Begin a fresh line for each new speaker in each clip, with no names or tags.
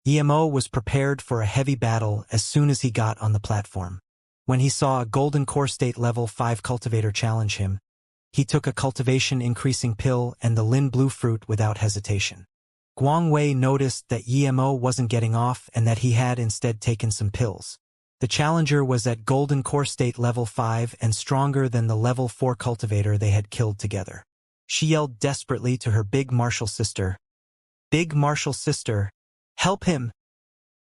EMO was prepared for a heavy battle as soon as he got on the platform. When he saw a golden core state level 5 cultivator challenge him, he took a cultivation increasing pill and the Lin blue fruit without hesitation. Guang Wei noticed that EMO wasn't getting off and that he had instead taken some pills. The challenger was at golden core state level 5 and stronger than the level 4 cultivator they had killed together. She yelled desperately to her big martial sister, "Big martial sister, help him!"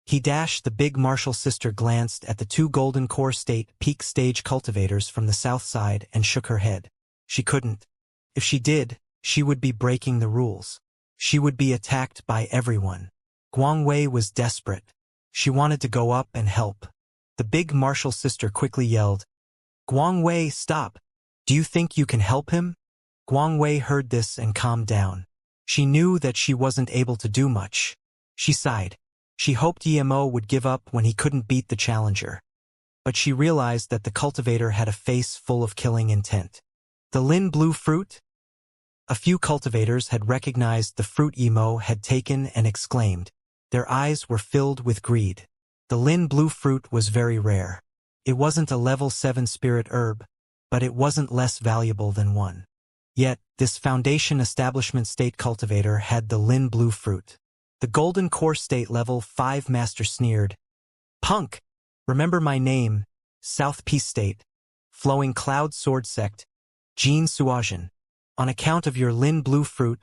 He dashed. The big martial sister glanced at the 2 golden core state peak stage cultivators from the south side and shook her head. She couldn't. If she did, she would be breaking the rules. She would be attacked by everyone. Guang Wei was desperate. She wanted to go up and help. The big martial sister quickly yelled, "Guang Wei, stop! Do you think you can help him?" Guang Wei heard this and calmed down. She knew that she wasn't able to do much. She sighed. She hoped EMO would give up when he couldn't beat the challenger. But she realized that the cultivator had a face full of killing intent. The Lin blue fruit? A few cultivators had recognized the fruit EMO had taken and exclaimed. Their eyes were filled with greed. The Lin blue fruit was very rare. It wasn't a level 7 spirit herb, but it wasn't less valuable than one. Yet, this foundation establishment state cultivator had the Lin blue fruit. The golden core state level 5 master sneered, "Punk! Remember my name, South Peace State, Flowing Cloud Sword Sect, Jin Suajin. On account of your Lin blue fruit,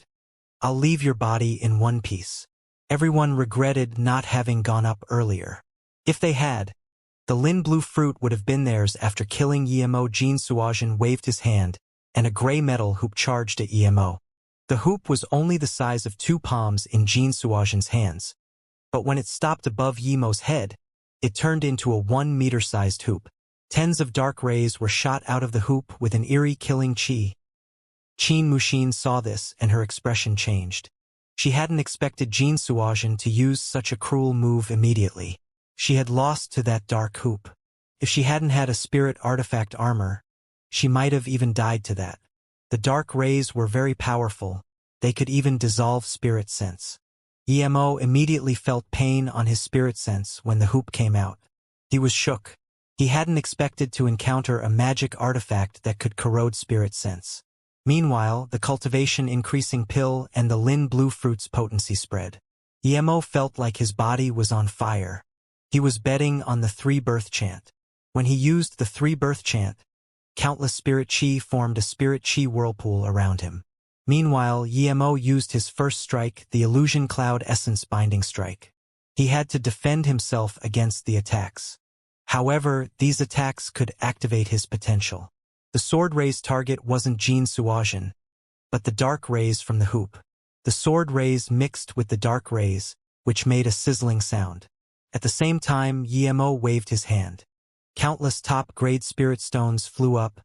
I'll leave your body in one piece." Everyone regretted not having gone up earlier. If they had, the Lin blue fruit would have been theirs. After killing EMO, Jin Suajin waved his hand, and a gray metal hoop charged at EMO. The hoop was only the size of 2 palms in Jin Suajin's hands. But when it stopped above EMO's head, it turned into a 1-meter-sized hoop. Tens of dark rays were shot out of the hoop with an eerie killing chi. Qin Muxin saw this and her expression changed. She hadn't expected Jin Suajin to use such a cruel move immediately. She had lost to that dark hoop. If she hadn't had a spirit artifact armor, she might have even died to that. The dark rays were very powerful. They could even dissolve spirit sense. EMO immediately felt pain on his spirit sense when the hoop came out. He was shook. He hadn't expected to encounter a magic artifact that could corrode spirit sense. Meanwhile, the cultivation increasing pill and the Lin blue fruit's potency spread. EMO felt like his body was on fire. He was betting on the 3-birth chant. When he used the 3-birth chant, countless spirit chi formed a spirit chi whirlpool around him. Meanwhile, EMO used his first strike, the illusion cloud essence binding strike. He had to defend himself against the attacks. However, these attacks could activate his potential. The sword ray's target wasn't Jin Suajin, but the dark rays from the hoop. The sword rays mixed with the dark rays, which made a sizzling sound. At the same time, EMO waved his hand. Countless top-grade spirit stones flew up,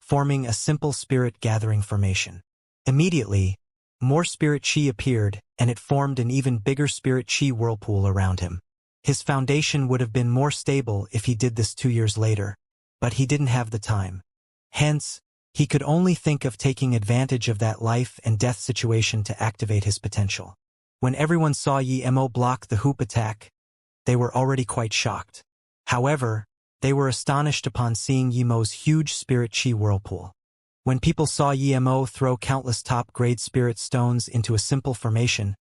forming a simple spirit gathering formation. Immediately, more spirit chi appeared, and it formed an even bigger spirit chi whirlpool around him. His foundation would have been more stable if he did this 2 years later, but he didn't have the time. Hence, he could only think of taking advantage of that life and death situation to activate his potential. When everyone saw EMO block the hoop attack, they were already quite shocked. However, they were astonished upon seeing EMO's huge spirit chi whirlpool. When people saw EMO throw countless top-grade spirit stones into a simple formation,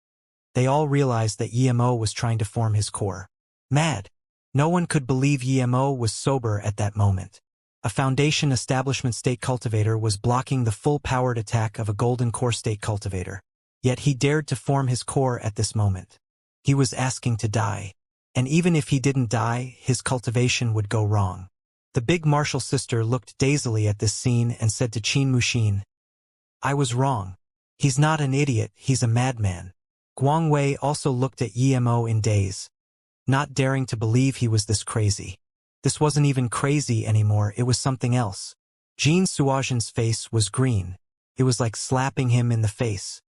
they all realized that EMO was trying to form his core. Mad. No one could believe EMO was sober at that moment. A foundation establishment state cultivator was blocking the full-powered attack of a golden core state cultivator. Yet he dared to form his core at this moment. He was asking to die. And even if he didn't die, his cultivation would go wrong. The big martial sister looked dazedly at this scene and said to Qin Muxin, "I was wrong. He's not an idiot, he's a madman." Guang Wei also looked at EMO in daze, not daring to believe he was this crazy. This wasn't even crazy anymore, it was something else. Jin Suajin's face was green. It was like slapping him in the face.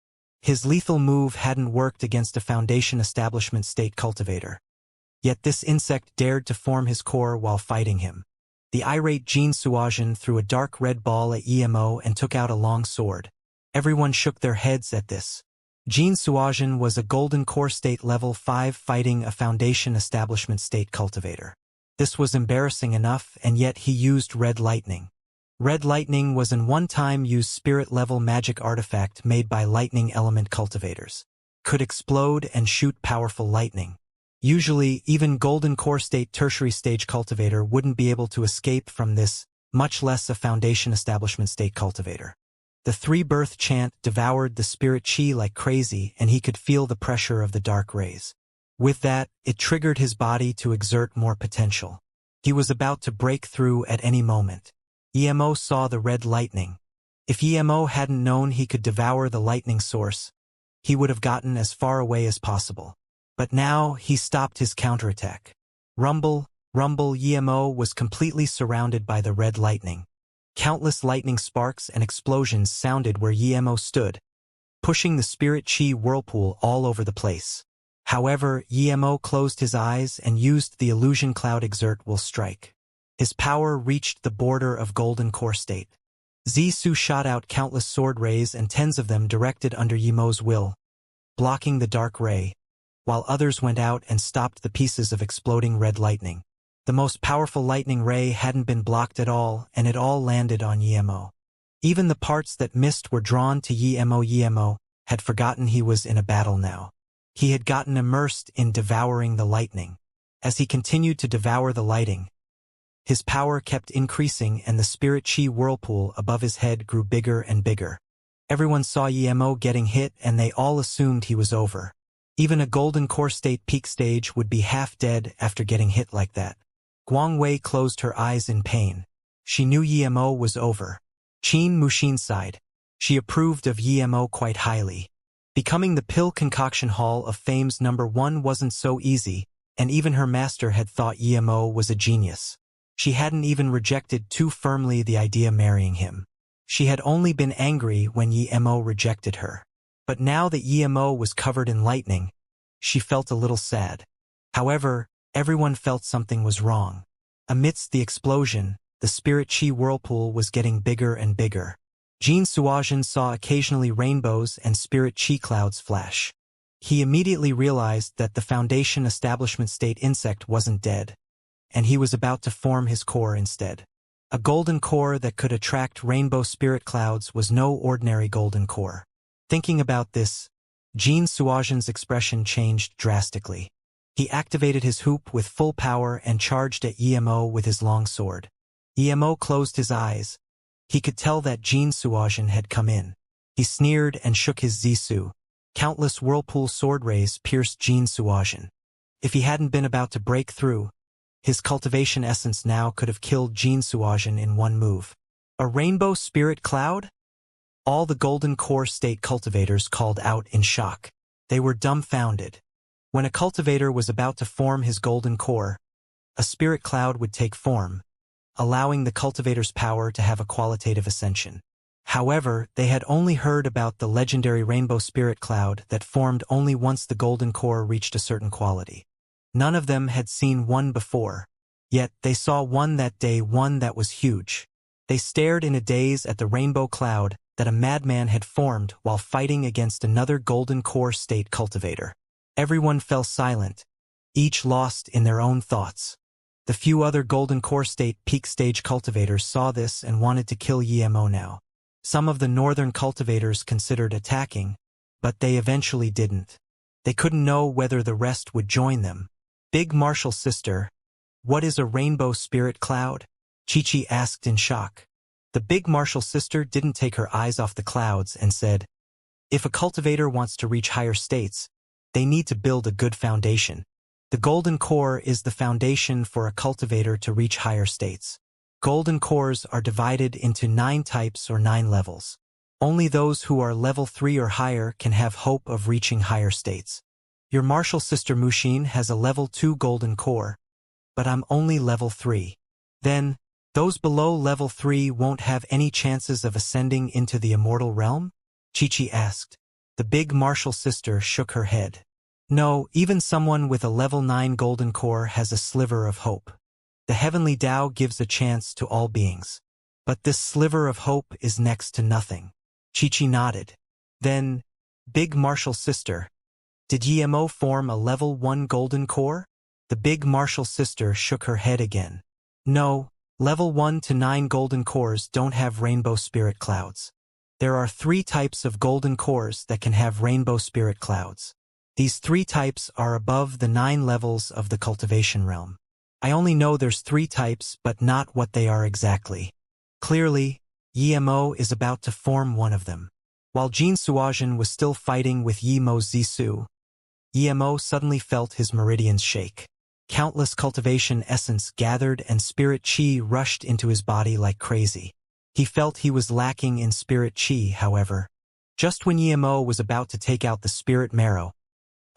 His lethal move hadn't worked against a foundation establishment state cultivator. Yet this insect dared to form his core while fighting him. The irate Jin Suajin threw a dark red ball at EMO and took out a long sword. Everyone shook their heads at this. Jin Suozhen was a Golden Core State Level 5 fighting a Foundation Establishment State cultivator. This was embarrassing enough, and yet he used Red Lightning. Red Lightning was an one-time use spirit-level magic artifact made by lightning element cultivators. Could explode and shoot powerful lightning. Usually, even Golden Core State Tertiary Stage cultivator wouldn't be able to escape from this, much less a Foundation Establishment State cultivator. The three-birth chant devoured the spirit chi like crazy, and he could feel the pressure of the dark rays. With that, it triggered his body to exert more potential. He was about to break through at any moment. EMO saw the red lightning. If EMO hadn't known he could devour the lightning source, he would have gotten as far away as possible. But now, he stopped his counterattack. Rumble, rumble, EMO was completely surrounded by the red lightning. Countless lightning sparks and explosions sounded where EMO stood, pushing the spirit chi whirlpool all over the place. However, EMO closed his eyes and used the illusion cloud exert will strike. His power reached the border of Golden Core State. Zisu shot out countless sword rays and tens of them directed under EMO's will, blocking the dark ray, while others went out and stopped the pieces of exploding red lightning. The most powerful lightning ray hadn't been blocked at all, and it all landed on EMO. Even the parts that missed were drawn to EMO. EMO had forgotten he was in a battle now. He had gotten immersed in devouring the lightning. As he continued to devour the lightning, his power kept increasing and the spirit chi whirlpool above his head grew bigger and bigger. Everyone saw EMO getting hit and they all assumed he was over. Even a Golden Core State peak stage would be half dead after getting hit like that. Guangwei closed her eyes in pain. She knew EMO was over. Qin Mushin sighed. She approved of EMO quite highly. Becoming the Pill Concoction Hall of Fame's #1 wasn't so easy, and even her master had thought EMO was a genius. She hadn't even rejected too firmly the idea marrying him. She had only been angry when EMO rejected her. But now that EMO was covered in lightning, she felt a little sad. However, everyone felt something was wrong. Amidst the explosion, the spirit chi whirlpool was getting bigger and bigger. Jin Suozhen saw occasionally rainbows and spirit chi clouds flash. He immediately realized that the Foundation Establishment State insect wasn't dead, and he was about to form his core instead. A golden core that could attract rainbow spirit clouds was no ordinary golden core. Thinking about this, Jin Suozhen's expression changed drastically. He activated his hoop with full power and charged at EMO with his long sword. EMO closed his eyes. He could tell that Jin Suozhen had come in. He sneered and shook his Zisu. Countless whirlpool sword rays pierced Jin Suozhen. If he hadn't been about to break through, his cultivation essence now could have killed Jin Suozhen in one move. A rainbow spirit cloud? All the Golden Core State cultivators called out in shock. They were dumbfounded. When a cultivator was about to form his golden core, a spirit cloud would take form, allowing the cultivator's power to have a qualitative ascension. However, they had only heard about the legendary rainbow spirit cloud that formed only once the golden core reached a certain quality. None of them had seen one before, yet they saw one that day, one that was huge. They stared in a daze at the rainbow cloud that a madman had formed while fighting against another Golden Core State cultivator. Everyone fell silent, each lost in their own thoughts. The few other Golden Core State peak stage cultivators saw this and wanted to kill EMO now. Some of the northern cultivators considered attacking, but they eventually didn't. They couldn't know whether the rest would join them. Big Martial Sister, what is a rainbow spirit cloud? Chi-Chi asked in shock. The Big Martial Sister didn't take her eyes off the clouds and said, if a cultivator wants to reach higher states, they need to build a good foundation. The Golden Core is the foundation for a cultivator to reach higher states. Golden Cores are divided into 9 types or 9 levels. Only those who are level 3 or higher can have hope of reaching higher states. Your Martial Sister Mushin has a level 2 Golden Core, but I'm only level 3. Then, those below level 3 won't have any chances of ascending into the immortal realm? Chi-Chi asked. The Big Martial Sister shook her head. No, even someone with a level 9 Golden Core has a sliver of hope. The Heavenly Tao gives a chance to all beings. But this sliver of hope is next to nothing. Chi-Chi nodded. Then, Big Martial Sister. Did Yemo form a level 1 golden core? The Big Martial Sister shook her head again. No, level 1 to 9 golden cores don't have rainbow spirit clouds. There are 3 types of golden cores that can have rainbow spirit clouds. These 3 types are above the 9 levels of the cultivation realm. I only know there's 3 types, but not what they are exactly. Clearly, Yemo is about to form one of them. While Jin Suajin was still fighting with Yemo's Zisu, Yemo suddenly felt his meridians shake. Countless cultivation essence gathered and spirit chi rushed into his body like crazy. He felt he was lacking in spirit chi, however. Just when Yemo was about to take out the spirit marrow,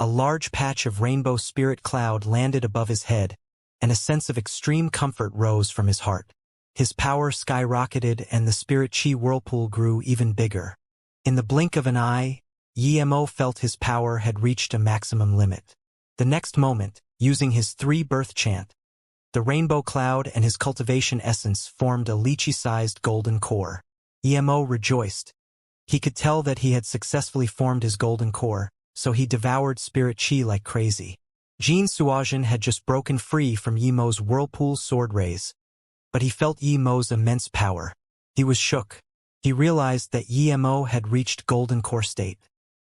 a large patch of rainbow spirit cloud landed above his head, and a sense of extreme comfort rose from his heart. His power skyrocketed and the spirit chi whirlpool grew even bigger. In the blink of an eye, Yemo felt his power had reached a maximum limit. The next moment, using his 3-birth chant, the rainbow cloud and his cultivation essence formed a lychee-sized golden core. Yemo rejoiced. He could tell that he had successfully formed his golden core, so he devoured spirit chi like crazy. Jin Suajin had just broken free from Yemo's whirlpool sword rays, but he felt Yemo's immense power. He was shook. He realized that Yemo had reached golden core state.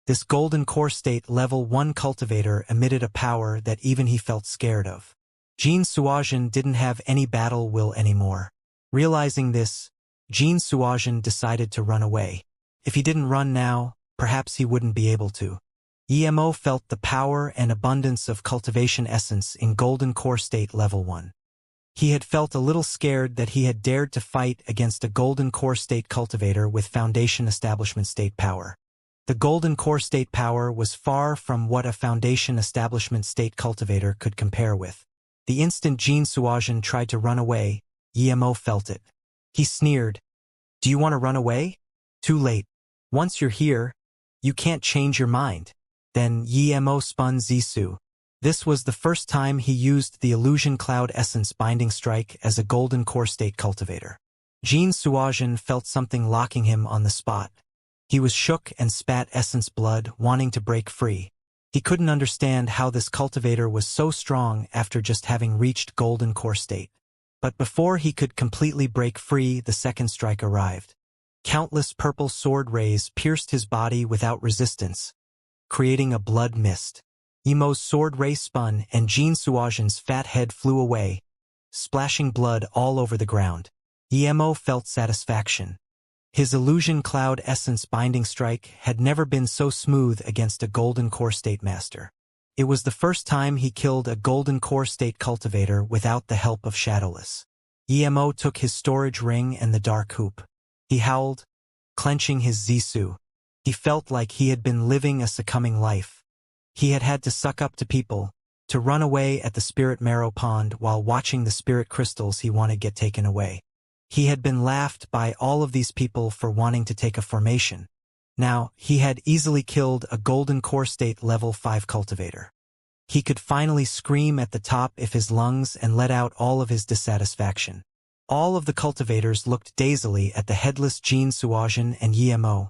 This golden core state level 1 cultivator emitted a power that even he felt scared of. Jin Suajin didn't have any battle will anymore. Realizing this, Jin Suajin decided to run away. If he didn't run now, perhaps he wouldn't be able to. Yemo felt the power and abundance of cultivation essence in golden core state level 1. He had felt a little scared that he had dared to fight against a golden core state cultivator with foundation establishment state power. The golden core state power was far from what a foundation establishment state cultivator could compare with. The instant Jin Suajin tried to run away, Yemo felt it. He sneered. Do you want to run away? Too late. Once you're here, you can't change your mind. Then Yemo spun Zisu. This was the first time he used the illusion cloud essence binding strike as a golden core state cultivator. Jin Suajin felt something locking him on the spot. He was shook and spat essence blood, wanting to break free. He couldn't understand how this cultivator was so strong after just having reached golden core state. But before he could completely break free, the second strike arrived. Countless purple sword rays pierced his body without resistance, creating a blood mist. Yemo's sword ray spun and Jin Suajin's fat head flew away, splashing blood all over the ground. Yemo felt satisfaction. His illusion cloud essence binding strike had never been so smooth against a golden core state master. It was the first time he killed a golden core state cultivator without the help of Shadowless. Yemo took his storage ring and the dark hoop. He howled, clenching his Zisu. He felt like he had been living a succumbing life. He had had to suck up to people, to run away at the spirit marrow pond while watching the spirit crystals he wanted get taken away. He had been laughed by all of these people for wanting to take a formation. Now, he had easily killed a golden core state level 5 cultivator. He could finally scream at the top of his lungs and let out all of his dissatisfaction. All of the cultivators looked dazedly at the headless Jin Suajin and Yemo,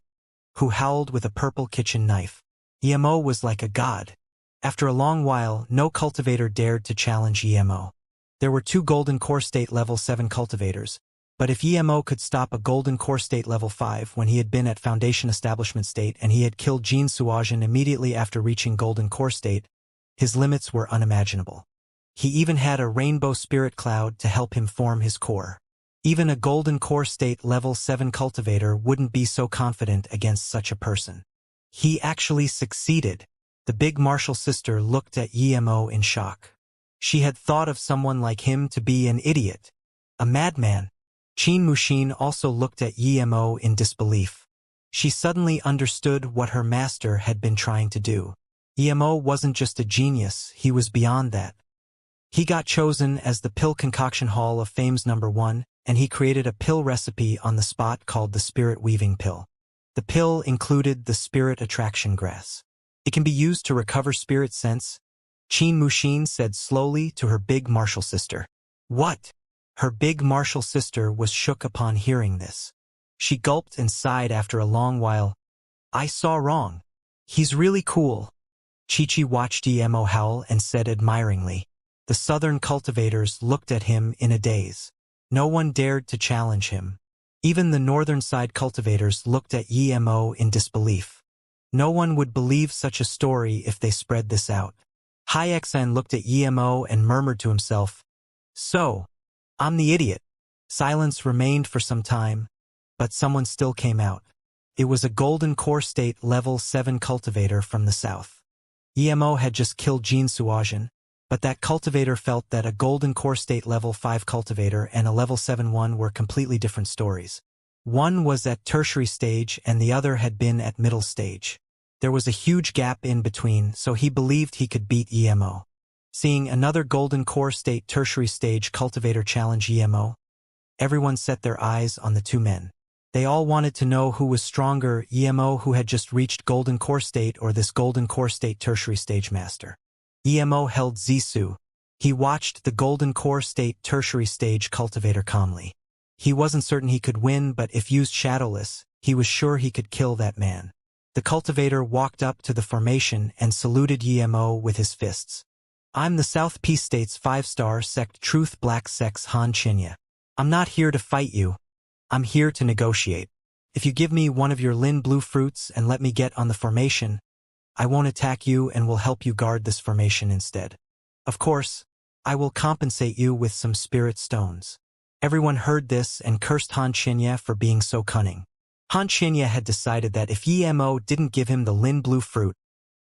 who howled with a purple kitchen knife. Yemo was like a god. After a long while, no cultivator dared to challenge Yemo. There were 2 golden core state level 7 cultivators, but if Yemo could stop a golden core state level 5 when he had been at foundation establishment state and he had killed Jin Suajin immediately after reaching golden core state, his limits were unimaginable. He even had a rainbow spirit cloud to help him form his core. Even a golden core state level 7 cultivator wouldn't be so confident against such a person. He actually succeeded. The big martial sister looked at Yemo in shock. She had thought of someone like him to be an idiot, a madman. Qin Mushin also looked at Yemo in disbelief. She suddenly understood what her master had been trying to do. Yemo wasn't just a genius, he was beyond that. He got chosen as the Pill Concoction Hall of Fame's #1, and he created a pill recipe on the spot called the Spirit Weaving Pill. The pill included the Spirit Attraction Grass. It can be used to recover spirit sense, Qin Mushin said slowly to her big martial sister. What? Her big martial sister was shook upon hearing this. She gulped and sighed after a long while. I saw wrong. He's really cool. Chi-Chi watched Emo howl and said admiringly. The southern cultivators looked at him in a daze. No one dared to challenge him. Even the northern side cultivators looked at Emo in disbelief. No one would believe such a story if they spread this out. Hyexan looked at Emo and murmured to himself, "So, I'm the idiot." Silence remained for some time, but someone still came out. It was a golden core state level 7 cultivator from the south. Emo had just killed Jin Suajin, but that cultivator felt that a golden core state level 5 cultivator and a level 7 one were completely different stories. One was at tertiary stage and the other had been at middle stage. There was a huge gap in between, so he believed he could beat Emo. Seeing another golden core state tertiary stage cultivator challenge Emo, everyone set their eyes on the two men. They all wanted to know who was stronger, Emo who had just reached golden core state or this golden core state tertiary stage master. Emo held Zisu. He watched the golden core state tertiary stage cultivator calmly. He wasn't certain he could win, but if used shadowless, he was sure he could kill that man. The cultivator walked up to the formation and saluted Emo with his fists. "I'm the South Peace State's 5-star sect Truth Black Sex Han Xianxia. I'm not here to fight you. I'm here to negotiate. If you give me one of your Lin blue fruits and let me get on the formation, I won't attack you and will help you guard this formation instead. Of course, I will compensate you with some spirit stones." Everyone heard this and cursed Han Xianxia for being so cunning. Han Xianxia had decided that if Emo didn't give him the Lin blue fruit,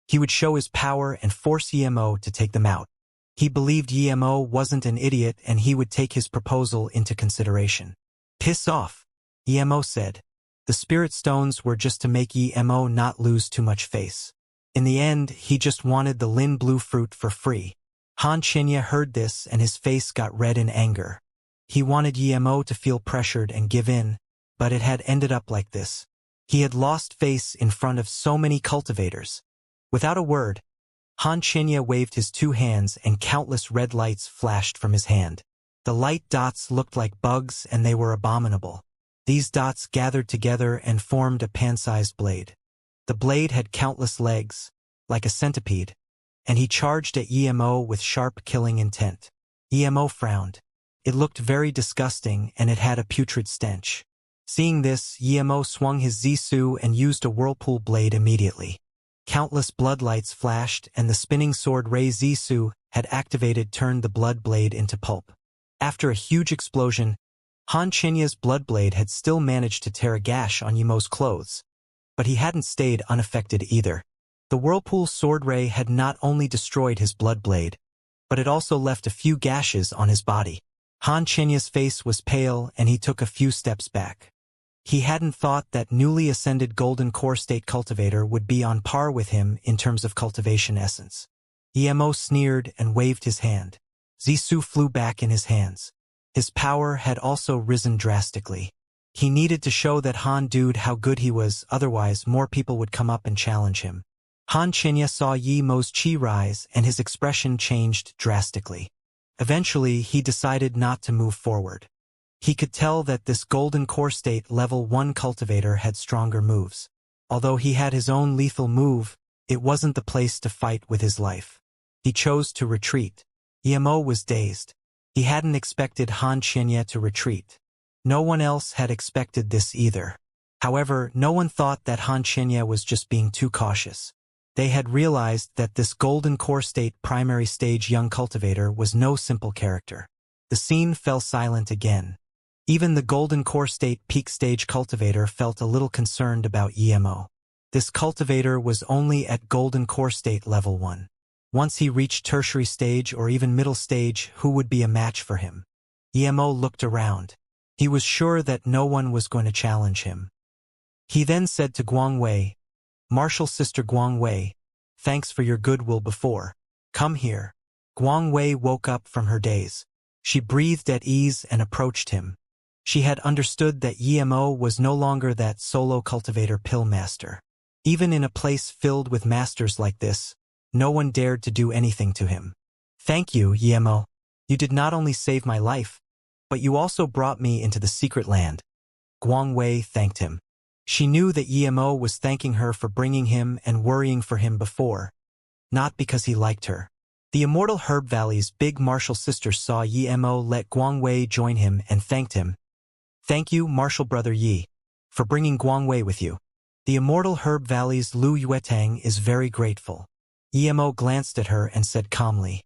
he would show his power and force Emo to take them out. He believed Emo wasn't an idiot and he would take his proposal into consideration. "Piss off," Emo said. The spirit stones were just to make Emo not lose too much face. In the end, he just wanted the Lin blue fruit for free. Han Xianxia heard this and his face got red in anger. He wanted Emo to feel pressured and give in, but it had ended up like this. He had lost face in front of so many cultivators. Without a word, Han Xianxia waved his two hands and countless red lights flashed from his hand. The light dots looked like bugs and they were abominable. These dots gathered together and formed a pan-sized blade. The blade had countless legs, like a centipede, and he charged at Emo with sharp killing intent. Emo frowned. It looked very disgusting and it had a putrid stench. Seeing this, Emo swung his Zisu and used a whirlpool blade immediately. Countless bloodlights flashed and the spinning sword Ray Zisu had activated turned the blood blade into pulp. After a huge explosion, Han Xianxia's blood blade had still managed to tear a gash on Emo's clothes. But he hadn't stayed unaffected either. The whirlpool sword ray had not only destroyed his blood blade, but it also left a few gashes on his body. Han Xianxia's face was pale and he took a few steps back. He hadn't thought that newly ascended golden core state cultivator would be on par with him in terms of cultivation essence. Emo sneered and waved his hand. Zisu flew back in his hands. His power had also risen drastically. He needed to show that Han dude how good he was, otherwise more people would come up and challenge him. Han Xianxia saw Emo's chi rise and his expression changed drastically. Eventually, he decided not to move forward. He could tell that this golden core state level 1 cultivator had stronger moves. Although he had his own lethal move, it wasn't the place to fight with his life. He chose to retreat. Emo was dazed. He hadn't expected Han Xianxia to retreat. No one else had expected this either. However, no one thought that Han Xianxia was just being too cautious. They had realized that this golden core state primary stage young cultivator was no simple character. The scene fell silent again. Even the golden core state peak stage cultivator felt a little concerned about Emo. This cultivator was only at golden core state level 1. Once he reached tertiary stage or even middle stage, who would be a match for him? Emo looked around. He was sure that no one was going to challenge him. He then said to Guangwei, "Martial sister Guangwei, thanks for your goodwill before. Come here." Guangwei woke up from her daze. She breathed at ease and approached him. She had understood that Emo was no longer that solo cultivator pill master. Even in a place filled with masters like this, no one dared to do anything to him. "Thank you, Emo. You did not only save my life, but you also brought me into the secret land." Guangwei thanked him. She knew that Emo was thanking her for bringing him and worrying for him before, not because he liked her. The Immortal Herb Valley's big martial sister saw Emo let Guangwei join him and thanked him. "Thank you, martial brother Yi, for bringing Guangwei with you. The Immortal Herb Valley's Lu Yuetang is very grateful." Emo glanced at her and said calmly,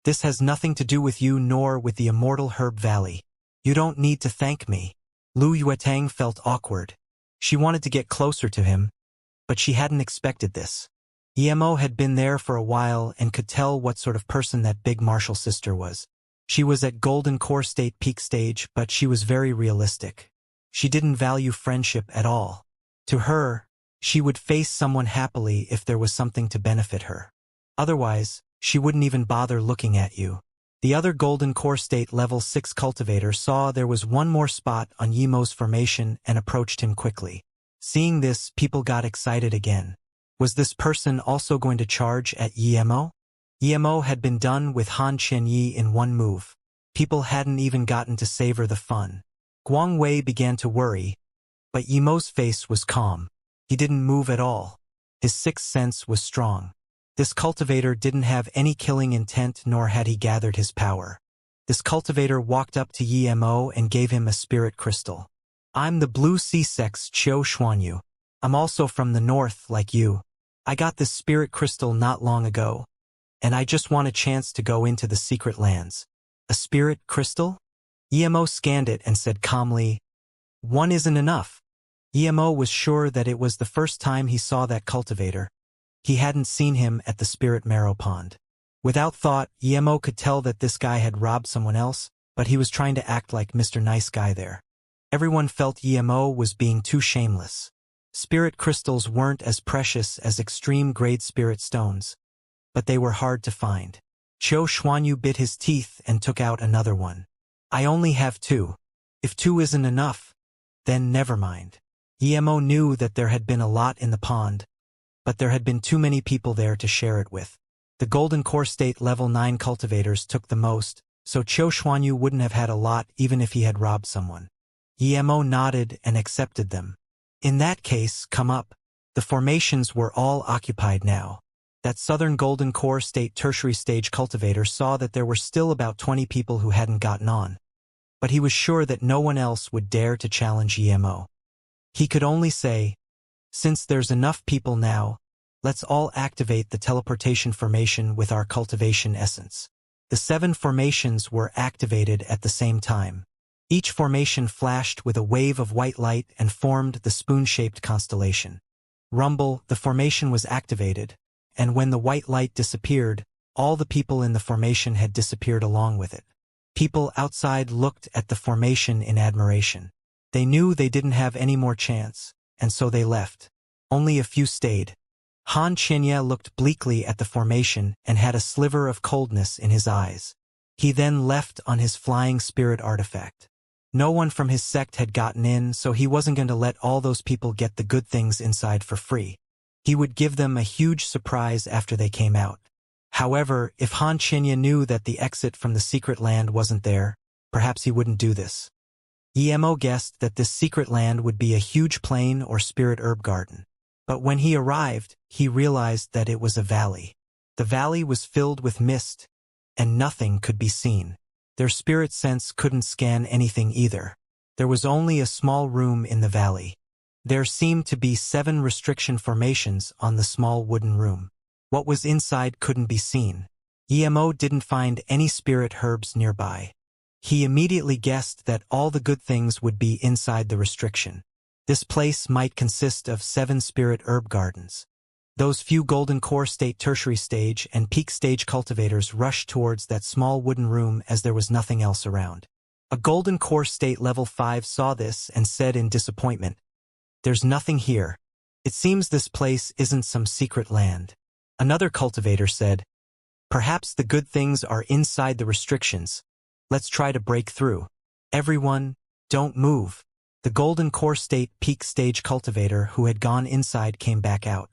"This has nothing to do with you nor with the Immortal Herb Valley. You don't need to thank me." Lu Yuetang felt awkward. She wanted to get closer to him, but she hadn't expected this. Emo had been there for a while and could tell what sort of person that big martial sister was. She was at Golden Core State peak stage, but she was very realistic. She didn't value friendship at all. To her, she would face someone happily if there was something to benefit her. Otherwise, she wouldn't even bother looking at you. The other Golden Core State level 6 cultivator saw there was one more spot on Yemo's formation and approached him quickly. Seeing this, people got excited again. Was this person also going to charge at Emo? Emo had been done with Han Chenyi in one move. People hadn't even gotten to savor the fun. Guangwei began to worry, but Yemo's face was calm. He didn't move at all. His sixth sense was strong. This cultivator didn't have any killing intent, nor had he gathered his power. This cultivator walked up to Emo and gave him a spirit crystal. "I'm the Blue Sea Sex Qiu Xuanyu. I'm also from the north, like you. I got this spirit crystal not long ago, and I just want a chance to go into the secret lands." "A spirit crystal?" Emo scanned it and said calmly, "One isn't enough." Emo was sure that it was the first time he saw that cultivator. He hadn't seen him at the Spirit Marrow Pond. Without thought, Emo could tell that this guy had robbed someone else, but he was trying to act like Mr. Nice Guy there. Everyone felt Emo was being too shameless. Spirit crystals weren't as precious as extreme-grade spirit stones, but they were hard to find. Qiu Xuanyu bit his teeth and took out another one. "I only have 2. If 2 isn't enough, then never mind." Emo knew that there had been a lot in the pond, but there had been too many people there to share it with. The Golden Core State level 9 cultivators took the most, so Qiu Xuanyu wouldn't have had a lot even if he had robbed someone. Emo nodded and accepted them. "In that case, come up." The formations were all occupied now. That southern Golden Core State tertiary stage cultivator saw that there were still about 20 people who hadn't gotten on, but he was sure that no one else would dare to challenge Emo. He could only say, "Since there's enough people now, let's all activate the teleportation formation with our cultivation essence." The 7 formations were activated at the same time. Each formation flashed with a wave of white light and formed the spoon-shaped constellation. Rumble, the formation was activated, and when the white light disappeared, all the people in the formation had disappeared along with it. People outside looked at the formation in admiration. They knew they didn't have any more chance, and so they left. Only a few stayed. Han Chenyi looked bleakly at the formation and had a sliver of coldness in his eyes. He then left on his flying spirit artifact. No one from his sect had gotten in, so he wasn't going to let all those people get the good things inside for free. He would give them a huge surprise after they came out. However, if Han Chenyi knew that the exit from the secret land wasn't there, perhaps he wouldn't do this. Emo guessed that this secret land would be a huge plain or spirit herb garden. But when he arrived, he realized that it was a valley. The valley was filled with mist, and nothing could be seen. Their spirit sense couldn't scan anything either. There was only a small room in the valley. There seemed to be 7 restriction formations on the small wooden room. What was inside couldn't be seen. Emo didn't find any spirit herbs nearby. He immediately guessed that all the good things would be inside the restriction. This place might consist of 7 spirit herb gardens. Those few Golden Core State tertiary stage and peak stage cultivators rushed towards that small wooden room as there was nothing else around. A Golden Core State level 5 saw this and said in disappointment, "There's nothing here. It seems this place isn't some secret land." Another cultivator said, "Perhaps the good things are inside the restrictions. Let's try to break through." "Everyone, don't move." The Golden Core State peak stage cultivator who had gone inside came back out.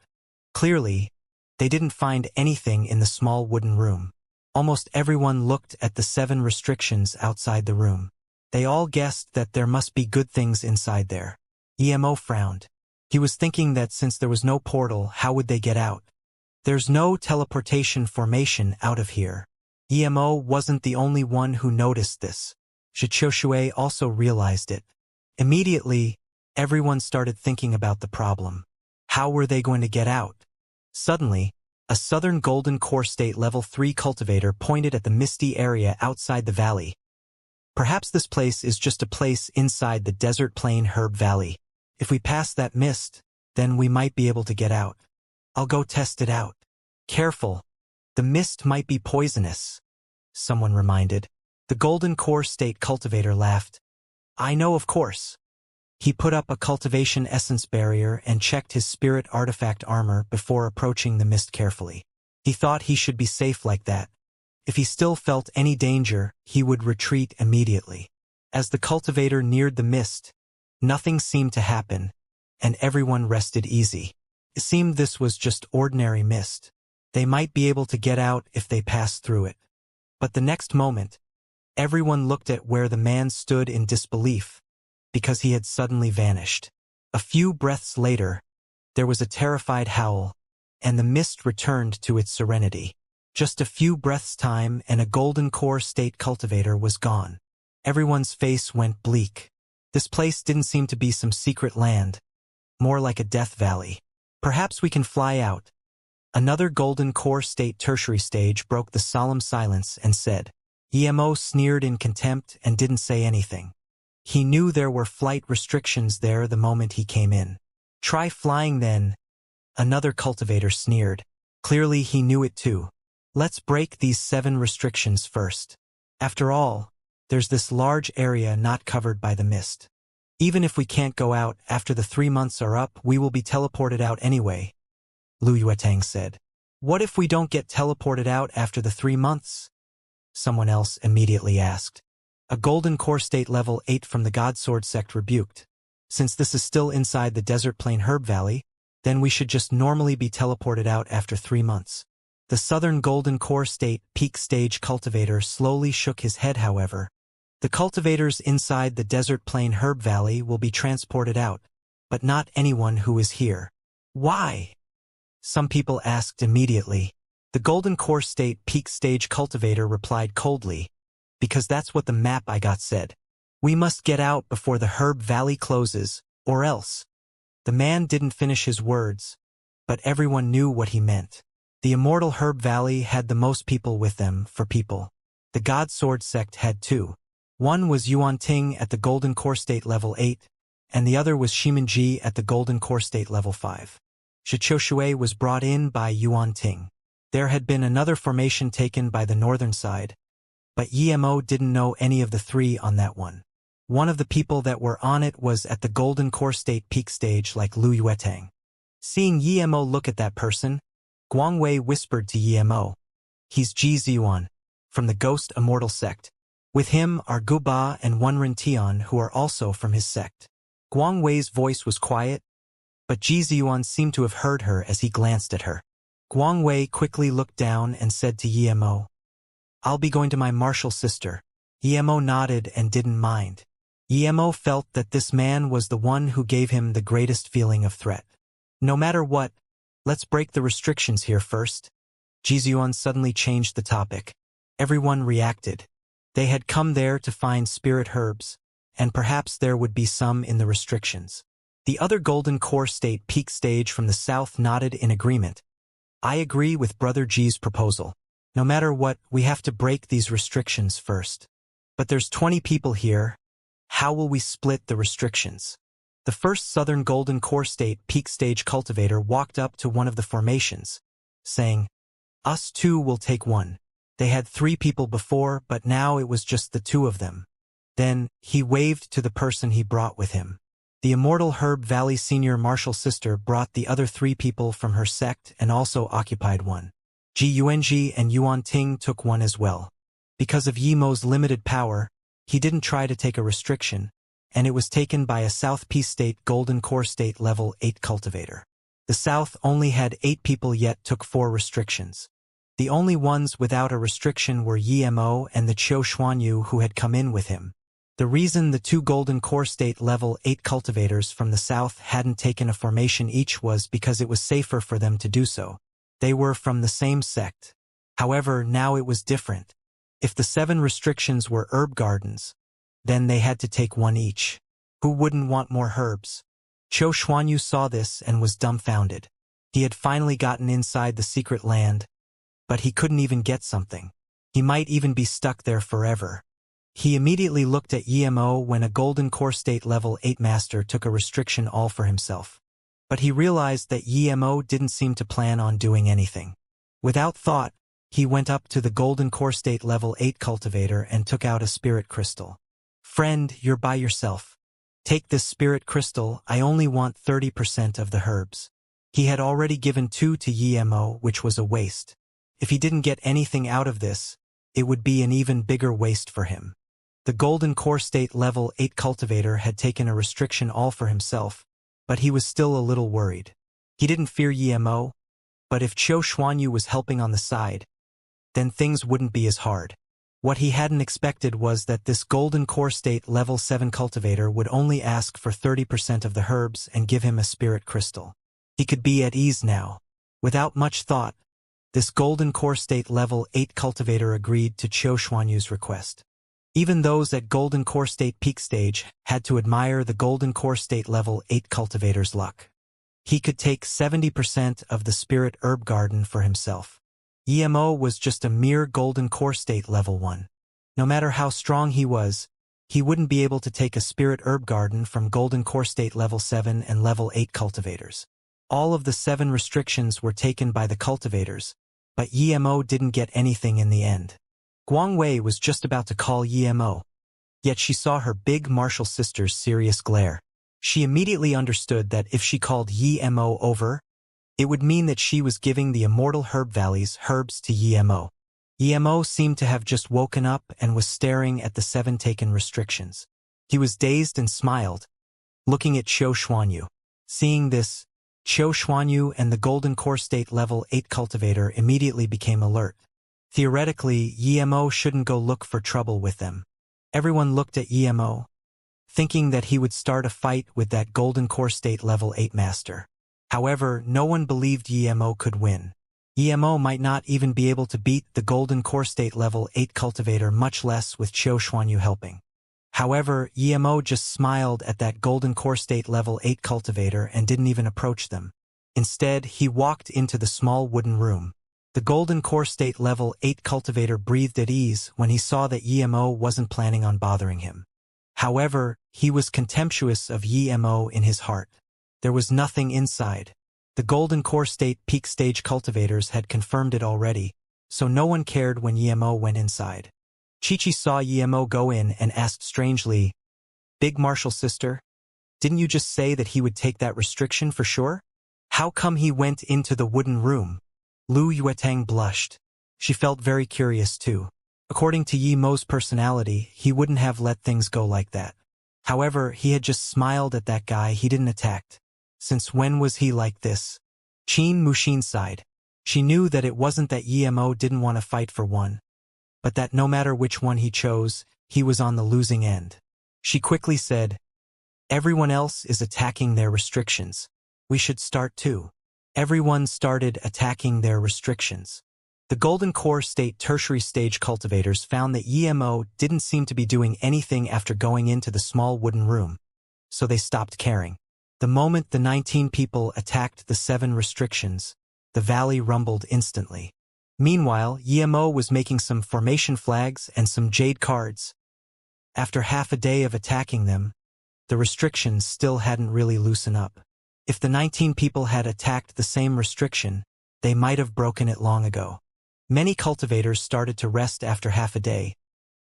Clearly, they didn't find anything in the small wooden room. Almost everyone looked at the 7 restrictions outside the room. They all guessed that there must be good things inside there. Emo frowned. He was thinking that since there was no portal, how would they get out? There's no teleportation formation out of here. EMO wasn't the only one who noticed this. Xianxia also realized it. Immediately, everyone started thinking about the problem. How were they going to get out? Suddenly, a southern golden core state level 3 cultivator pointed at the misty area outside the valley. Perhaps this place is just a place inside the desert plain herb valley. If we pass that mist, then we might be able to get out. I'll go test it out. Careful. The mist might be poisonous, someone reminded. The golden core state cultivator laughed. I know, of course. He put up a cultivation essence barrier and checked his spirit artifact armor before approaching the mist carefully. He thought he should be safe like that. If he still felt any danger, he would retreat immediately. As the cultivator neared the mist, nothing seemed to happen, and everyone rested easy. It seemed this was just ordinary mist. They might be able to get out if they passed through it. But the next moment, everyone looked at where the man stood in disbelief, because he had suddenly vanished. A few breaths later, there was a terrified howl, and the mist returned to its serenity. Just a few breaths' time and a golden core state cultivator was gone. Everyone's face went bleak. This place didn't seem to be some secret land, more like a death valley. Perhaps we can fly out. Another golden core state tertiary stage broke the solemn silence and said. EMO sneered in contempt and didn't say anything. He knew there were flight restrictions there the moment he came in. Try flying then. Another cultivator sneered. Clearly he knew it too. Let's break these 7 restrictions first. After all, there's this large area not covered by the mist. Even if we can't go out after the 3 months are up, we will be teleported out anyway, Lu Yuetang said. What if we don't get teleported out after the 3 months? Someone else immediately asked. A golden core state level 8 from the Godsword sect rebuked. Since this is still inside the desert plain herb valley, then we should just normally be teleported out after 3 months. The southern golden core state peak stage cultivator slowly shook his head, however. The cultivators inside the desert plain herb valley will be transported out, but not anyone who is here. Why? Some people asked immediately. The golden core state peak stage cultivator replied coldly, because that's what the map I got said. We must get out before the herb valley closes, or else. The man didn't finish his words, but everyone knew what he meant. The Immortal herb valley had the most people with them for people. The Godsword sect had 2. One was Yuanting at the golden core state level 8, and the other was Shimanji at the golden core state level 5. Xianxia was brought in by Yuanting. There had been another formation taken by the northern side, but EMO didn't know any of the 3 on that one. One of the people that were on it was at the golden core state peak stage like Lu Yuetang. Seeing EMO look at that person, Guangwei whispered to EMO. He's Ji Ziyuan, from the Ghost Immortal sect. With him are Guba and Wenren Tian, who are also from his sect. Guangwei's voice was quiet, but Ji Ziyuan seemed to have heard her as he glanced at her. Guangwei quickly looked down and said to EMO, I'll be going to my martial sister. EMO nodded and didn't mind. EMO felt that this man was the one who gave him the greatest feeling of threat. No matter what, let's break the restrictions here first. Ji Ziyuan suddenly changed the topic. Everyone reacted. They had come there to find spirit herbs, and perhaps there would be some in the restrictions. The other golden core state peak stage from the south nodded in agreement. I agree with Brother G's proposal. No matter what, we have to break these restrictions first. But there's 20 people here. How will we split the restrictions? The first southern golden core state peak stage cultivator walked up to one of the formations, saying, Us 2 will take one. They had 3 people before, but now it was just the 2 of them. Then, he waved to the person he brought with him. The Immortal Herb Valley senior martial sister brought the other 3 people from her sect and also occupied one. Ji Yuanji and Yuan Ting took one as well. Because of Yimo's limited power, he didn't try to take a restriction, and it was taken by a South Peace State Golden Core State Level 8 cultivator. The South only had 8 people yet took 4 restrictions. The only ones without a restriction were Yimo and the Qiu Xuanyu who had come in with him. The reason the two golden core state level 8 cultivators from the south hadn't taken a formation each was because it was safer for them to do so. They were from the same sect. However, now it was different. If the 7 restrictions were herb gardens, then they had to take one each. Who wouldn't want more herbs? Qiu Xuanyu saw this and was dumbfounded. He had finally gotten inside the secret land, but he couldn't even get something. He might even be stuck there forever. He immediately looked at Yemo when a golden core state level 8 master took a restriction all for himself. But he realized that Yemo didn't seem to plan on doing anything. Without thought, he went up to the golden core state level 8 cultivator and took out a spirit crystal. Friend, you're by yourself. Take this spirit crystal, I only want 30% of the herbs. He had already given 2 to Yemo, which was a waste. If he didn't get anything out of this, it would be an even bigger waste for him. The golden core state level 8 cultivator had taken a restriction all for himself, but he was still a little worried. He didn't fear Yemo, but if Qiu Xuanyu was helping on the side, then things wouldn't be as hard. What he hadn't expected was that this golden core state level 7 cultivator would only ask for 30% of the herbs and give him a spirit crystal. He could be at ease now. Without much thought, this golden core state level 8 cultivator agreed to Qiu Xuanyu's request. Even those at golden core state peak stage had to admire the golden core state level 8 cultivator's luck. He could take 70% of the spirit herb garden for himself. Emo was just a mere golden core state level 1. No matter how strong he was, he wouldn't be able to take a spirit herb garden from golden core state level 7 and level 8 cultivators. All of the 7 restrictions were taken by the cultivators, but Yemo didn't get anything in the end. Guang Wei was just about to call Yemo, yet she saw her big martial sister's serious glare. She immediately understood that if she called Yemo over, it would mean that she was giving the Immortal Herb Valley's herbs to Yemo. Yemo seemed to have just woken up and was staring at the 7 taken restrictions. He was dazed and smiled, looking at Qiu Xuanyu. Seeing this, Qiu Xuanyu and the golden core state level 8 cultivator immediately became alert. Theoretically, Yemo shouldn't go look for trouble with them. Everyone looked at Yemo, thinking that he would start a fight with that golden core state level 8 master. However, no one believed Yemo could win. Yemo might not even be able to beat the golden core state level 8 cultivator, much less with Qiu Xuanyu helping. However, Yemo just smiled at that golden core state level 8 cultivator and didn't even approach them. Instead, he walked into the small wooden room. The golden core state level 8 cultivator breathed at ease when he saw that Yemo wasn't planning on bothering him. However, he was contemptuous of Yemo in his heart. There was nothing inside. The golden core state peak stage cultivators had confirmed it already, so no one cared when Yemo went inside. Chi-Chi saw Yemo go in and asked strangely, "Big martial sister, didn't you just say that he would take that restriction for sure? How come he went into the wooden room?" Lu Yuetang blushed. She felt very curious too. According to Yemo's personality, he wouldn't have let things go like that. However, he had just smiled at that guy he didn't attack. Since when was he like this? Qin Muxin sighed. She knew that it wasn't that Yemo didn't want to fight for one, but that no matter which one he chose, he was on the losing end. She quickly said, "Everyone else is attacking their restrictions. We should start too." Everyone started attacking their restrictions. The golden core state tertiary stage cultivators found that Yemo didn't seem to be doing anything after going into the small wooden room, so they stopped caring. The moment the 19 people attacked the 7 restrictions, the valley rumbled instantly. Meanwhile, Yemo was making some formation flags and some jade cards. After half a day of attacking them, the restrictions still hadn't really loosened up. If the 19 people had attacked the same restriction, they might have broken it long ago. Many cultivators started to rest after half a day,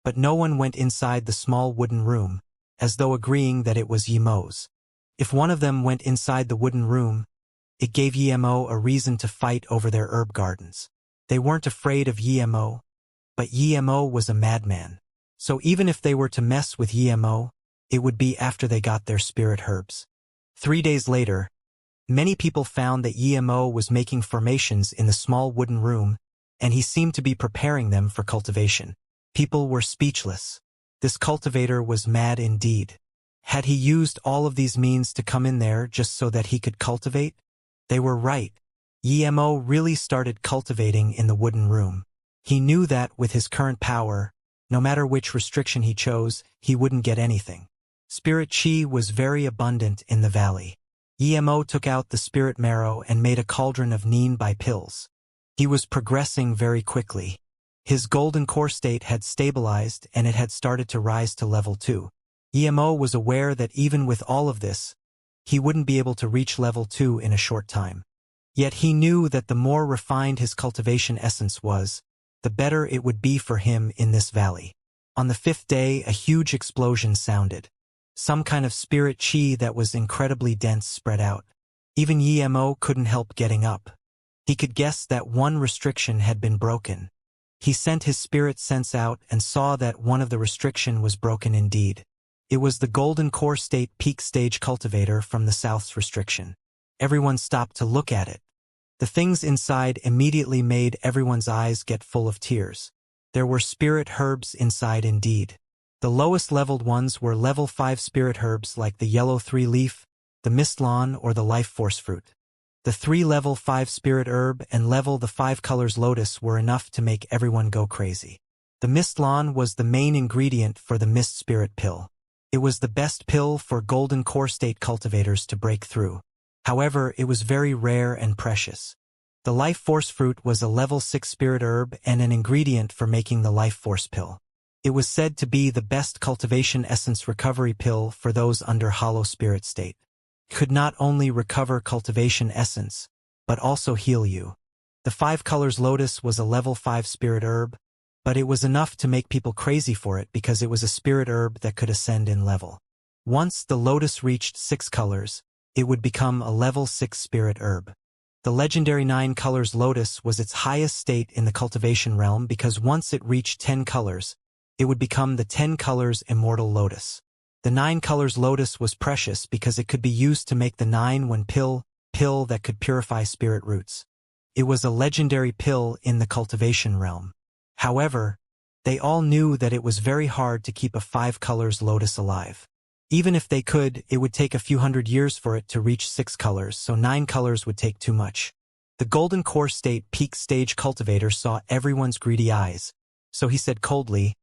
but no one went inside the small wooden room, as though agreeing that it was Yemo's. If one of them went inside the wooden room, it gave Yemo a reason to fight over their herb gardens. They weren't afraid of Yemo, but Yemo was a madman. So even if they were to mess with Yemo, it would be after they got their spirit herbs. 3 days later, many people found that Yemo was making formations in the small wooden room, and he seemed to be preparing them for cultivation. People were speechless. This cultivator was mad indeed. Had he used all of these means to come in there just so that he could cultivate? They were right. Emo really started cultivating in the wooden room. He knew that with his current power, no matter which restriction he chose, he wouldn't get anything. Spirit chi was very abundant in the valley. Emo took out the spirit marrow and made a cauldron of nearby pills. He was progressing very quickly. His golden core state had stabilized and it had started to rise to level 2. Emo was aware that even with all of this, he wouldn't be able to reach level 2 in a short time. Yet he knew that the more refined his cultivation essence was, the better it would be for him in this valley. On the 5th day, a huge explosion sounded. Some kind of spirit chi that was incredibly dense spread out. Even Emo couldn't help getting up. He could guess that one restriction had been broken. He sent his spirit sense out and saw that one of the restriction was broken indeed. It was the golden core state peak stage cultivator from the south's restriction. Everyone stopped to look at it. The things inside immediately made everyone's eyes get full of tears. There were spirit herbs inside indeed. The lowest leveled ones were level 5 spirit herbs like the yellow 3-leaf, the mist lawn, or the life force fruit. The 3 level 5 spirit herb and level the 5 colors lotus were enough to make everyone go crazy. The mist lawn was the main ingredient for the mist spirit pill. It was the best pill for golden core state cultivators to break through. However, it was very rare and precious. The life force fruit was a level 6 spirit herb and an ingredient for making the life force pill. It was said to be the best cultivation essence recovery pill for those under hollow spirit state. It could not only recover cultivation essence, but also heal you. The 5 colors lotus was a level 5 spirit herb, but it was enough to make people crazy for it because it was a spirit herb that could ascend in level. Once the lotus reached 6 colors, it would become a level 6 spirit herb. The legendary 9 colors lotus was its highest state in the cultivation realm because once it reached 10 colors, it would become the 10 colors immortal lotus. The 9 colors lotus was precious because it could be used to make the 9-1 pill that could purify spirit roots. It was a legendary pill in the cultivation realm. However, they all knew that it was very hard to keep a 5 colors lotus alive. Even if they could, it would take a few hundred years for it to reach 6 colors, so 9 colors would take too much. The golden core state peak stage cultivator saw everyone's greedy eyes, so he said coldly,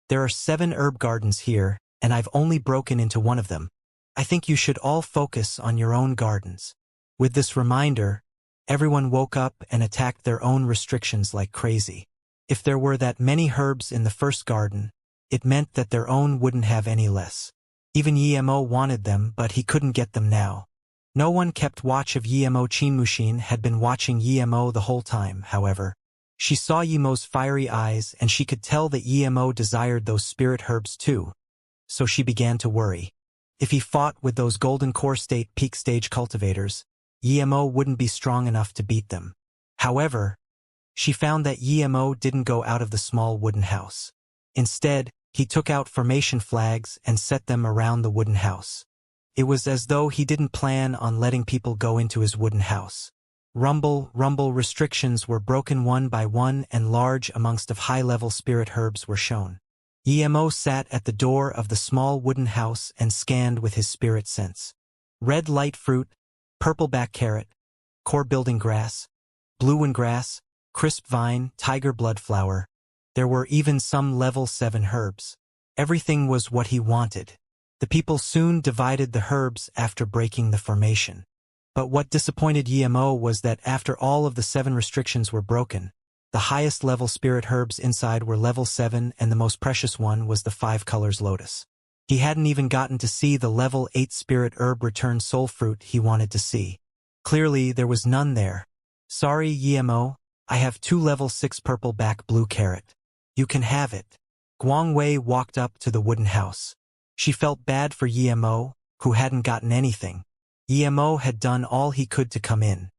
"There are 7 herb gardens here, and I've only broken into one of them. I think you should all focus on your own gardens." With this reminder, everyone woke up and attacked their own restrictions like crazy. If there were that many herbs in the first garden, it meant that their own wouldn't have any less. Even Emo wanted them, but he couldn't get them now. No one kept watch of Emo. Chinmushin had been watching Emo the whole time, however. She saw Yemo's fiery eyes and she could tell that Emo desired those spirit herbs too. So she began to worry. If he fought with those golden core state peak stage cultivators, Emo wouldn't be strong enough to beat them. However, she found that Emo didn't go out of the small wooden house. Instead, he took out formation flags and set them around the wooden house. It was as though he didn't plan on letting people go into his wooden house. Rumble, rumble restrictions were broken one by one and large amongst of high-level spirit herbs were shown. Emo sat at the door of the small wooden house and scanned with his spirit sense. Red light fruit, purple back carrot, core building grass, blue one grass, crisp vine, tiger blood flower. There were even some level 7 herbs. Everything was what he wanted. The people soon divided the herbs after breaking the formation. But what disappointed Emo was that after all of the 7 restrictions were broken, the highest level spirit herbs inside were level 7 and the most precious one was the 5 colors lotus. He hadn't even gotten to see the level 8 spirit herb return soul fruit he wanted to see. Clearly there was none there. "Sorry, Emo, I have 2 level 6 purple back blue carrot. You can have it." Guangwei walked up to the wooden house. She felt bad for Emo, who hadn't gotten anything. Emo had done all he could to come in.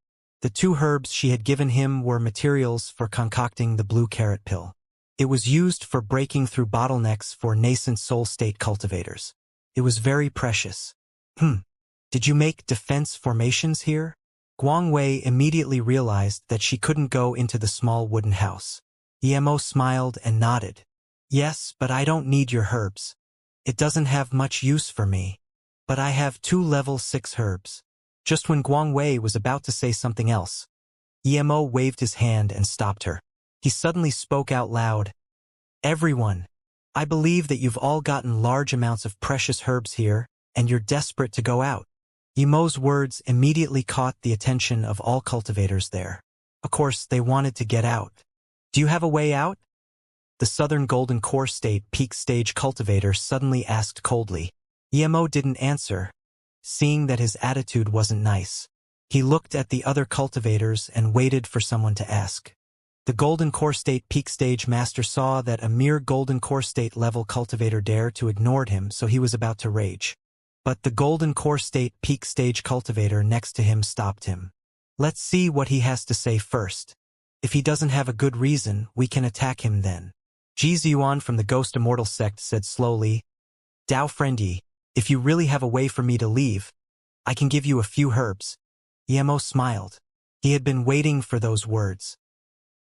The 2 herbs she had given him were materials for concocting the blue carrot pill. It was used for breaking through bottlenecks for nascent soul state cultivators. It was very precious. Did you make defense formations here?" Guangwei immediately realized that she couldn't go into the small wooden house. Emo smiled and nodded. Yes, but I don't need your herbs. It doesn't have much use for me. But I have 2 level 6 herbs. Just when Guang Wei was about to say something else, Emo waved his hand and stopped her. He suddenly spoke out loud. Everyone, I believe that you've all gotten large amounts of precious herbs here, and you're desperate to go out. Emo's words immediately caught the attention of all cultivators there. Of course, they wanted to get out. Do you have a way out? The Southern Golden Core State Peak Stage cultivator suddenly asked coldly. Emo didn't answer, seeing that his attitude wasn't nice. He looked at the other cultivators and waited for someone to ask. The Golden Core State Peak Stage Master saw that a mere Golden Core State level cultivator dared to ignore him, so he was about to rage. But the Golden Core State Peak Stage cultivator next to him stopped him. Let's see what he has to say first. If he doesn't have a good reason, we can attack him then. Ji Ziyuan from the Ghost Immortal sect said slowly, Dao friendy, if you really have a way for me to leave, I can give you a few herbs. Emo smiled. He had been waiting for those words.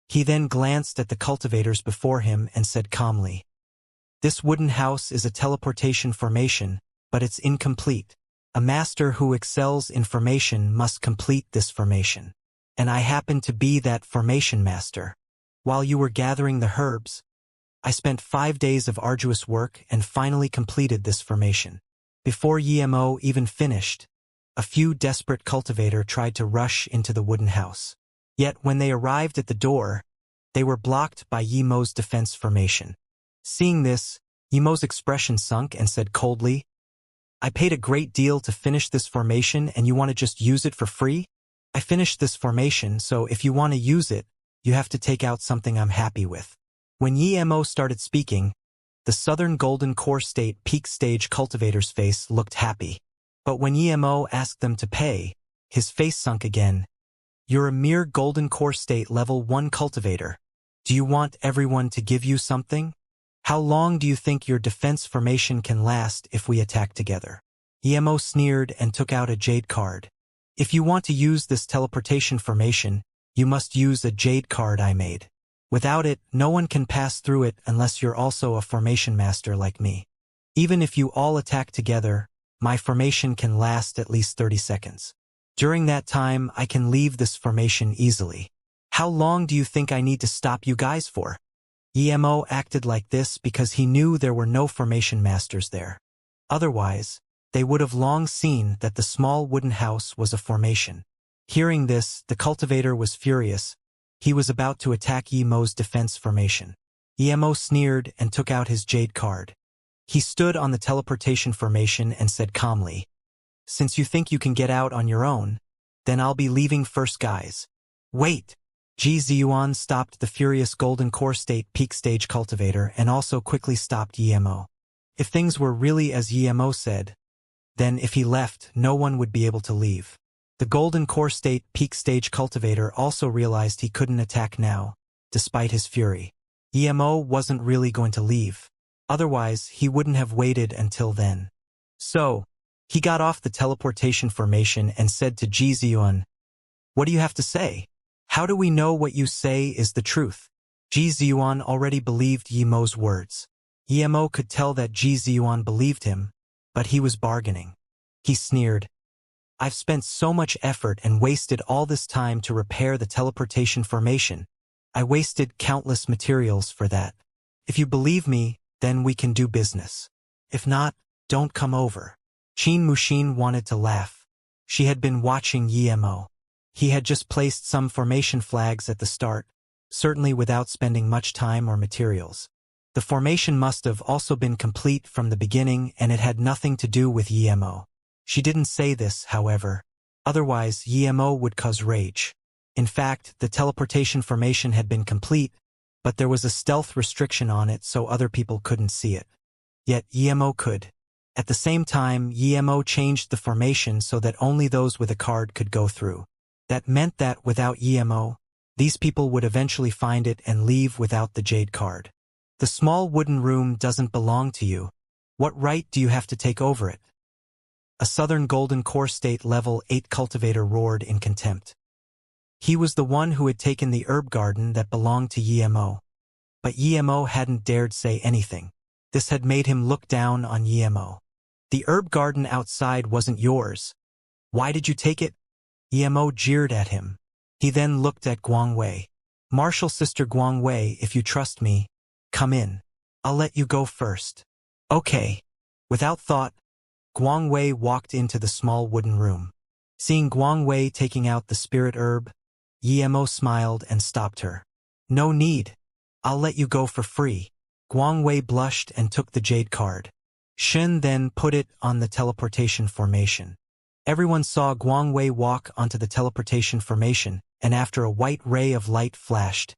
He then glanced at the cultivators before him and said calmly, This wooden house is a teleportation formation, but it's incomplete. A master who excels in formation must complete this formation. And I happen to be that formation master. While you were gathering the herbs, I spent 5 days of arduous work and finally completed this formation. Before Emo even finished, a few desperate cultivators tried to rush into the wooden house. Yet when they arrived at the door, they were blocked by Yemo's defense formation. Seeing this, Yemo's expression sunk and said coldly, I paid a great deal to finish this formation and you want to just use it for free? I finished this formation, so if you want to use it, you have to take out something I'm happy with. When Yemo started speaking, the Southern Golden Core State Peak Stage cultivator's face looked happy. But when Emo asked them to pay, his face sunk again. You're a mere Golden Core State Level 1 cultivator. Do you want everyone to give you something? How long do you think your defense formation can last if we attack together? Emo sneered and took out a jade card. If you want to use this teleportation formation, you must use a jade card I made. Without it, no one can pass through it unless you're also a formation master like me. Even if you all attack together, my formation can last at least 30 seconds. During that time, I can leave this formation easily. How long do you think I need to stop you guys for? Emo acted like this because he knew there were no formation masters there. Otherwise, they would have long seen that the small wooden house was a formation. Hearing this, the cultivator was furious. He was about to attack Emo's defense formation. Emo sneered and took out his jade card. He stood on the teleportation formation and said calmly, Since you think you can get out on your own, then I'll be leaving first, guys. Wait! Ji Ziyuan stopped the furious Golden Core State Peak Stage cultivator and also quickly stopped Emo. If things were really as Emo said, then if he left, no one would be able to leave. The Golden Core State Peak Stage cultivator also realized he couldn't attack now, despite his fury. Emo wasn't really going to leave. Otherwise, he wouldn't have waited until then. So, he got off the teleportation formation and said to Ji Ziyuan, What do you have to say? How do we know what you say is the truth? Ji Ziyuan already believed Yemo's words. Emo could tell that Ji Ziyuan believed him, but he was bargaining. He sneered, I've spent so much effort and wasted all this time to repair the teleportation formation. I wasted countless materials for that. If you believe me, then we can do business. If not, don't come over. Qin Mushin wanted to laugh. She had been watching Emo. He had just placed some formation flags at the start, certainly without spending much time or materials. The formation must have also been complete from the beginning and it had nothing to do with Emo. She didn't say this, however. Otherwise, Emo would cause rage. In fact, the teleportation formation had been complete, but there was a stealth restriction on it so other people couldn't see it. Yet Emo could. At the same time, Emo changed the formation so that only those with a card could go through. That meant that without Emo, these people would eventually find it and leave without the jade card. The small wooden room doesn't belong to you. What right do you have to take over it? A Southern Golden Core State Level 8 cultivator roared in contempt. He was the one who had taken the herb garden that belonged to Emo. but Yemo hadn't dared say anything. This had made him look down on Yemo. The herb garden outside wasn't yours. Why did you take it? Yemo jeered at him. He then looked at Guangwei. Martial sister Guangwei, if you trust me, come in. I'll let you go first. Okay. Without thought, Guangwei walked into the small wooden room. Seeing Guangwei taking out the spirit herb, Yemo smiled and stopped her. No need. I'll let you go for free. Guangwei blushed and took the jade card. Shen then put it on the teleportation formation. Everyone saw Guangwei walk onto the teleportation formation, and after a white ray of light flashed,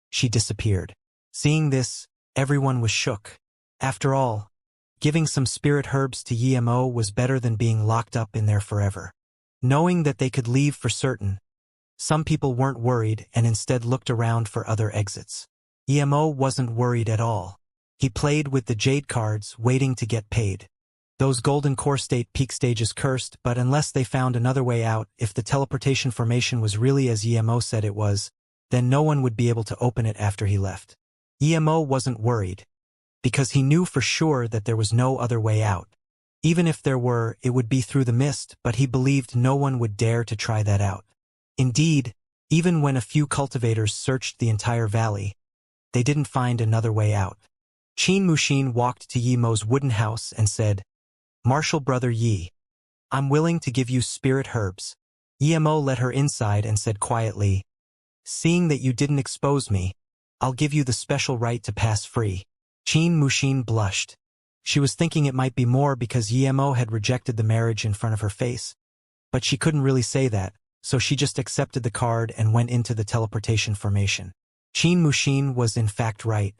she disappeared. Seeing this, everyone was shook. After all, giving some spirit herbs to Yemo was better than being locked up in there forever. Knowing that they could leave for certain, some people weren't worried and instead looked around for other exits. Yemo wasn't worried at all. He played with the jade cards, waiting to get paid. Those golden core state peak stages cursed, but unless they found another way out, if the teleportation formation was really as Yemo said it was, then no one would be able to open it after he left. Yemo wasn't worried, because he knew for sure that there was no other way out. Even if there were, it would be through the mist, but he believed no one would dare to try that out. Indeed, even when a few cultivators searched the entire valley, they didn't find another way out. Qin Mushin walked to Yemo's wooden house and said, Martial brother Yi, I'm willing to give you spirit herbs. Yemo let her inside and said quietly, seeing that you didn't expose me, I'll give you the special right to pass free. Qin Mushin blushed. She was thinking it might be more because Yemo had rejected the marriage in front of her face. But she couldn't really say that, so she just accepted the card and went into the teleportation formation. Qin Mushin was in fact right.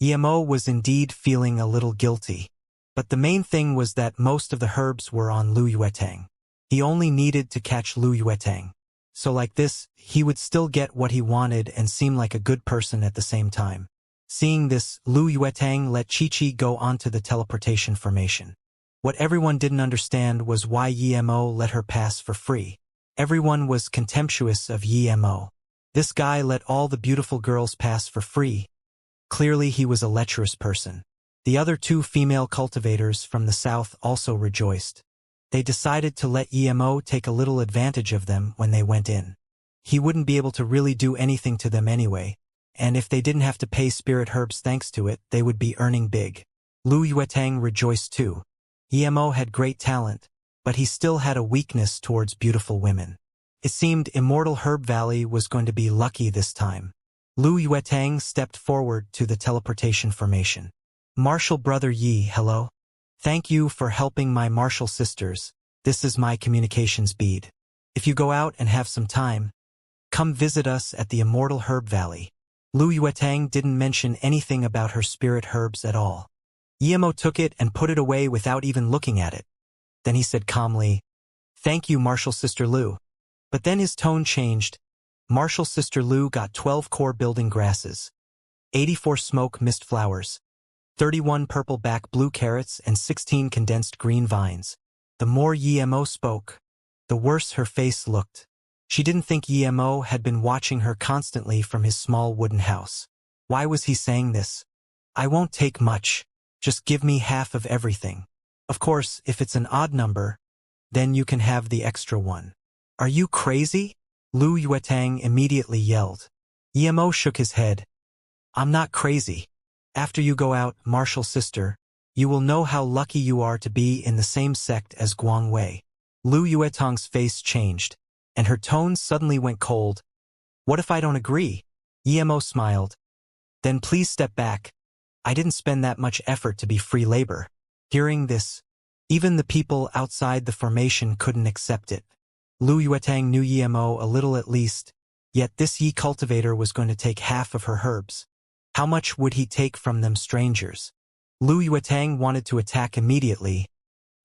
Yemo was indeed feeling a little guilty. But the main thing was that most of the herbs were on Lu Yuetang. He only needed to catch Lu Yuetang. So like this, he would still get what he wanted and seem like a good person at the same time. Seeing this, Lu Yuetang let Chi-Chi go onto the teleportation formation. What everyone didn't understand was why Yemo let her pass for free. Everyone was contemptuous of Yemo. This guy let all the beautiful girls pass for free. Clearly he was a lecherous person. The other two female cultivators from the south also rejoiced. They decided to let Yemo take a little advantage of them when they went in. He wouldn't be able to really do anything to them anyway, and if they didn't have to pay spirit herbs thanks to it, they would be earning big. Lu Yuetang rejoiced too. Yemo had great talent, but he still had a weakness towards beautiful women. It seemed Immortal Herb Valley was going to be lucky this time. Lu Yuetang stepped forward to the teleportation formation. Martial brother Yi, hello. Thank you for helping my martial sisters. This is my communications bead. If you go out and have some time, come visit us at the Immortal Herb Valley. Lu Yuetang didn't mention anything about her spirit herbs at all. Yemo took it and put it away without even looking at it. Then he said calmly, Thank you, Martial Sister Lu. But then his tone changed. Martial Sister Lu got 12 core building grasses, 84 smoke mist flowers, 31 purple back blue carrots, and 16 condensed green vines. The more Yemo spoke, the worse her face looked. She didn't think Yemo had been watching her constantly from his small wooden house. Why was he saying this? I won't take much. Just give me half of everything. Of course, if it's an odd number, then you can have the extra one. Are you crazy? Lu Yuetang immediately yelled. Yemo shook his head. I'm not crazy. After you go out, martial sister, you will know how lucky you are to be in the same sect as Guangwei. Lu Yuetang's face changed, and her tone suddenly went cold. What if I don't agree? Yemo smiled. Then please step back. I didn't spend that much effort to be free labor. Hearing this, even the people outside the formation couldn't accept it. Lu Yuetang knew Yemo a little at least, yet this Yi cultivator was going to take half of her herbs. How much would he take from them strangers? Lu Yuetang wanted to attack immediately,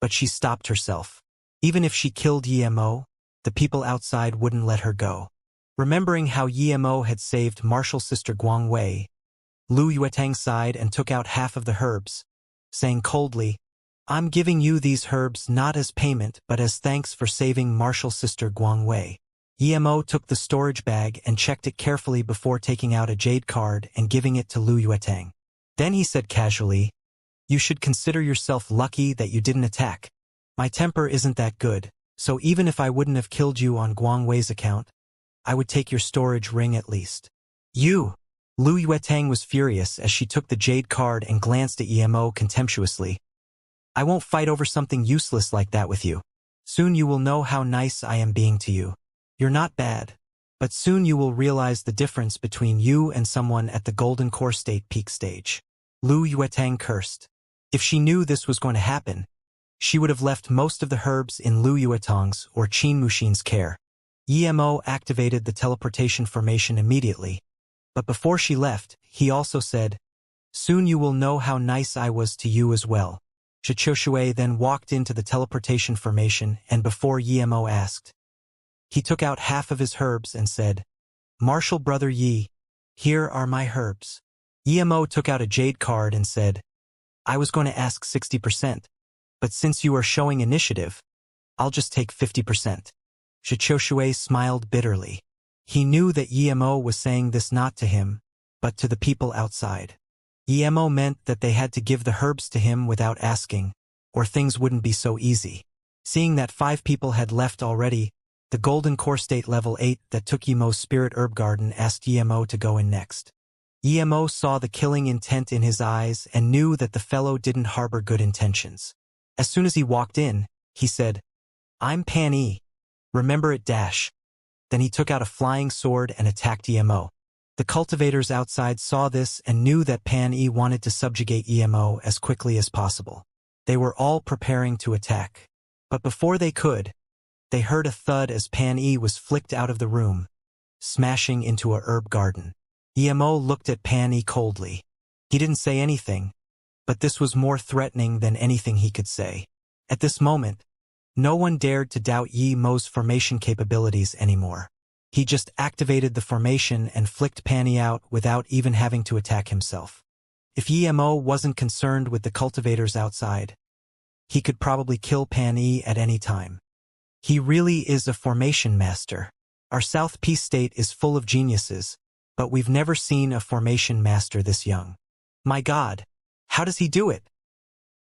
but she stopped herself. Even if she killed Yemo, the people outside wouldn't let her go. Remembering how Yemo had saved martial sister Guangwei, Lu Yuetang sighed and took out half of the herbs, saying coldly, I'm giving you these herbs not as payment but as thanks for saving martial sister Guangwei. Emo took the storage bag and checked it carefully before taking out a jade card and giving it to Lu Yuetang. Then he said casually, "You should consider yourself lucky that you didn't attack. My temper isn't that good, so even if I wouldn't have killed you on Guang Wei's account, I would take your storage ring at least." "You!" Lu Yuetang was furious as she took the jade card and glanced at Emo contemptuously. "I won't fight over something useless like that with you. Soon you will know how nice I am being to you. You're not bad, but soon you will realize the difference between you and someone at the Golden Core State peak stage." Lu Yuetang cursed. If she knew this was going to happen, she would have left most of the herbs in Lu Yuetang's or Qin Muxin's care. Emo activated the teleportation formation immediately, but before she left, he also said, "Soon you will know how nice I was to you as well." Xianxia then walked into the teleportation formation, and before Emo asked, he took out half of his herbs and said, "Martial Brother Yi, here are my herbs." Emo took out a jade card and said, "I was going to ask 60%, but since you are showing initiative, I'll just take 50%. Xianxia smiled bitterly. He knew that Emo was saying this not to him, but to the people outside. Emo meant that they had to give the herbs to him without asking, or things wouldn't be so easy. Seeing that 5 people had left already, the Golden Core State level 8 that took Emo's Spirit Herb Garden asked Emo to go in next. Emo saw the killing intent in his eyes and knew that the fellow didn't harbor good intentions. As soon as he walked in, he said, "I'm Pan E. Remember it dash." Then he took out a flying sword and attacked Emo. The cultivators outside saw this and knew that Pan E wanted to subjugate Emo as quickly as possible. They were all preparing to attack. But before they could, they heard a thud as Pan E was flicked out of the room, smashing into a herb garden. Emo looked at Pan E coldly. He didn't say anything, but this was more threatening than anything he could say. At this moment, no one dared to doubt Emo's formation capabilities anymore. He just activated the formation and flicked Pan E out without even having to attack himself. If Emo wasn't concerned with the cultivators outside, he could probably kill Pan E at any time. He really is a formation master. Our South Peace State is full of geniuses, but we've never seen a formation master this young. My God, how does he do it?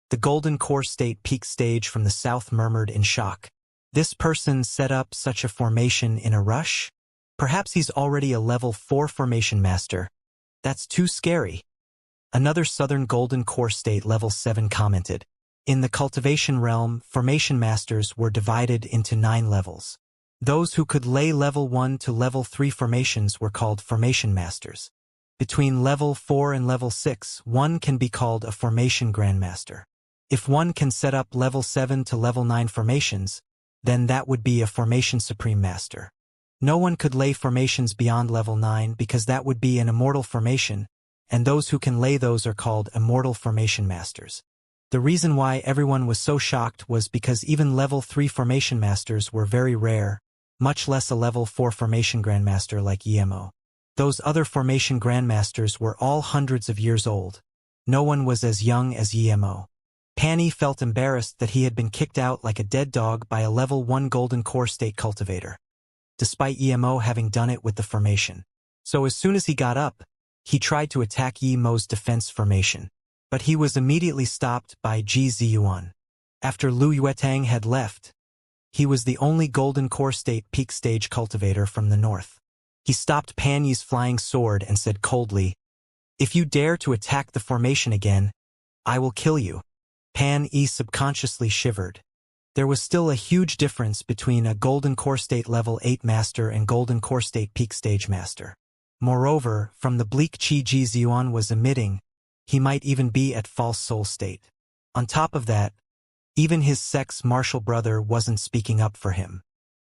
The Golden Core State peak stage from the south murmured in shock. This person set up such a formation in a rush? Perhaps he's already a level 4 formation master. That's too scary. Another southern Golden Core State level 7 commented. In the cultivation realm, formation masters were divided into 9 levels. Those who could lay level 1 to level 3 formations were called formation masters. Between level 4 and level 6, one can be called a formation grandmaster. If one can set up level 7 to level 9 formations, then that would be a formation supreme master. No one could lay formations beyond level 9 because that would be an immortal formation, and those who can lay those are called immortal formation masters. The reason why everyone was so shocked was because even level 3 formation masters were very rare, much less a level 4 formation grandmaster like Emo. Those other formation grandmasters were all hundreds of years old. No one was as young as Emo. Pan E felt embarrassed that he had been kicked out like a dead dog by a level 1 Golden Core State cultivator, despite Emo having done it with the formation. So as soon as he got up, he tried to attack Emo's defense formation, but he was immediately stopped by Ji Ziyuan. After Lu Yuetang had left, he was the only Golden Core State peak stage cultivator from the north. He stopped Pan Yi's flying sword and said coldly, "If you dare to attack the formation again, I will kill you." Pan Yi subconsciously shivered. There was still a huge difference between a Golden Core State level 8 master and Golden Core State peak stage master. Moreover, from the bleak chi Ji Ziyuan was emitting, he might even be at false soul state. On top of that, even his sex martial brother wasn't speaking up for him.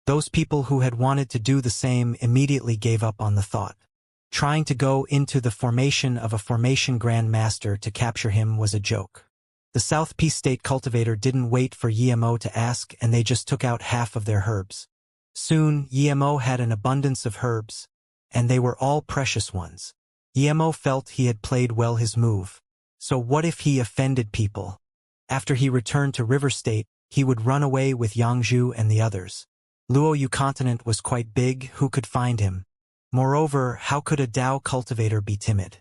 Those people who had wanted to do the same immediately gave up on the thought. Trying to go into the formation of a formation Grand Master to capture him was a joke. The South Peace State cultivator didn't wait for Emo to ask, and they just took out half of their herbs. Soon, Emo had an abundance of herbs, and they were all precious ones. Emo felt he had played well his move. So what if he offended people? After he returned to River State, he would run away with Yangzhu and the others. Luoyu continent was quite big, who could find him? Moreover, how could a Dao cultivator be timid?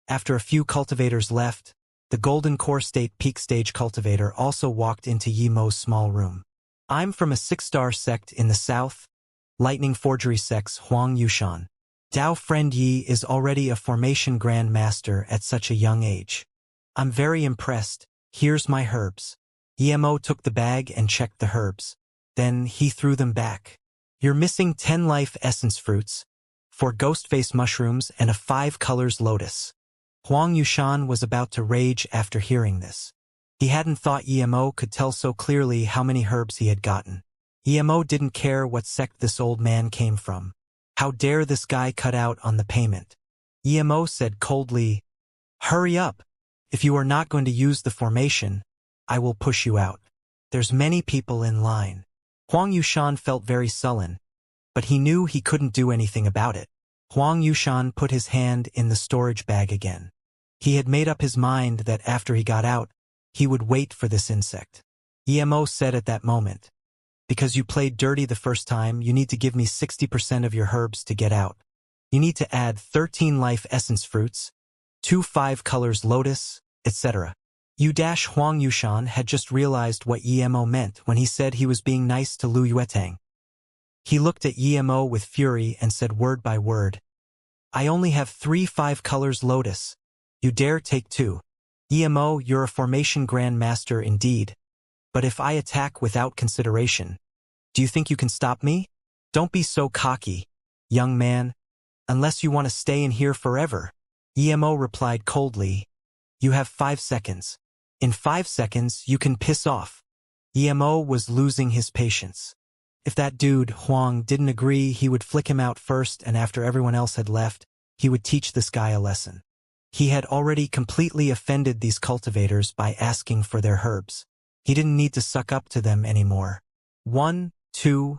After a few cultivators left, the Golden Core State Peak Stage cultivator also walked into Yi Mo's small room. I'm from a 6-star sect in the south, Lightning Forgery sects Huang Yushan. Dao friend Yi is already a formation Grand Master at such a young age. I'm very impressed. Here's my herbs. Mo took the bag and checked the herbs. Then he threw them back. You're missing 10 life essence fruits, 4 ghostface mushrooms and a 5 colors lotus. Huang Yushan was about to rage after hearing this. He hadn't thought Mo could tell so clearly how many herbs he had gotten. Mo didn't care what sect this old man came from. How dare this guy cut out on the payment? Mo said coldly, "Hurry up. If you are not going to use the formation, I will push you out. There's many people in line." Huang Yushan felt very sullen, but he knew he couldn't do anything about it. Huang Yushan put his hand in the storage bag again. He had made up his mind that after he got out, he would wait for this insect. Mo said at that moment, "Because you played dirty the first time, you need to give me 60% of your herbs to get out. You need to add 13 life essence fruits, 2 5 colors lotus, etc." Huang Yushan had just realized what Mo meant when he said he was being nice to Lu Yuetang. He looked at Mo with fury and said word by word, "I only have 3 5 colors lotus. You dare take 2. Mo, you're a formation Grand Master indeed. But if I attack without consideration, do you think you can stop me? Don't be so cocky, young man, unless you want to stay in here forever." Mo replied coldly, "You have 5 seconds. In 5 seconds, you can piss off." Mo was losing his patience. If that dude, Huang, didn't agree, he would flick him out first, and after everyone else had left, he would teach this guy a lesson. He had already completely offended these cultivators by asking for their herbs. He didn't need to suck up to them anymore. 1, 2,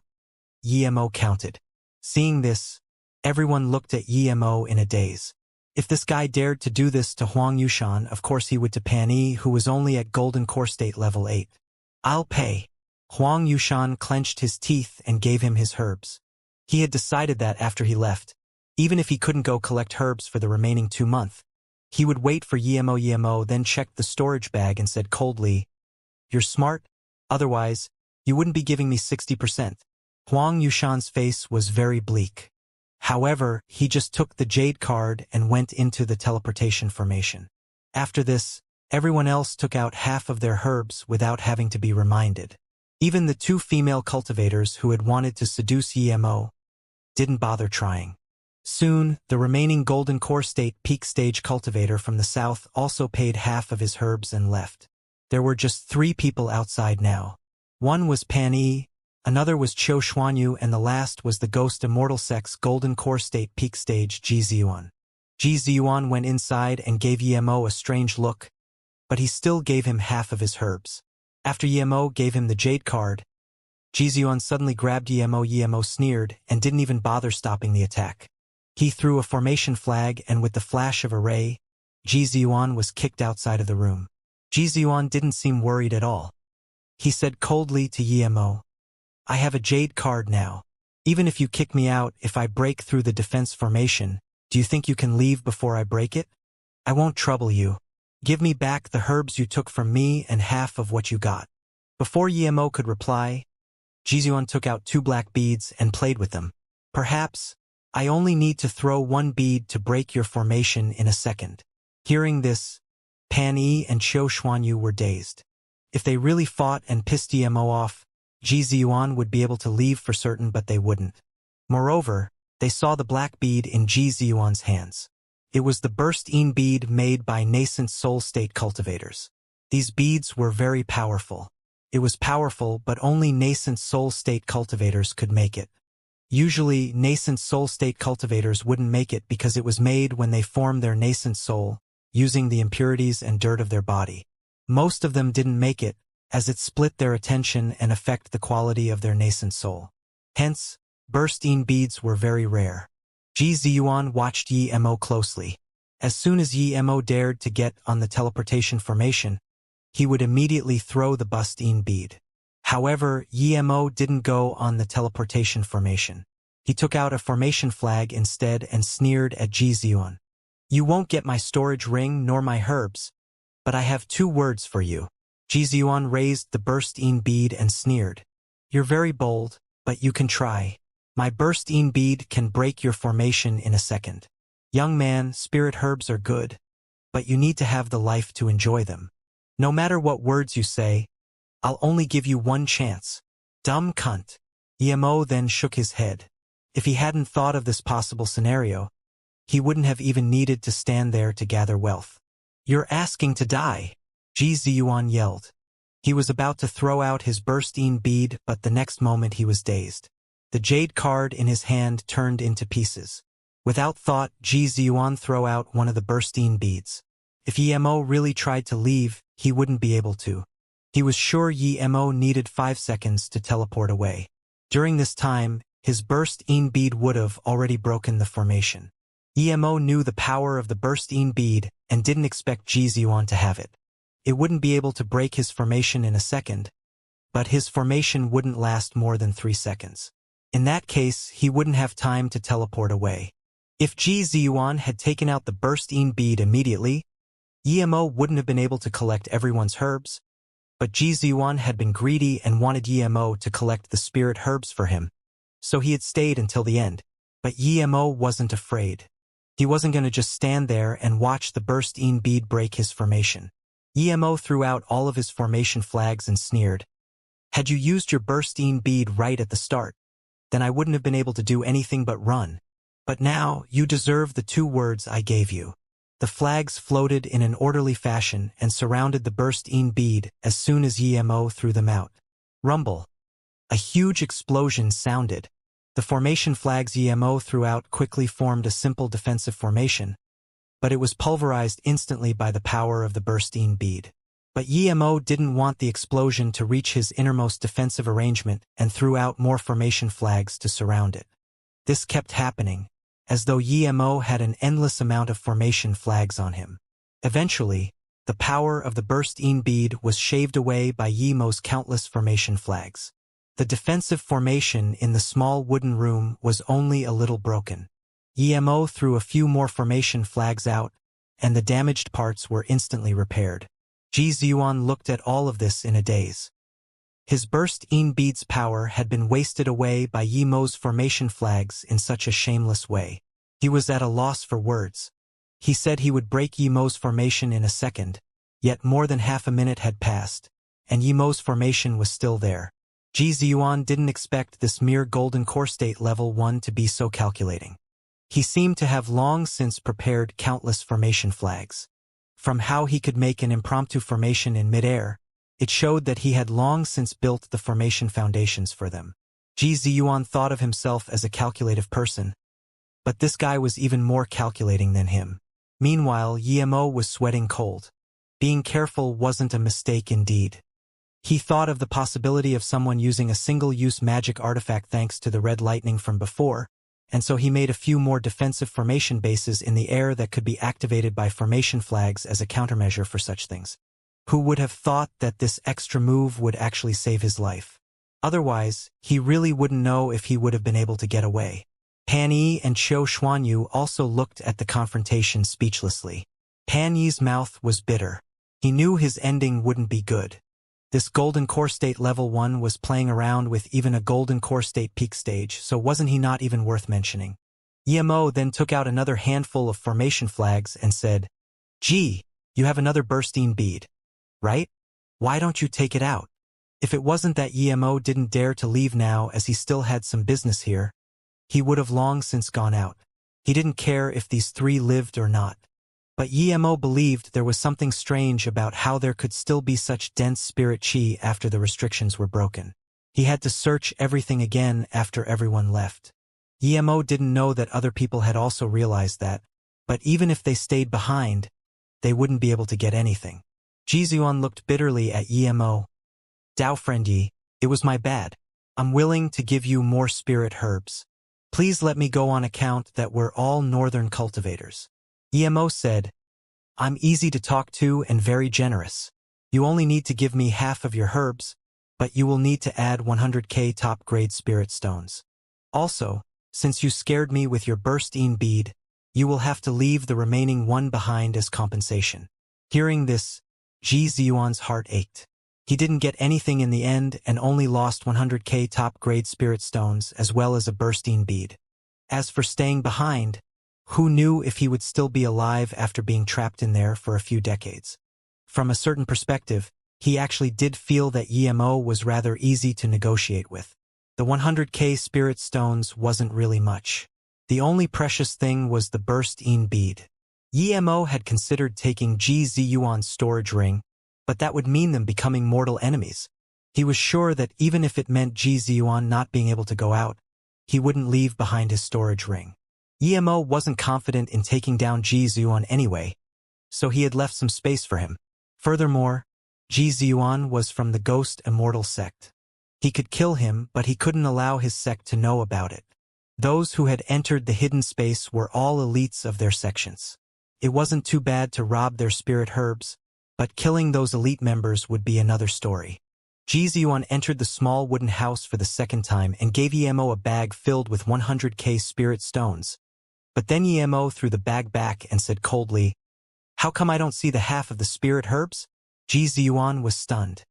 Mo counted. Seeing this, everyone looked at Mo in a daze. If this guy dared to do this to Huang Yushan, of course he would to Pan Yi, who was only at Golden Core State level 8. "I'll pay." Huang Yushan clenched his teeth and gave him his herbs. He had decided that after he left, even if he couldn't go collect herbs for the remaining 2 months, he would wait for Mo then checked the storage bag and said coldly, "You're smart, otherwise, you wouldn't be giving me 60%. Huang Yushan's face was very bleak. However, he just took the jade card and went into the teleportation formation. After this, everyone else took out half of their herbs without having to be reminded. Even the 2 female cultivators who had wanted to seduce Mo didn't bother trying. Soon, the remaining Golden Core State Peak Stage cultivator from the south also paid half of his herbs and left. There were just 3 people outside now. One was Pan Yi, another was Qiu Xuanyu, and the last was the Ghost Immortal Sect's Golden Core State Peak Stage Ji Ziyuan. Ji Ziyuan went inside and gave Mo a strange look, but he still gave him half of his herbs. After Mo gave him the jade card, Ji Ziyuan suddenly grabbed Mo. Mo sneered and didn't even bother stopping the attack. He threw a formation flag, and with the flash of a ray, Ji Ziyuan was kicked outside of the room. Ji Ziyuan didn't seem worried at all. He said coldly to Mo, "I have a jade card now. Even if you kick me out, if I break through the defense formation, do you think you can leave before I break it? I won't trouble you. Give me back the herbs you took from me and half of what you got." Before Mo could reply, Ji Ziyuan took out 2 black beads and played with them. "Perhaps, I only need to throw 1 bead to break your formation in a second." Hearing this, Pan Yi and Qiu Xuanyu were dazed. If they really fought and pissed Mo off, Ji Ziyuan would be able to leave for certain, but they wouldn't. Moreover, they saw the black bead in Ji Ziyuan's hands. It was the burst-in bead made by nascent soul state cultivators. These beads were very powerful. It was powerful, but only nascent soul state cultivators could make it. Usually, nascent soul state cultivators wouldn't make it because it was made when they formed their nascent soul, using the impurities and dirt of their body. Most of them didn't make it, as it split their attention and affect the quality of their nascent soul. Hence, burst-in beads were very rare. Ji Ziyuan watched Mo closely. As soon as Mo dared to get on the teleportation formation, he would immediately throw the burst-in bead. However, Emo didn't go on the teleportation formation. He took out a formation flag instead and sneered at Jizyuan. You won't get my storage ring nor my herbs, but I have 2 words for you. Jizyuan raised the burst-in bead and sneered. You're very bold, but you can try. My burst-in bead can break your formation in a second. Young man, spirit herbs are good, but you need to have the life to enjoy them. No matter what words you say, I'll only give you 1 chance. Dumb cunt. Emo then shook his head. If he hadn't thought of this possible scenario, he wouldn't have even needed to stand there to gather wealth. You're asking to die, Jizyuan yelled. He was about to throw out his burst-in bead, but the next moment he was dazed. The jade card in his hand turned into pieces. Without thought, Jizyuan threw out one of the burst-in beads. If Emo really tried to leave, he wouldn't be able to. He was sure Emo needed 5 seconds to teleport away. During this time, his burst-in bead would have already broken the formation. Emo knew the power of the burst-in bead and didn't expect Jizyuan to have it. It wouldn't be able to break his formation in a second, but his formation wouldn't last more than 3 seconds. In that case, he wouldn't have time to teleport away. If Jizyuan had taken out the burst-in bead immediately, Emo wouldn't have been able to collect everyone's herbs, but Jizyuan had been greedy and wanted Emo to collect the spirit herbs for him, so he had stayed until the end. But Emo wasn't afraid. He wasn't going to just stand there and watch the burst-in bead break his formation. Emo threw out all of his formation flags and sneered. Had you used your burst-in bead right at the start, then I wouldn't have been able to do anything but run. But now, you deserve the 2 words I gave you. The flags floated in an orderly fashion and surrounded the burst-in bead as soon as Emo threw them out. Rumble. A huge explosion sounded. The formation flags Emo threw out quickly formed a simple defensive formation, but it was pulverized instantly by the power of the burst-in bead. But Emo didn't want the explosion to reach his innermost defensive arrangement and threw out more formation flags to surround it. This kept happening, as though Emo had an endless amount of formation flags on him. Eventually, the power of the burst-in bead was shaved away by Emo's countless formation flags. The defensive formation in the small wooden room was only a little broken. Emo threw a few more formation flags out, and the damaged parts were instantly repaired. Jizyuan looked at all of this in a daze. His burst-in bead's power had been wasted away by Emo's formation flags in such a shameless way. He was at a loss for words. He said he would break Emo's formation in a second, yet more than half a minute had passed, and Emo's formation was still there. Jizyuan didn't expect this mere golden core state level 1 to be so calculating. He seemed to have long since prepared countless formation flags. From how he could make an impromptu formation in midair, it showed that he had long since built the formation foundations for them. Jizyuan thought of himself as a calculative person, but this guy was even more calculating than him. Meanwhile, Emo was sweating cold. Being careful wasn't a mistake indeed. He thought of the possibility of someone using a single-use magic artifact thanks to the red lightning from before, and so he made a few more defensive formation bases in the air that could be activated by formation flags as a countermeasure for such things. Who would have thought that this extra move would actually save his life? Otherwise, he really wouldn't know if he would have been able to get away. Pan Yi and Qiu Xuanyu also looked at the confrontation speechlessly. Pan Yi's mouth was bitter. He knew his ending wouldn't be good. This golden core state level 1 was playing around with even a golden core state peak stage, so wasn't he not even worth mentioning? Emo then took out another handful of formation flags and said, "Gee, you have another burst-in bead, right? Why don't you take it out?" If it wasn't that Emo didn't dare to leave now as he still had some business here, he would have long since gone out. He didn't care if these 3 lived or not. But Emo believed there was something strange about how there could still be such dense spirit chi after the restrictions were broken. He had to search everything again after everyone left. Emo didn't know that other people had also realized that, but even if they stayed behind, they wouldn't be able to get anything. Jizyuan looked bitterly at Emo. "Dao friend Yi, it was my bad. I'm willing to give you more spirit herbs. Please let me go on account that we're all northern cultivators." Emo said, "I'm easy to talk to and very generous. You only need to give me half of your herbs, but you will need to add 100k top-grade spirit stones. Also, since you scared me with your burst-in bead, you will have to leave the remaining one behind as compensation. Hearing this, Ji Ziyuan's heart ached. He didn't get anything in the end and only lost 100k top-grade spirit stones as well as a burst-in bead. As for staying behind, who knew if he would still be alive after being trapped in there for a few decades? From a certain perspective, he actually did feel that Yemo was rather easy to negotiate with. The 100k spirit stones wasn't really much. The only precious thing was the burst-in bead. Yemo had considered taking Ji Ziyuan's storage ring, but that would mean them becoming mortal enemies. He was sure that even if it meant Ji Ziyuan not being able to go out, he wouldn't leave behind his storage ring. Yemo wasn't confident in taking down Ji Ziyuan anyway, so he had left some space for him. Furthermore, Ji Ziyuan was from the Ghost Immortal sect. He could kill him, but he couldn't allow his sect to know about it. Those who had entered the hidden space were all elites of their sections. It wasn't too bad to rob their spirit herbs, but killing those elite members would be another story. Ji Ziyuan entered the small wooden house for the second time and gave Yemo a bag filled with 100k spirit stones. But then Yemo threw the bag back and said coldly, "How come I don't see the half of the spirit herbs?" Ji Ziyuan was stunned.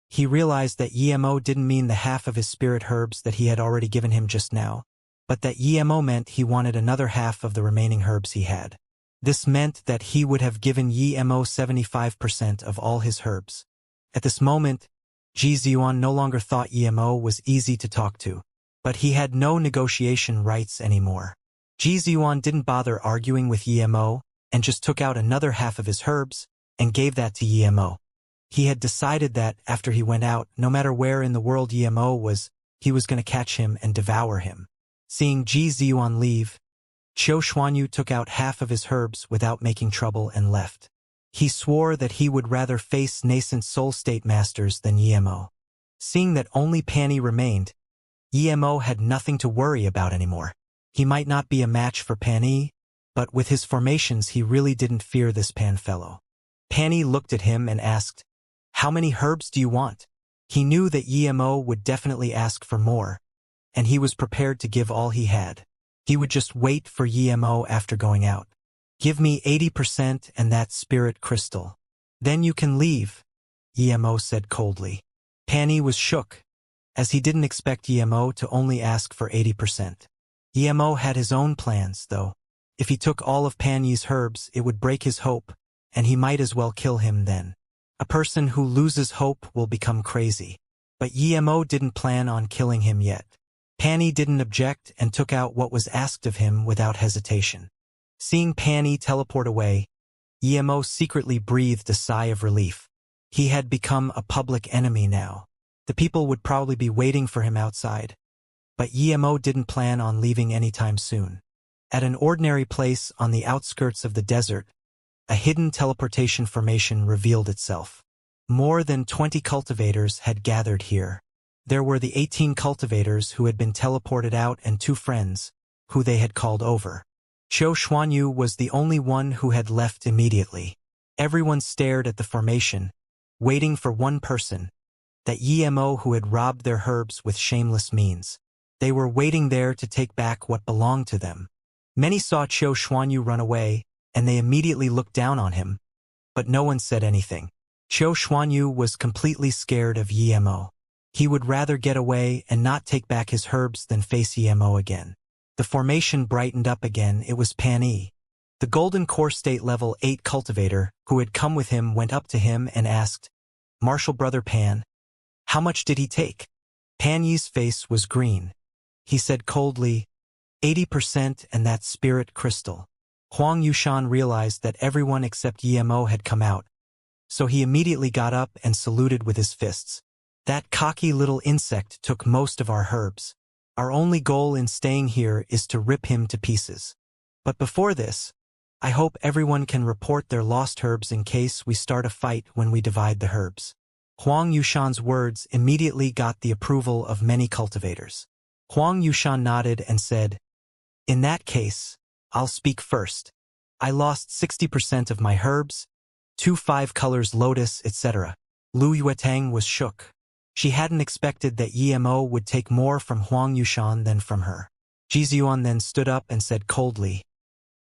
He realized that Yemo didn't mean the half of his spirit herbs that he had already given him just now, but that Yemo meant he wanted another half of the remaining herbs he had. This meant that he would have given Yemo 75% of all his herbs. At this moment, Ji Ziyuan no longer thought Yemo was easy to talk to, but he had no negotiation rights anymore. Ji Ziyuan didn't bother arguing with Yemo and just took out another half of his herbs and gave that to Yemo. He had decided that after he went out, no matter where in the world Yemo was, he was going to catch him and devour him. Seeing Ji Ziyuan leave, Qiu Xuanyu took out half of his herbs without making trouble and left. He swore that he would rather face nascent soul state masters than Yemo. Seeing that only Pani remained, Yemo had nothing to worry about anymore. He might not be a match for Pani, but with his formations he really didn't fear this Pan fellow. Pani looked at him and asked, "How many herbs do you want?" He knew that Yemo would definitely ask for more, and he was prepared to give all he had. He would just wait for Yemo after going out. "Give me 80% and that spirit crystal. Then you can leave," Yemo said coldly. Pani was shook, as he didn't expect Yemo to only ask for 80%. Yemo had his own plans, though. If he took all of Panyi's herbs, it would break his hope, and he might as well kill him then. A person who loses hope will become crazy. But Yemo didn't plan on killing him yet. Pani didn't object and took out what was asked of him without hesitation. Seeing Pani teleport away, Yemo secretly breathed a sigh of relief. He had become a public enemy now. The people would probably be waiting for him outside. But Yemo didn't plan on leaving anytime soon. At an ordinary place on the outskirts of the desert, a hidden teleportation formation revealed itself. More than 20 cultivators had gathered here. There were the 18 cultivators who had been teleported out and 2 friends, who they had called over. Qiu Xuanyu was the only one who had left immediately. Everyone stared at the formation, waiting for one person, that Yemo who had robbed their herbs with shameless means. They were waiting there to take back what belonged to them. Many saw Qiu Xuanyu run away, and they immediately looked down on him, but no one said anything. Qiu Xuanyu was completely scared of Yemo. He would rather get away and not take back his herbs than face Yemo again. The formation brightened up again. It was Pani. The Golden Core State Level 8 cultivator, who had come with him, went up to him and asked, "Martial Brother Pan, how much did he take?" Panyi's face was green. He said coldly, 80% and that spirit crystal. Huang Yushan realized that everyone except Yemo had come out, so he immediately got up and saluted with his fists. "That cocky little insect took most of our herbs. Our only goal in staying here is to rip him to pieces. But before this, I hope everyone can report their lost herbs in case we start a fight when we divide the herbs." Huang Yushan's words immediately got the approval of many cultivators. Huang Yushan nodded and said, "In that case, I'll speak first. I lost 60% of my herbs, 2 5 colors lotus, etc." Lu Yuetang was shook. She hadn't expected that Emo would take more from Huang Yushan than from her. Jizhuan then stood up and said coldly,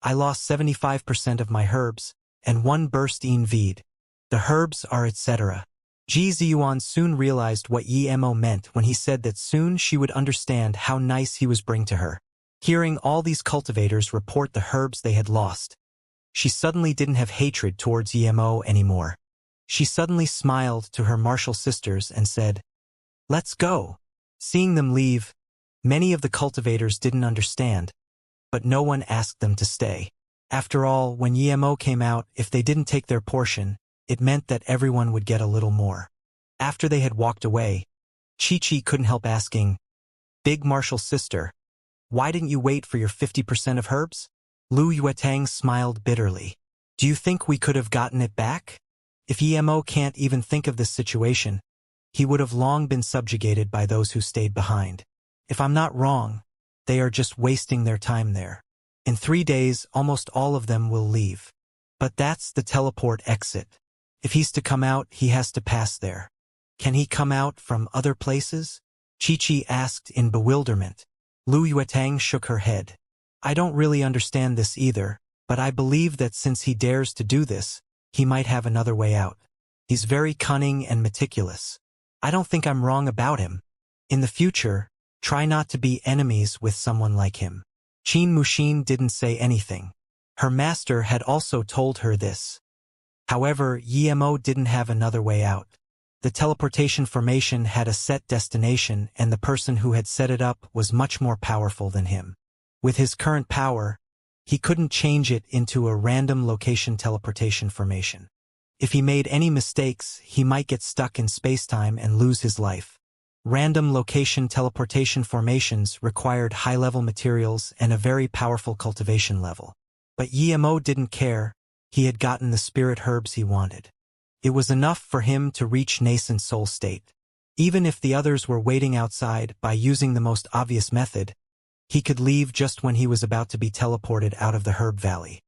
I lost 75% of my herbs, and one burst in vide. The herbs are etc. Jizhuan soon realized what Emo meant when he said that soon she would understand how nice he was bring to her. Hearing all these cultivators report the herbs they had lost, she suddenly didn't have hatred towards Emo anymore. She suddenly smiled to her martial sisters and said, Let's go. Seeing them leave, many of the cultivators didn't understand, but no one asked them to stay. After all, when Emo came out, if they didn't take their portion, it meant that everyone would get a little more. After they had walked away, Chi-Chi couldn't help asking, Big martial sister, why didn't you wait for your 50% of herbs? Lu Yuetang smiled bitterly. Do you think we could have gotten it back? If Emo can't even think of this situation, he would have long been subjugated by those who stayed behind. If I'm not wrong, they are just wasting their time there. In 3 days, almost all of them will leave. But that's the teleport exit. If he's to come out, he has to pass there. Can he come out from other places? Chi-Chi asked in bewilderment. Lu Yuetang shook her head. I don't really understand this either, but I believe that since he dares to do this, he might have another way out. He's very cunning and meticulous. I don't think I'm wrong about him. In the future, try not to be enemies with someone like him. Qin Mushin didn't say anything. Her master had also told her this. However, Emo didn't have another way out. The teleportation formation had a set destination, and the person who had set it up was much more powerful than him. With his current power, he couldn't change it into a random location teleportation formation. If he made any mistakes, he might get stuck in spacetime and lose his life. Random location teleportation formations required high-level materials and a very powerful cultivation level. But Emo didn't care. He had gotten the spirit herbs he wanted. It was enough for him to reach nascent soul state. Even if the others were waiting outside by using the most obvious method, he could leave just when he was about to be teleported out of the herb valley.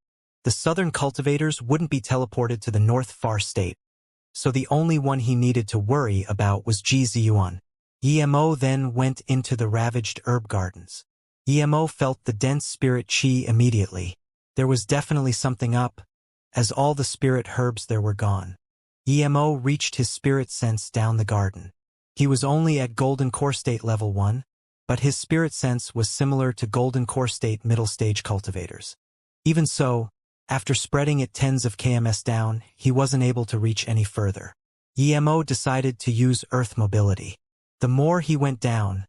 The southern cultivators wouldn't be teleported to the north far state, so the only one he needed to worry about was Jizhuan. Emo then went into the ravaged herb gardens. Emo felt the dense spirit chi immediately. There was definitely something up, as all the spirit herbs there were gone. Emo reached his spirit sense down the garden. He was only at Golden Core State level 1, but his spirit sense was similar to Golden Core State middle stage cultivators. Even so, after spreading it tens of kms down, he wasn't able to reach any further. Emo decided to use earth mobility. The more he went down,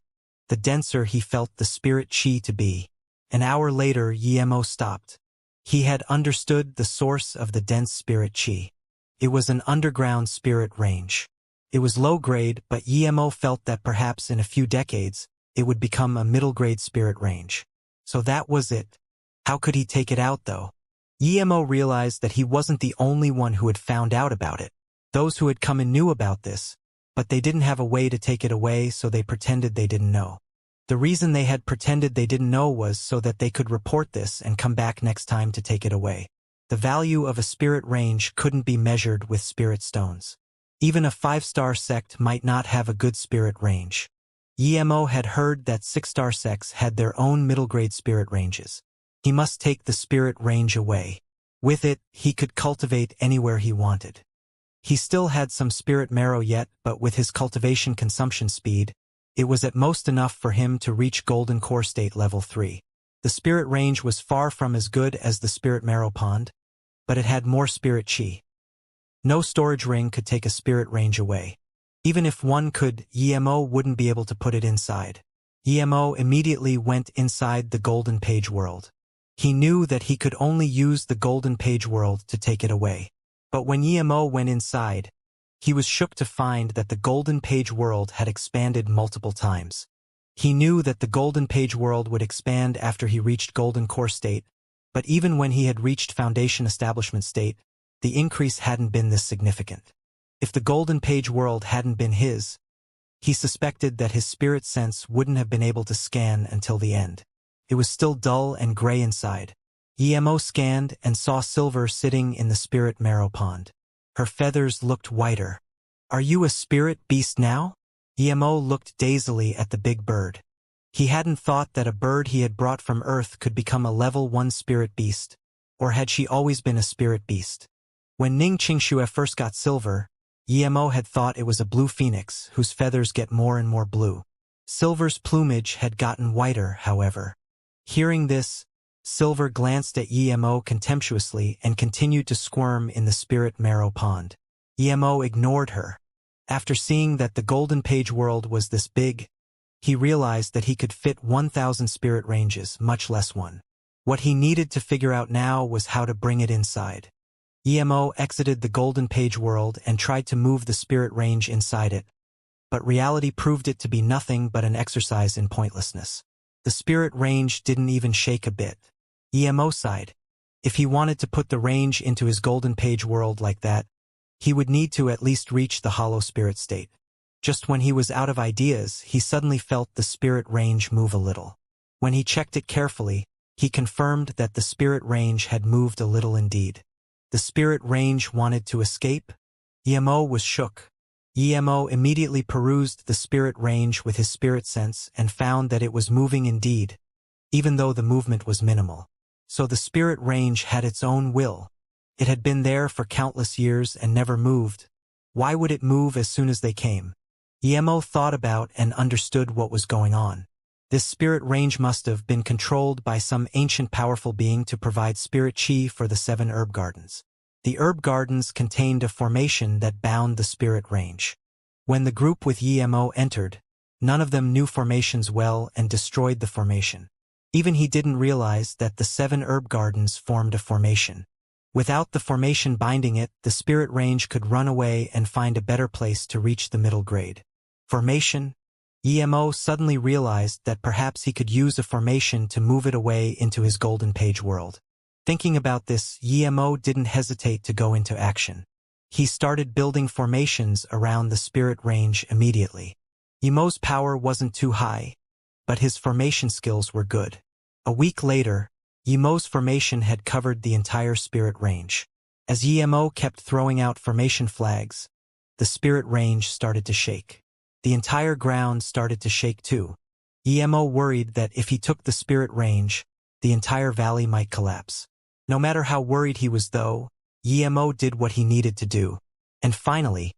the denser he felt the spirit chi to be. An hour later, Emo stopped. He had understood the source of the dense spirit chi. It was an underground spirit range. It was low grade, but Emo felt that perhaps in a few decades, it would become a middle-grade spirit range. So that was it. How could he take it out, though? Emo realized that he wasn't the only one who had found out about it. Those who had come in knew about this, but they didn't have a way to take it away, so they pretended they didn't know. The reason they had pretended they didn't know was so that they could report this and come back next time to take it away. The value of a spirit range couldn't be measured with spirit stones. Even a 5-star sect might not have a good spirit range. Emo had heard that 6-star sects had their own middle-grade spirit ranges. He must take the spirit range away. With it, he could cultivate anywhere he wanted. He still had some spirit marrow yet, but with his cultivation consumption speed, it was at most enough for him to reach Golden Core State level 3. The spirit range was far from as good as the spirit marrow pond, but it had more spirit chi. No storage ring could take a spirit range away. Even if one could, Emo wouldn't be able to put it inside. Emo immediately went inside the Golden Page World. He knew that he could only use the Golden Page World to take it away. But when Emo went inside, he was shook to find that the Golden Page World had expanded multiple times. He knew that the Golden Page World would expand after he reached Golden Core State, but even when he had reached Foundation Establishment State, the increase hadn't been this significant. If the Golden Page World hadn't been his, he suspected that his spirit sense wouldn't have been able to scan until the end. It was still dull and gray inside. Emo scanned and saw Silver sitting in the spirit marrow pond. Her feathers looked whiter. "Are you a spirit beast now?" Emo looked dazedly at the big bird. He hadn't thought that a bird he had brought from Earth could become a level 1 spirit beast, or had she always been a spirit beast? When Xianxia first got silver, Emo had thought it was a blue phoenix whose feathers get more and more blue. Silver's plumage had gotten whiter, however. Hearing this, Silver glanced at Emo contemptuously and continued to squirm in the spirit marrow pond. Emo ignored her. After seeing that the Golden Page world was this big, he realized that he could fit 1,000 spirit ranges, much less one. What he needed to figure out now was how to bring it inside. Emo exited the Golden Page world and tried to move the spirit range inside it, but reality proved it to be nothing but an exercise in pointlessness. The spirit range didn't even shake a bit. Emo sighed. If he wanted to put the range into his Golden Page world like that, he would need to at least reach the hollow spirit state. Just when he was out of ideas, he suddenly felt the spirit range move a little. When he checked it carefully, he confirmed that the spirit range had moved a little indeed. The spirit range wanted to escape? Emo was shook. Emo immediately perused the spirit range with his spirit sense and found that it was moving indeed, even though the movement was minimal. So the spirit range had its own will. It had been there for countless years and never moved. Why would it move as soon as they came? Emo thought about and understood what was going on. This spirit range must have been controlled by some ancient powerful being to provide spirit chi for the 7 herb gardens. The herb gardens contained a formation that bound the spirit range. When the group with Emo entered, none of them knew formations well and destroyed the formation. Even he didn't realize that the 7 herb gardens formed a formation. Without the formation binding it, the spirit range could run away and find a better place to reach the middle grade. Formation? Emo suddenly realized that perhaps he could use a formation to move it away into his Golden Page world. Thinking about this, Emo didn't hesitate to go into action. He started building formations around the spirit range immediately. Emo's power wasn't too high, but his formation skills were good. A week later, Emo's formation had covered the entire spirit range. As Emo kept throwing out formation flags, the spirit range started to shake. The entire ground started to shake too. Emo worried that if he took the spirit range, the entire valley might collapse. No matter how worried he was though, Emo did what he needed to do. And finally,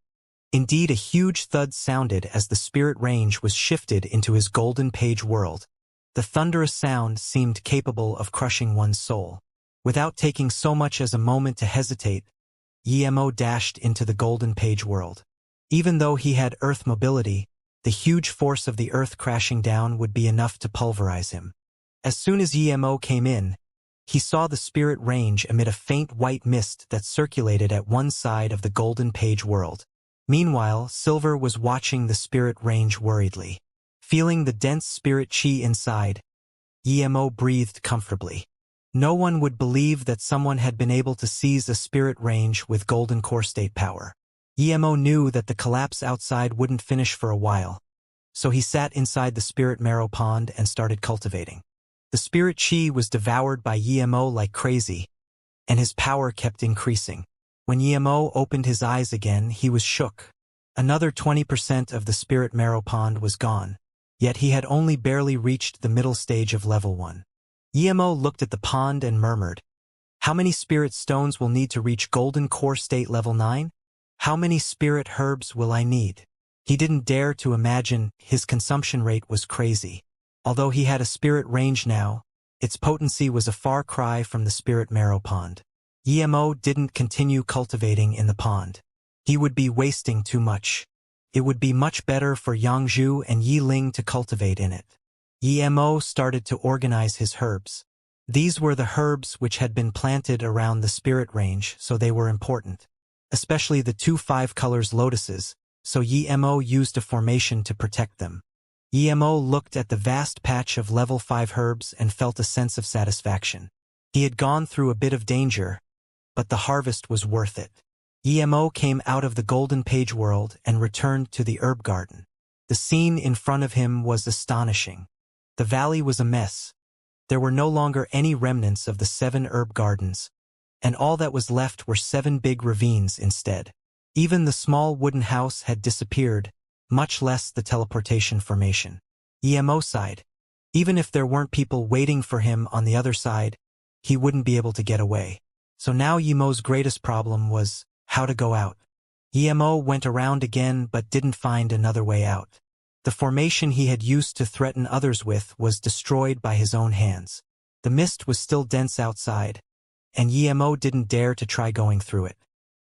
indeed a huge thud sounded as the spirit range was shifted into his Golden Page world. The thunderous sound seemed capable of crushing one's soul. Without taking so much as a moment to hesitate, Emo dashed into the Golden Page world. Even though he had Earth mobility, the huge force of the Earth crashing down would be enough to pulverize him. As soon as Emo came in, he saw the spirit range emit a faint white mist that circulated at one side of the Golden Page world. Meanwhile, Silver was watching the spirit range worriedly. Feeling the dense spirit chi inside, Emo breathed comfortably. No one would believe that someone had been able to seize a spirit range with golden core state power. Emo knew that the collapse outside wouldn't finish for a while, so he sat inside the spirit marrow pond and started cultivating. The spirit chi was devoured by Emo like crazy, and his power kept increasing. When Emo opened his eyes again, he was shook. Another 20% of the spirit marrow pond was gone, yet he had only barely reached the middle stage of level 1. Emo looked at the pond and murmured, "How many spirit stones will need to reach golden core state level 9? How many spirit herbs will I need?" He didn't dare to imagine his consumption rate was crazy. Although he had a spirit range now, its potency was a far cry from the spirit marrow pond. Emo didn't continue cultivating in the pond. He would be wasting too much. It would be much better for Yangzhu and Yiling to cultivate in it. Emo started to organize his herbs. These were the herbs which had been planted around the spirit range, so they were important. Especially the 2 5-colors lotuses, so Emo used a formation to protect them. Emo looked at the vast patch of level 5 herbs and felt a sense of satisfaction. He had gone through a bit of danger, but the harvest was worth it. Emo came out of the Golden Page world and returned to the herb garden. The scene in front of him was astonishing. The valley was a mess. There were no longer any remnants of the 7 herb gardens, and all that was left were 7 big ravines instead. Even the small wooden house had disappeared, much less the teleportation formation. Emo sighed. Even if there weren't people waiting for him on the other side, he wouldn't be able to get away. So now Yemo's greatest problem was how to go out. Yemo went around again but didn't find another way out. The formation he had used to threaten others with was destroyed by his own hands. The mist was still dense outside, and Yemo didn't dare to try going through it.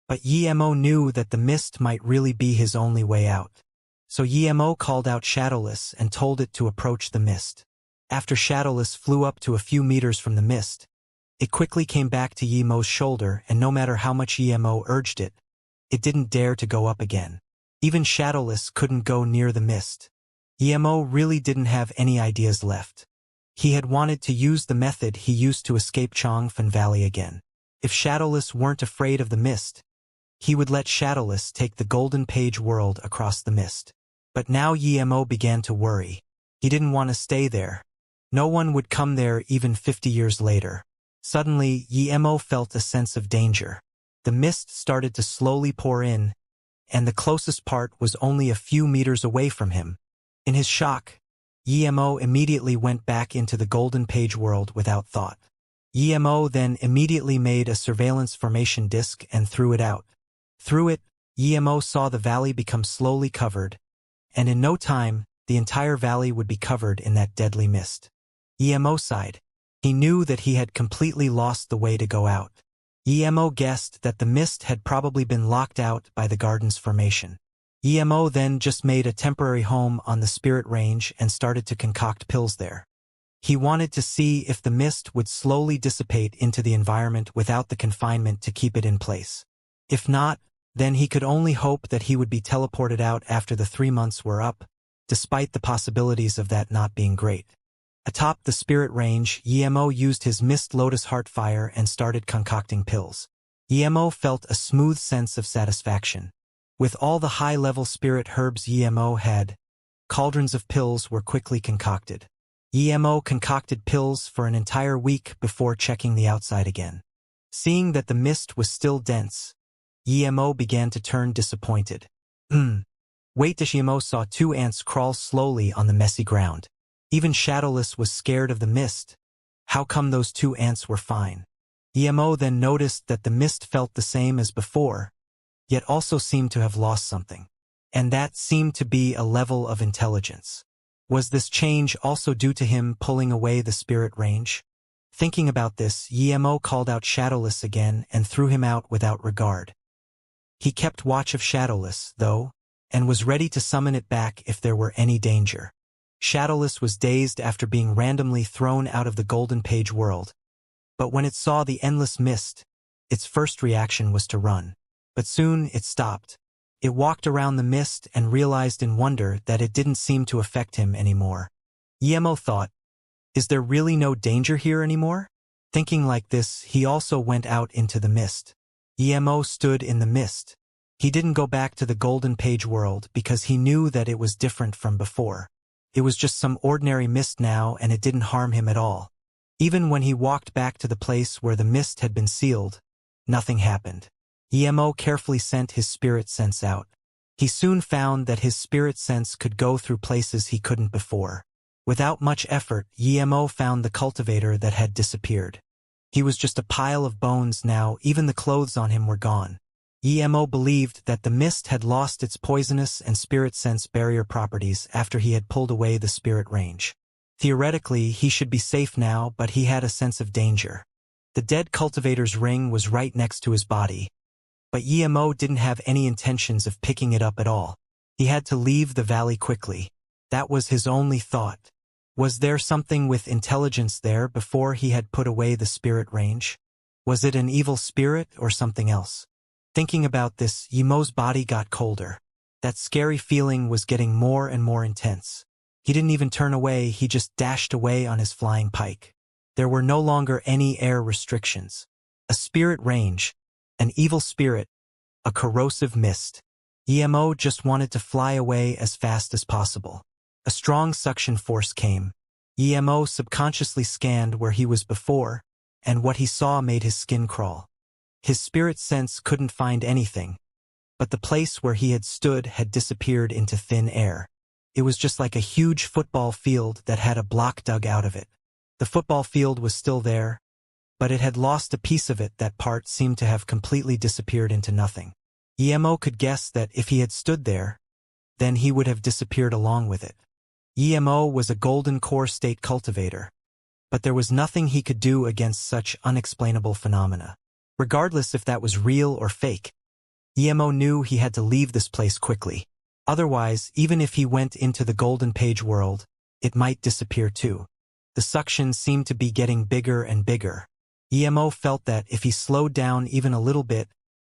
But Yemo knew that the mist might really be his only way out. So Yemo called out Shadowless and told it to approach the mist. After Shadowless flew up to a few meters from the mist, it quickly came back to Yemo's shoulder, and no matter how much Yemo urged it, it didn't dare to go up again. Even Shadowless couldn't go near the mist. Yemo really didn't have any ideas left. He had wanted to use the method he used to escape Changfen Valley again. If Shadowless weren't afraid of the mist, he would let Shadowless take the Golden Page world across the mist. But now Yemo began to worry. He didn't want to stay there. No one would come there even 50 years later. Suddenly, Yemo felt a sense of danger. The mist started to slowly pour in, and the closest part was only a few meters away from him. In his shock, Yemo immediately went back into the Golden Page world without thought. Yemo then immediately made a surveillance formation disk and threw it out. Through it, Yemo saw the valley become slowly covered, and in no time, the entire valley would be covered in that deadly mist. Yemo sighed. He knew that he had completely lost the way to go out. Yemo guessed that the mist had probably been locked out by the garden's formation. Yemo then just made a temporary home on the spirit range and started to concoct pills there. He wanted to see if the mist would slowly dissipate into the environment without the confinement to keep it in place. If not, then he could only hope that he would be teleported out after the 3 months were up, despite the possibilities of that not being great. Atop the spirit range, Yemo used his Mist Lotus Heartfire and started concocting pills. Yemo felt a smooth sense of satisfaction. With all the high-level spirit herbs Yemo had, cauldrons of pills were quickly concocted. Yemo concocted pills for an entire week before checking the outside again. Seeing that the mist was still dense, Yemo began to turn disappointed. Wait, Yemo saw 2 ants crawl slowly on the messy ground. Even Shadowless was scared of the mist. How come those 2 ants were fine? Yemo then noticed that the mist felt the same as before, yet also seemed to have lost something. And that seemed to be a level of intelligence. Was this change also due to him pulling away the spirit range? Thinking about this, Yemo called out Shadowless again and threw him out without regard. He kept watch of Shadowless, though, and was ready to summon it back if there were any danger. Shadowless was dazed after being randomly thrown out of the Golden Page world. But when it saw the endless mist, its first reaction was to run. But soon it stopped. It walked around the mist and realized in wonder that it didn't seem to affect him anymore. Yemo thought, is there really no danger here anymore? Thinking like this, he also went out into the mist. Yemo stood in the mist. He didn't go back to the Golden Page world because he knew that it was different from before. It was just some ordinary mist now, and it didn't harm him at all. Even when he walked back to the place where the mist had been sealed, nothing happened. Yemo carefully sent his spirit sense out. He soon found that his spirit sense could go through places he couldn't before. Without much effort, Yemo found the cultivator that had disappeared. He was just a pile of bones now, even the clothes on him were gone. Yemo believed that the mist had lost its poisonous and spirit sense barrier properties after he had pulled away the spirit range. Theoretically, he should be safe now, but he had a sense of danger. The dead cultivator's ring was right next to his body, but Yemo didn't have any intentions of picking it up at all. He had to leave the valley quickly. That was his only thought. Was there something with intelligence there before he had put away the spirit range? Was it an evil spirit or something else? Thinking about this, Yemo's body got colder. That scary feeling was getting more and more intense. He didn't even turn away, he just dashed away on his flying pike. There were no longer any air restrictions. A spirit range, an evil spirit, a corrosive mist. Yemo just wanted to fly away as fast as possible. A strong suction force came. Yemo subconsciously scanned where he was before, and what he saw made his skin crawl. His spirit sense couldn't find anything, but the place where he had stood had disappeared into thin air. It was just like a huge football field that had a block dug out of it. The football field was still there, but it had lost a piece of it. That part seemed to have completely disappeared into nothing. Emo could guess that if he had stood there, then he would have disappeared along with it. Emo was a golden core state cultivator, but there was nothing he could do against such unexplainable phenomena. Regardless if that was real or fake, Emo knew he had to leave this place quickly. Otherwise, even if he went into the golden page world, it might disappear too. The suction seemed to be getting bigger and bigger. Emo felt that if he slowed down even a little bit,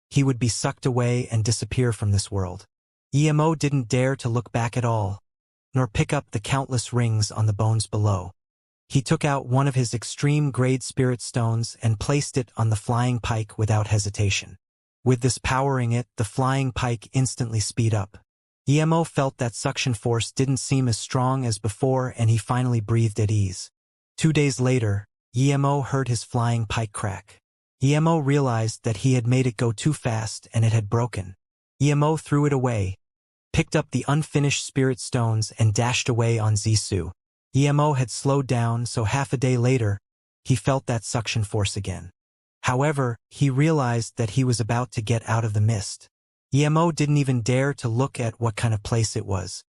he would be sucked away and disappear from this world. Emo didn't dare to look back at all, nor pick up the countless rings on the bones below. He took out one of his extreme-grade spirit stones and placed it on the flying pike without hesitation. With this powering it, the flying pike instantly speed up. Emo felt that suction force didn't seem as strong as before, and he finally breathed at ease. 2 days later, Emo heard his flying pike crack. Emo realized that he had made it go too fast and it had broken. Emo threw it away, picked up the unfinished spirit stones and dashed away on Zissou. Emo had slowed down, so half a day later, he felt that suction force again. However, he realized that he was about to get out of the mist. Emo didn't even dare to look at what kind of place it was.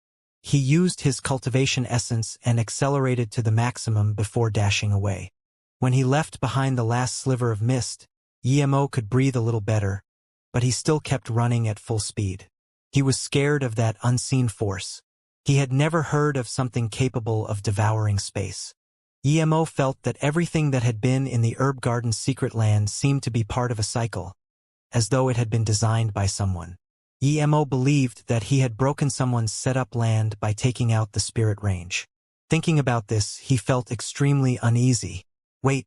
He used his cultivation essence and accelerated to the maximum before dashing away. When he left behind the last sliver of mist, Emo could breathe a little better, but he still kept running at full speed. He was scared of that unseen force. He had never heard of something capable of devouring space. Emo felt that everything that had been in the herb garden's secret land seemed to be part of a cycle, as though it had been designed by someone. Emo believed that he had broken someone's set-up land by taking out the spirit range. Thinking about this, he felt extremely uneasy. Wait,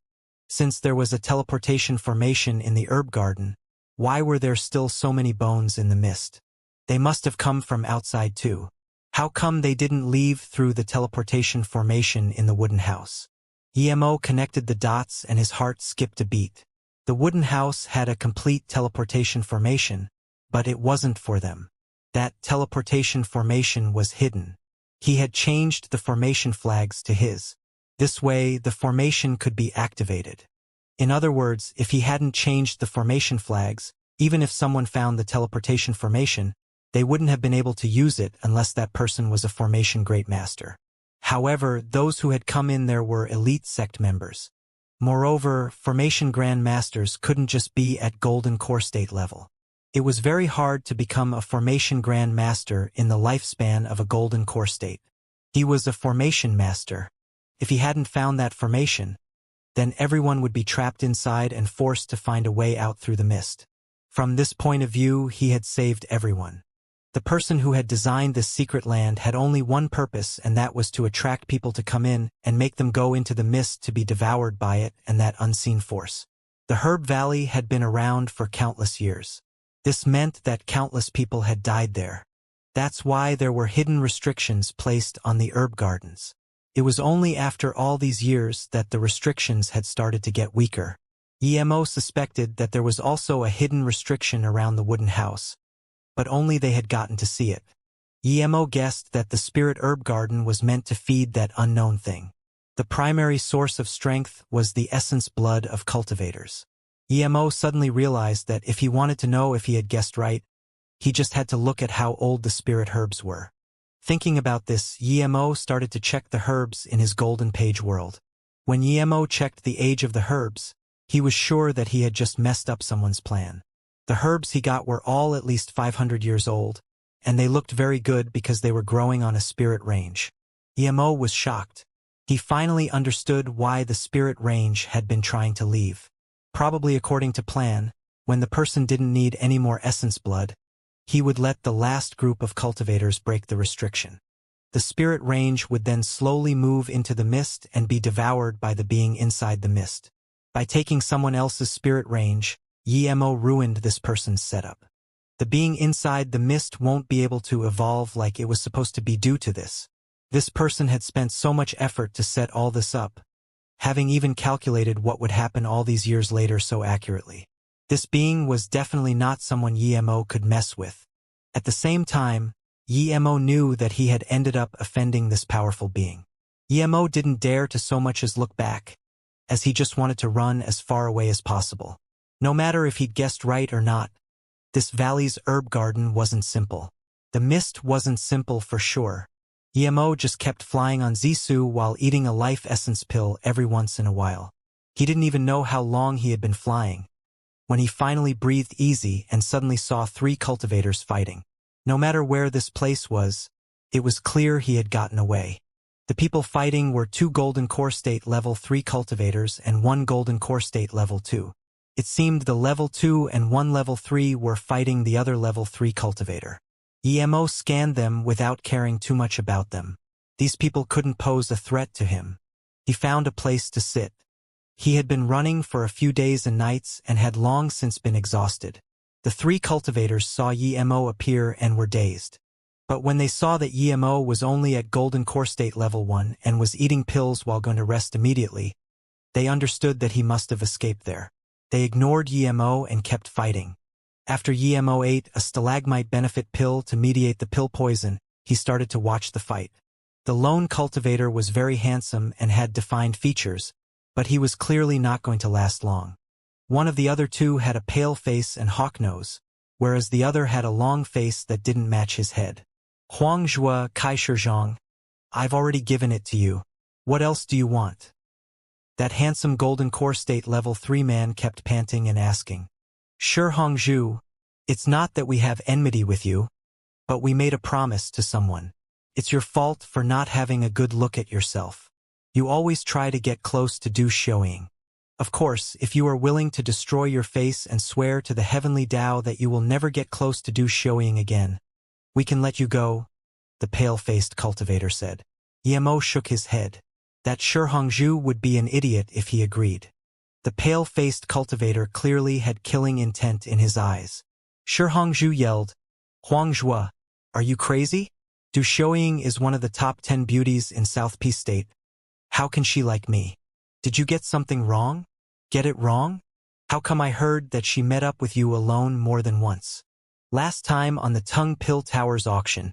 since there was a teleportation formation in the herb garden, why were there still so many bones in the mist? They must have come from outside too. How come they didn't leave through the teleportation formation in the wooden house? Emo connected the dots and his heart skipped a beat. The wooden house had a complete teleportation formation, but it wasn't for them. That teleportation formation was hidden. He had changed the formation flags to his. This way, the formation could be activated. In other words, if he hadn't changed the formation flags, even if someone found the teleportation formation, they wouldn't have been able to use it unless that person was a formation great master. However, those who had come in there were elite sect members. Moreover, formation grand masters couldn't just be at golden core state level. It was very hard to become a formation grand master in the lifespan of a golden core state. He was a formation master. If he hadn't found that formation, then everyone would be trapped inside and forced to find a way out through the mist. From this point of view, he had saved everyone. The person who had designed this secret land had only one purpose, and that was to attract people to come in and make them go into the mist to be devoured by it and that unseen force. The Herb Valley had been around for countless years. This meant that countless people had died there. That's why there were hidden restrictions placed on the herb gardens. It was only after all these years that the restrictions had started to get weaker. Emo suspected that there was also a hidden restriction around the wooden house, but only they had gotten to see it. Emo guessed that the spirit herb garden was meant to feed that unknown thing. The primary source of strength was the essence blood of cultivators. Emo suddenly realized that if he wanted to know if he had guessed right, he just had to look at how old the spirit herbs were. Thinking about this, Emo started to check the herbs in his golden page world. When Emo checked the age of the herbs, he was sure that he had just messed up someone's plan. The herbs he got were all at least 500 years old, and they looked very good because they were growing on a spirit range. Emo was shocked. He finally understood why the spirit range had been trying to leave. Probably according to plan, when the person didn't need any more essence blood, he would let the last group of cultivators break the restriction. The spirit range would then slowly move into the mist and be devoured by the being inside the mist. By taking someone else's spirit range, Emo ruined this person's setup. The being inside the mist won't be able to evolve like it was supposed to be due to this. This person had spent so much effort to set all this up, having even calculated what would happen all these years later so accurately. This being was definitely not someone Yemo could mess with. At the same time, Yemo knew that he had ended up offending this powerful being. Yemo didn't dare to so much as look back, as he just wanted to run as far away as possible. No matter if he'd guessed right or not, this valley's herb garden wasn't simple. The mist wasn't simple for sure. Yemo just kept flying on Zissou while eating a life essence pill every once in a while. He didn't even know how long he had been flying, when he finally breathed easy and suddenly saw 3 cultivators fighting. No matter where this place was, it was clear he had gotten away. The people fighting were 2 golden core state level 3 cultivators and 1 golden core state level 2. It seemed the level 2 and 1 level 3 were fighting the other level 3 cultivator. Yemo scanned them without caring too much about them. These people couldn't pose a threat to him. He found a place to sit. He had been running for a few days and nights and had long since been exhausted. The 3 cultivators saw Yemo appear and were dazed. But when they saw that Yemo was only at golden core state level 1 and was eating pills while going to rest immediately, they understood that he must have escaped there. They ignored Yemo and kept fighting. After Yemo ate a stalagmite benefit pill to mediate the pill poison, he started to watch the fight. The lone cultivator was very handsome and had defined features, but he was clearly not going to last long. One of the other 2 had a pale face and hawk nose, whereas the other had a long face that didn't match his head. Huangjue Kaishizhang, I've already given it to you. What else do you want? That handsome golden core state level 3 man kept panting and asking. Sure Hongzhu, it's not that we have enmity with you, but we made a promise to someone. It's your fault for not having a good look at yourself. You always try to get close to do showing. Of course, if you are willing to destroy your face and swear to the heavenly Tao that you will never get close to do showing again, we can let you go, the pale-faced cultivator said. Yemo shook his head. That Shi Hongzhu would be an idiot if he agreed. The pale-faced cultivator clearly had killing intent in his eyes. Shi Hongzhu yelled, Huangjue, are you crazy? Du Shouying is one of the top 10 beauties in South Peace State. How can she like me? Did you get something wrong? Get it wrong? How come I heard that she met up with you alone more than once? Last time on the Tung Pill Towers auction,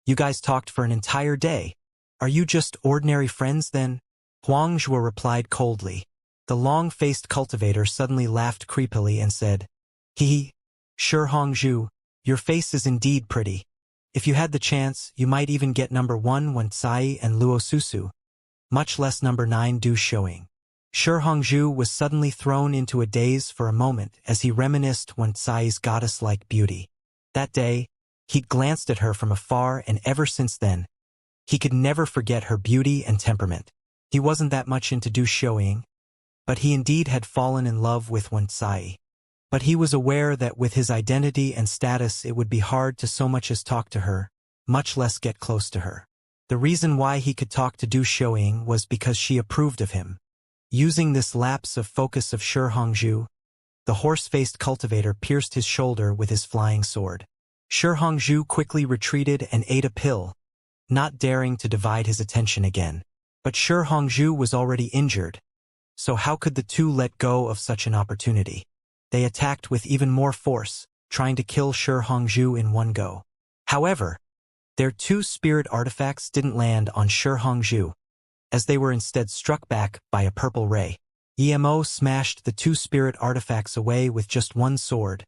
you guys talked for an entire day. Are you just ordinary friends then? Huangjue replied coldly. The long-faced cultivator suddenly laughed creepily and said, Hee, sure Hongzhu, your face is indeed pretty. If you had the chance, you might even get number 1 Wen Tsai and Luo Susu, much less number 9 Du Shouying. Shi Hongzhu was suddenly thrown into a daze for a moment as he reminisced Wen Tsai's goddess-like beauty. That day, he'd glanced at her from afar, and ever since then, he could never forget her beauty and temperament. He wasn't that much into Du Shouying, but he indeed had fallen in love with Wen Tsai. But he was aware that with his identity and status it would be hard to so much as talk to her, much less get close to her. The reason why he could talk to Du Shouying was because she approved of him. Using this lapse of focus of Shi Hongzhu, the horse-faced cultivator pierced his shoulder with his flying sword. Shi Hongzhu quickly retreated and ate a pill, not daring to divide his attention again. But Shi Hongzhu was already injured, so how could the 2 let go of such an opportunity? They attacked with even more force, trying to kill Shi Hongzhu in one go. However, their 2 spirit artifacts didn't land on Shi Hongzhu, as they were instead struck back by a purple ray. Yemo smashed the 2 spirit artifacts away with just 1 sword,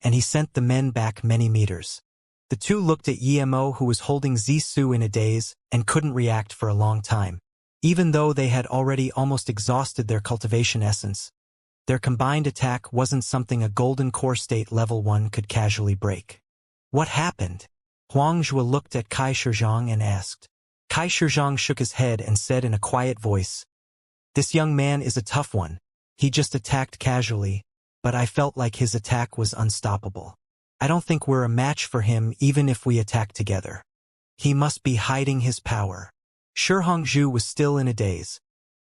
and he sent the men back many meters. The 2 looked at Yemo, who was holding Zissou in a daze and couldn't react for a long time. Even though they had already almost exhausted their cultivation essence, their combined attack wasn't something a golden core state level 1 could casually break. What happened? Huangjue looked at Kaishizhang and asked. Kaishizhang shook his head and said in a quiet voice, This young man is a tough one. He just attacked casually, but I felt like his attack was unstoppable. I don't think we're a match for him even if we attack together. He must be hiding his power. Shi Hongzhu was still in a daze,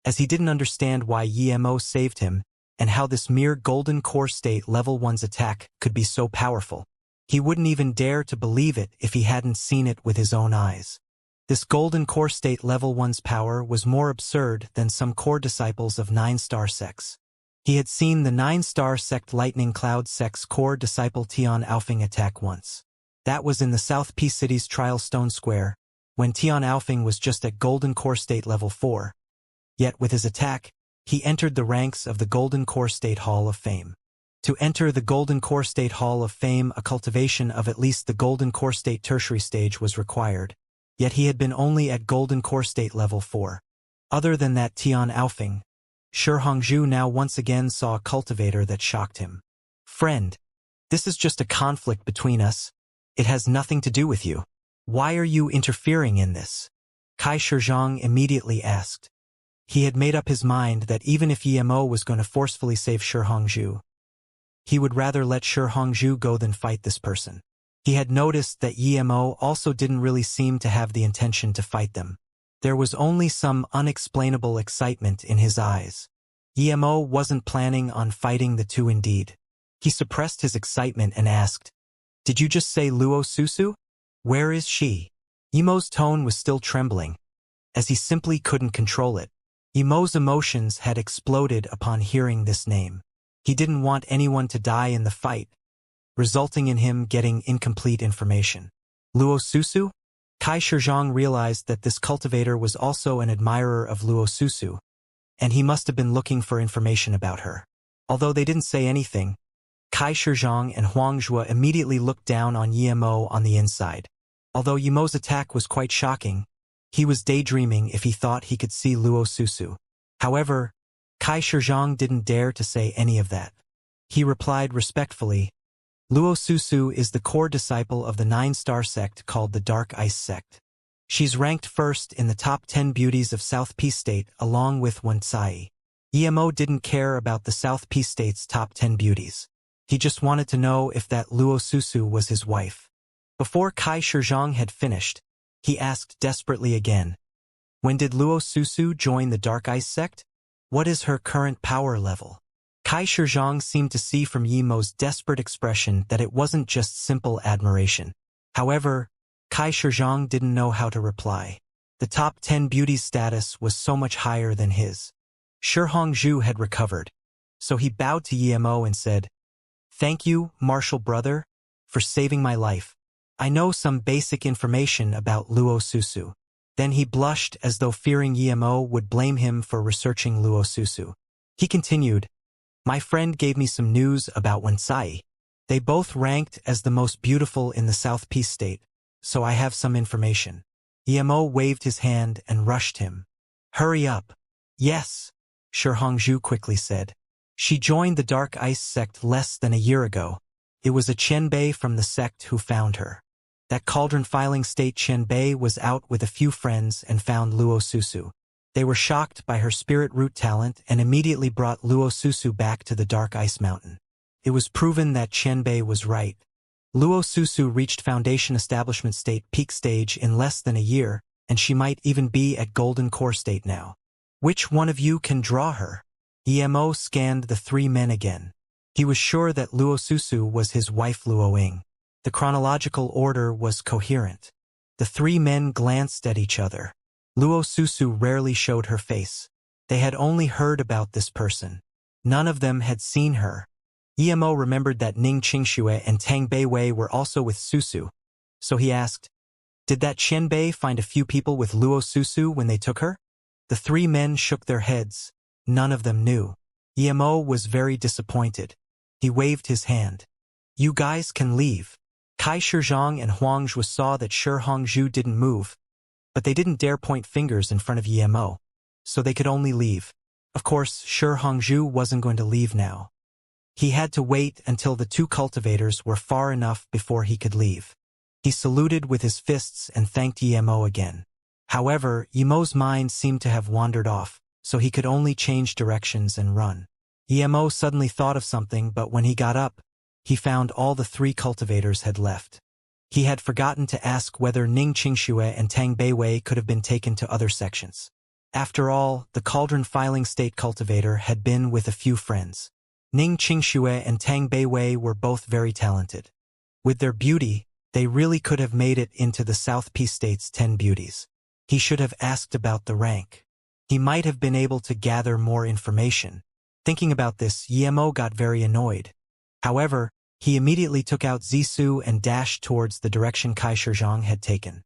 as he didn't understand why Yemo saved him and how this mere golden core state level 1's attack could be so powerful. He wouldn't even dare to believe it if he hadn't seen it with his own eyes. This golden core state level 1's power was more absurd than some core disciples of 9-star sects. He had seen the 9-star sect Lightning Cloud sect's core disciple Tian Aofing attack once. That was in the South Peace City's Trial Stone Square, when Tian Aofing was just at Golden Core State Level 4. Yet with his attack, he entered the ranks of the Golden Core State Hall of Fame. To enter the Golden Core State Hall of Fame, a cultivation of at least the Golden Core State Tertiary stage was required, yet he had been only at Golden Core State Level 4. Other than that Tian Aofing, Shi Hongzhu now once again saw a cultivator that shocked him. "Friend, this is just a conflict between us. It has nothing to do with you. Why are you interfering in this?" Kai Shizhong immediately asked. He had made up his mind that even if Yemo was going to forcefully save Shi Hongzhu, he would rather let Shi Hongzhu go than fight this person. He had noticed that Yemo also didn't really seem to have the intention to fight them. There was only some unexplainable excitement in his eyes. Yemo wasn't planning on fighting the two indeed. He suppressed his excitement and asked, "Did you just say Luo Susu? Where is she?" Yemo's tone was still trembling, as he simply couldn't control it. Yemo's emotions had exploded upon hearing this name. He didn't want anyone to die in the fight, resulting in him getting incomplete information. Luo Susu? Kai Shizhong realized that this cultivator was also an admirer of Luo Susu, and he must have been looking for information about her. Although they didn't say anything, Kai Shizhong and Huang Zhua immediately looked down on Yemo on the inside. Although Yemo's attack was quite shocking, he was daydreaming if he thought he could see Luo Susu. However, Kai Shizhong didn't dare to say any of that. He replied respectfully, "Luo Susu is the core disciple of the 9-star sect called the Dark Ice sect. She's ranked first in the top 10 beauties of South Peace State along with Wuxia." Yemo didn't care about the South Peace State's top 10 beauties. He just wanted to know if that Luo Susu was his wife. Before Kai Shizhong had finished, he asked desperately again, "When did Luo Susu join the Dark Ice sect? What is her current power level?" Kai Shizhong seemed to see from Yemo's desperate expression that it wasn't just simple admiration. However, Kai Shizhong didn't know how to reply. The top 10 beauties status was so much higher than his. Shi Hongzhu had recovered, so he bowed to Yemo and said, "Thank you, Martial Brother, for saving my life. I know some basic information about Luo Susu." Then he blushed as though fearing Yemo would blame him for researching Luo Susu. He continued, "My friend gave me some news about Wuxia. They both ranked as the most beautiful in the South Peace State, so I have some information." Yemo waved his hand and rushed him. "Hurry up." "Yes," Shi Hongzhu quickly said. "She joined the Dark Ice sect less than a year ago. It was a Qianbei from the sect who found her. That cauldron filing state Qianbei was out with a few friends and found Luo Susu. They were shocked by her spirit root talent and immediately brought Luo Susu back to the Dark Ice Mountain. It was proven that Qianbei was right. Luo Susu reached Foundation Establishment State peak stage in less than a year, and she might even be at Golden Core State now. Which one of you can draw her?" Yemo scanned the three men again. He was sure that Luo Susu was his wife Luo Ying. The chronological order was coherent. The three men glanced at each other. Luo Susu rarely showed her face. They had only heard about this person. None of them had seen her. Yemo remembered that Ning Qingxue and Tang Beiwei were also with Susu, so he asked, "Did that Qianbei find a few people with Luo Susu when they took her?" The three men shook their heads. None of them knew. Yemo was very disappointed. He waved his hand. "You guys can leave." Kai Shizhong and Huang Zhua saw that Shi Hongzhu didn't move, but they didn't dare point fingers in front of Yemo, so they could only leave. Of course, Shi Hongzhu wasn't going to leave now. He had to wait until the two cultivators were far enough before he could leave. He saluted with his fists and thanked Yemo again. However, Yemo's mind seemed to have wandered off, so he could only change directions and run. Yemo suddenly thought of something, but when he got up, he found all the three cultivators had left. He had forgotten to ask whether Ning Qingxue and Tang Beiwei could have been taken to other sections. After all, the cauldron filing state cultivator had been with a few friends. Ning Qingxue and Tang Beiwei were both very talented. With their beauty, they really could have made it into the South Peace State's 10 beauties. He should have asked about the rank. He might have been able to gather more information. Thinking about this, Yemo got very annoyed. However, he immediately took out Zissou and dashed towards the direction Kai Shizhong had taken.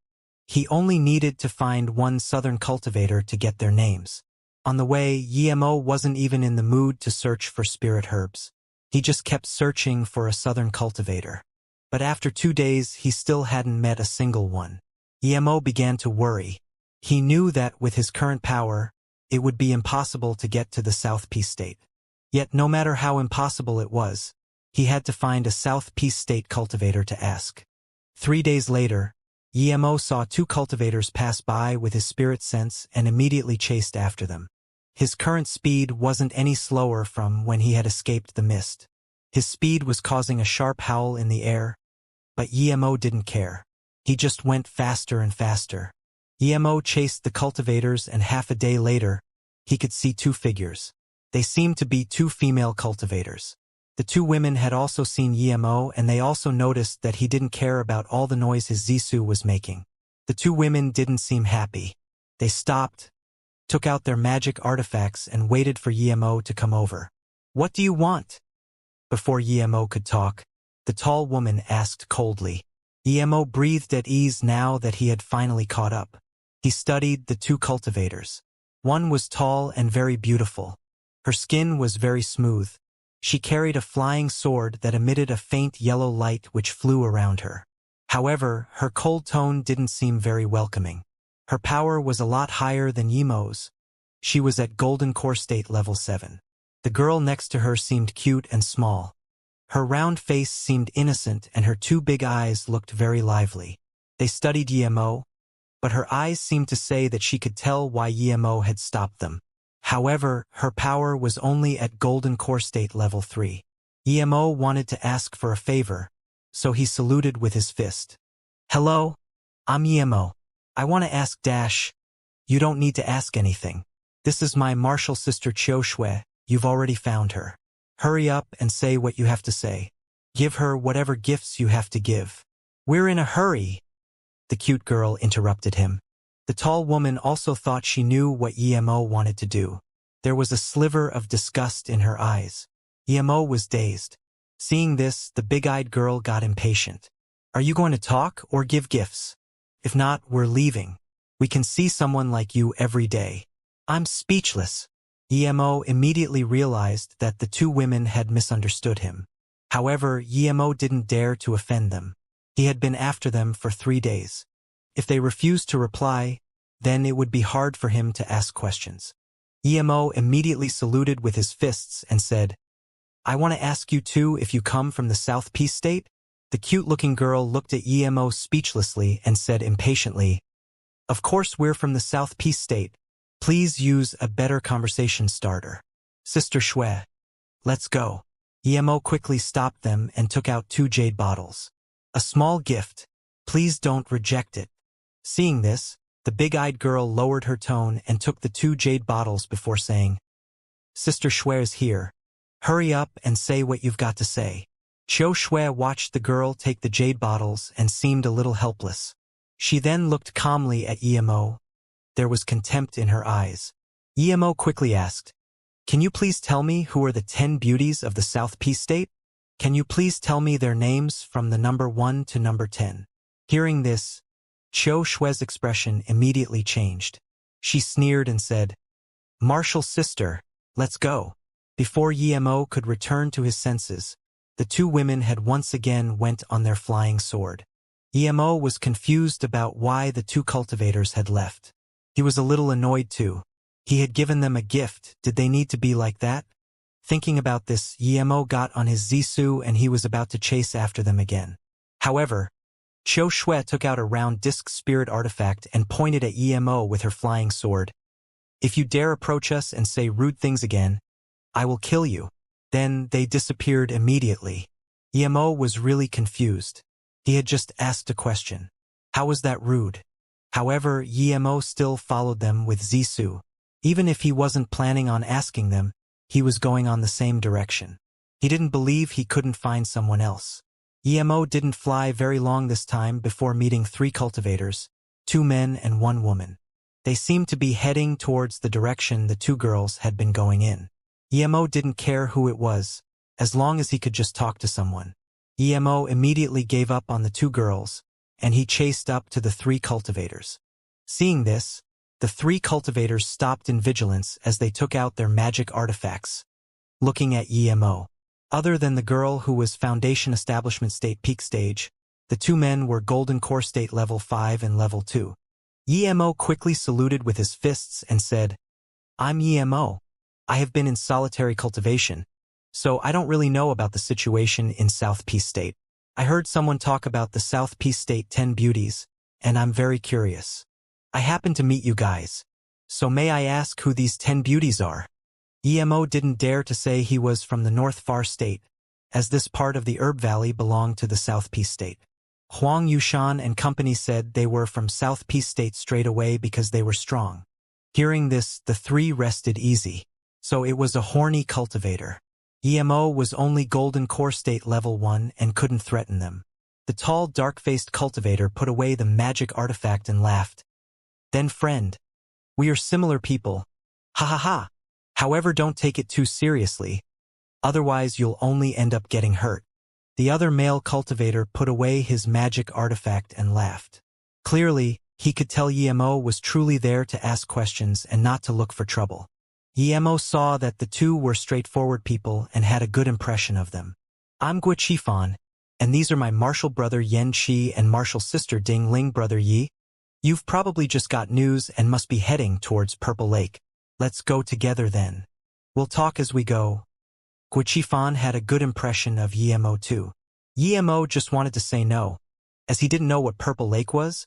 He only needed to find one southern cultivator to get their names. On the way, Yemo wasn't even in the mood to search for spirit herbs. He just kept searching for a southern cultivator. But after 2 days, he still hadn't met a single one. Yemo began to worry. He knew that with his current power, it would be impossible to get to the South Peace State. Yet no matter how impossible it was, he had to find a South Peace State cultivator to ask. 3 days later, Yemo saw 2 cultivators pass by with his spirit sense and immediately chased after them. His current speed wasn't any slower from when he had escaped the mist. His speed was causing a sharp howl in the air, but Yemo didn't care. He just went faster and faster. Yemo chased the cultivators, and half a day later, he could see 2 figures. They seemed to be 2 female cultivators. The 2 women had also seen Yemo, and they also noticed that he didn't care about all the noise his Zissou was making. The 2 women didn't seem happy. They stopped, took out their magic artifacts, and waited for Yemo to come over. "What do you want?" Before Yemo could talk, the tall woman asked coldly. Yemo breathed at ease now that he had finally caught up. He studied the 2 cultivators. One was tall and very beautiful. Her skin was very smooth. She carried a flying sword that emitted a faint yellow light which flew around her. However, her cold tone didn't seem very welcoming. Her power was a lot higher than Yemo's. She was at Golden Core State level 7. The girl next to her seemed cute and small. Her round face seemed innocent and her 2 big eyes looked very lively. They studied Yemo, but her eyes seemed to say that she could tell why Yemo had stopped them. However, her power was only at Golden Core State level 3. Yemo wanted to ask for a favor, so he saluted with his fist. "Hello, I'm Yemo. I want to ask Dash." "You don't need to ask anything. This is my martial sister Qiu Shui. You've already found her. Hurry up and say what you have to say. Give her whatever gifts you have to give." "We're in a hurry," the cute girl interrupted him. The tall woman also thought she knew what Yemo wanted to do. There was a sliver of disgust in her eyes. Yemo was dazed. Seeing this, the big-eyed girl got impatient. "Are you going to talk or give gifts? If not, we're leaving. We can see someone like you every day." "I'm speechless." Yemo immediately realized that the 2 women had misunderstood him. However, Yemo didn't dare to offend them. He had been after them for 3 days. If they refused to reply, then it would be hard for him to ask questions. Yemo immediately saluted with his fists and said, "I want to ask you too if you come from the South Peace State?" The cute-looking girl looked at Yemo speechlessly and said impatiently, "Of course we're from the South Peace State. Please use a better conversation starter. Sister Shui, let's go." Yemo quickly stopped them and took out 2 jade bottles. "A small gift. Please don't reject it." Seeing this, the big-eyed girl lowered her tone and took the 2 jade bottles before saying, "Sister Shui is here. Hurry up and say what you've got to say." Qiu Shui watched the girl take the jade bottles and seemed a little helpless. She then looked calmly at Yemo. There was contempt in her eyes. Yemo quickly asked, "Can you please tell me who are the 10 beauties of the South Peace State? Can you please tell me their names from the number 1 to number 10? Hearing this, Qiu Shui's expression immediately changed. She sneered and said, "Martial sister, let's go." Before Yemo could return to his senses, the 2 women had once again went on their flying sword. Yemo was confused about why the 2 cultivators had left. He was a little annoyed too. He had given them a gift. Did they need to be like that? Thinking about this, Yemo got on his Zissou and he was about to chase after them again. However, Qiu Shui took out a round disc spirit artifact and pointed at Yemo with her flying sword. "If you dare approach us and say rude things again, I will kill you." Then they disappeared immediately. Yemo was really confused. He had just asked a question. How was that rude? However, Yemo still followed them with Zissou. Even if he wasn't planning on asking them, he was going on the same direction. He didn't believe he couldn't find someone else. Yemo didn't fly very long this time before meeting 3 cultivators, 2 men and 1 woman. They seemed to be heading towards the direction the 2 girls had been going in. Emo didn't care who it was, as long as he could just talk to someone. Emo immediately gave up on the two girls, and he chased up to the three cultivators. Seeing this, the three cultivators stopped in vigilance as they took out their magic artifacts, looking at Emo. Other than the girl who was Foundation Establishment State Peak Stage, the two men were Golden Core State Level 5 and Level 2. Emo quickly saluted with his fists and said, "I'm Emo. I have been in solitary cultivation, so I don't really know about the situation in South Peace State. I heard someone talk about the South Peace State 10 beauties, and I'm very curious. I happen to meet you guys, so may I ask who these 10 beauties are?" Emo didn't dare to say he was from the North Far State, as this part of the Herb Valley belonged to the South Peace State. Huang Yushan and company said they were from South Peace State straight away because they were strong. Hearing this, the three rested easy. So it was a horny cultivator. Emo was only Golden Core State Level 1 and couldn't threaten them. The tall, dark-faced cultivator put away the magic artifact and laughed. "Then friend, we are similar people. Ha ha ha. However, don't take it too seriously. Otherwise you'll only end up getting hurt." The other male cultivator put away his magic artifact and laughed. Clearly, he could tell Emo was truly there to ask questions and not to look for trouble. Emo saw that the two were straightforward people and had a good impression of them. "I'm Guiqifan, and these are my martial brother Yan Qi and martial sister Ding Ling brother Yi. You've probably just got news and must be heading towards Purple Lake. Let's go together then. We'll talk as we go." Guiqifan had a good impression of Emo too. Emo just wanted to say no, as he didn't know what Purple Lake was,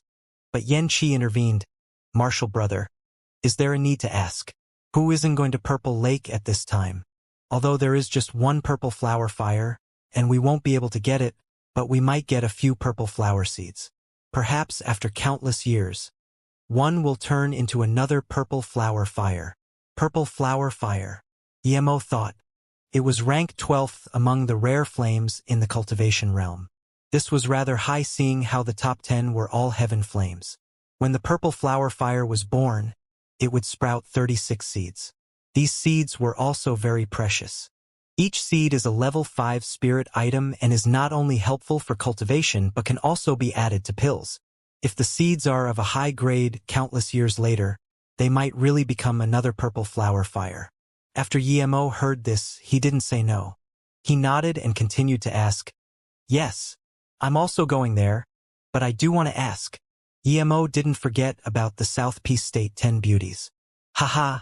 but Yan Qi intervened. "Martial brother, is there a need to ask? Who isn't going to Purple Lake at this time? Although there is just one purple flower fire, and we won't be able to get it, but we might get a few purple flower seeds. Perhaps after countless years, one will turn into another purple flower fire." Purple flower fire. Emo thought. It was ranked 12th among the rare flames in the cultivation realm. This was rather high seeing how the top 10 were all heaven flames. When the purple flower fire was born, it would sprout 36 seeds. These seeds were also very precious. Each seed is a level 5 spirit item and is not only helpful for cultivation but can also be added to pills. If the seeds are of a high grade countless years later, they might really become another purple flower fire. After Emo heard this, he didn't say no. He nodded and continued to ask, "Yes, I'm also going there, but I do want to ask." Emo didn't forget about the South Peace State 10 beauties. "Haha,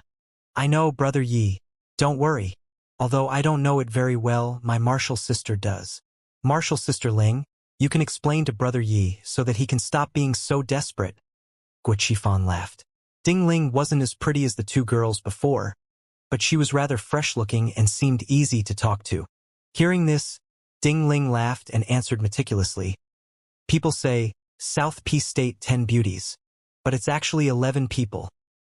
I know, brother Yi. Don't worry. Although I don't know it very well, my martial sister does. Martial sister Ling, you can explain to brother Yi so that he can stop being so desperate." Guiqifan laughed. Ding Ling wasn't as pretty as the two girls before, but she was rather fresh-looking and seemed easy to talk to. Hearing this, Ding Ling laughed and answered meticulously. "People say, South Peace State 10 beauties, but it's actually 11 people.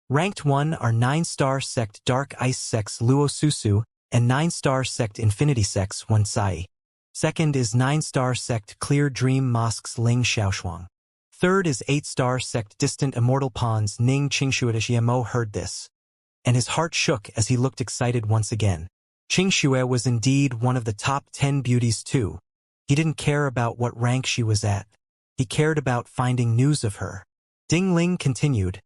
Ranked 1 are 9-star sect Dark Ice Sex Luo Susu and 9-star sect Infinity Sex Wen Sai. Second is 9-star sect Clear Dream Mosques Ling Xiaoshuang. Third is 8-star sect Distant Immortal Pawns Ning Qingxue." Emo heard this, and his heart shook as he looked excited once again. Qingxue was indeed one of the top 10 beauties too. He didn't care about what rank she was at. He cared about finding news of her. Ding Ling continued.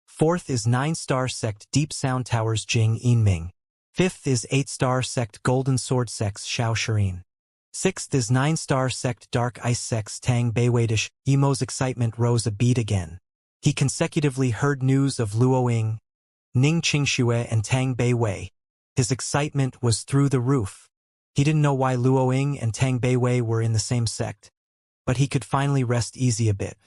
Fourth is 9-star sect Deep Sound Towers Jing Yinming. Fifth is 8-star sect Golden Sword Sex Xiao Shirin. Sixth is 9-star sect Dark Ice Sex Tang Beiweidish. Emo's excitement rose a beat again. He consecutively heard news of Luoying, Ning Qingxue and Tang Beiwei. His excitement was through the roof. He didn't know why Luoying and Tang Beiwei were in the same sect, but he could finally rest easy a bit.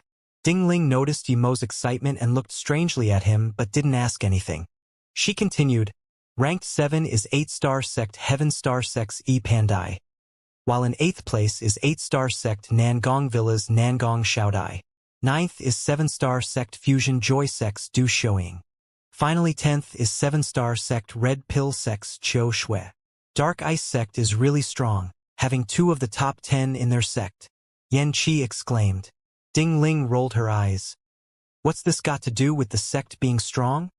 Ding Ling noticed Emo's excitement and looked strangely at him but didn't ask anything. She continued, "Ranked 7 is 8-star sect Heaven Star Sex E Pandai, while in 8th place is 8-star sect Nangong Villas Nangong Shaodai. 9th is 7-star sect Fusion Joy Sex Du Shouing. Finally 10th is 7-star sect Red Pill Sex Qiu Shui. Dark Ice sect is really strong, having 2 of the top 10 in their sect." Yan Qi exclaimed. Ding Ling rolled her eyes. "What's this got to do with the sect being strong?"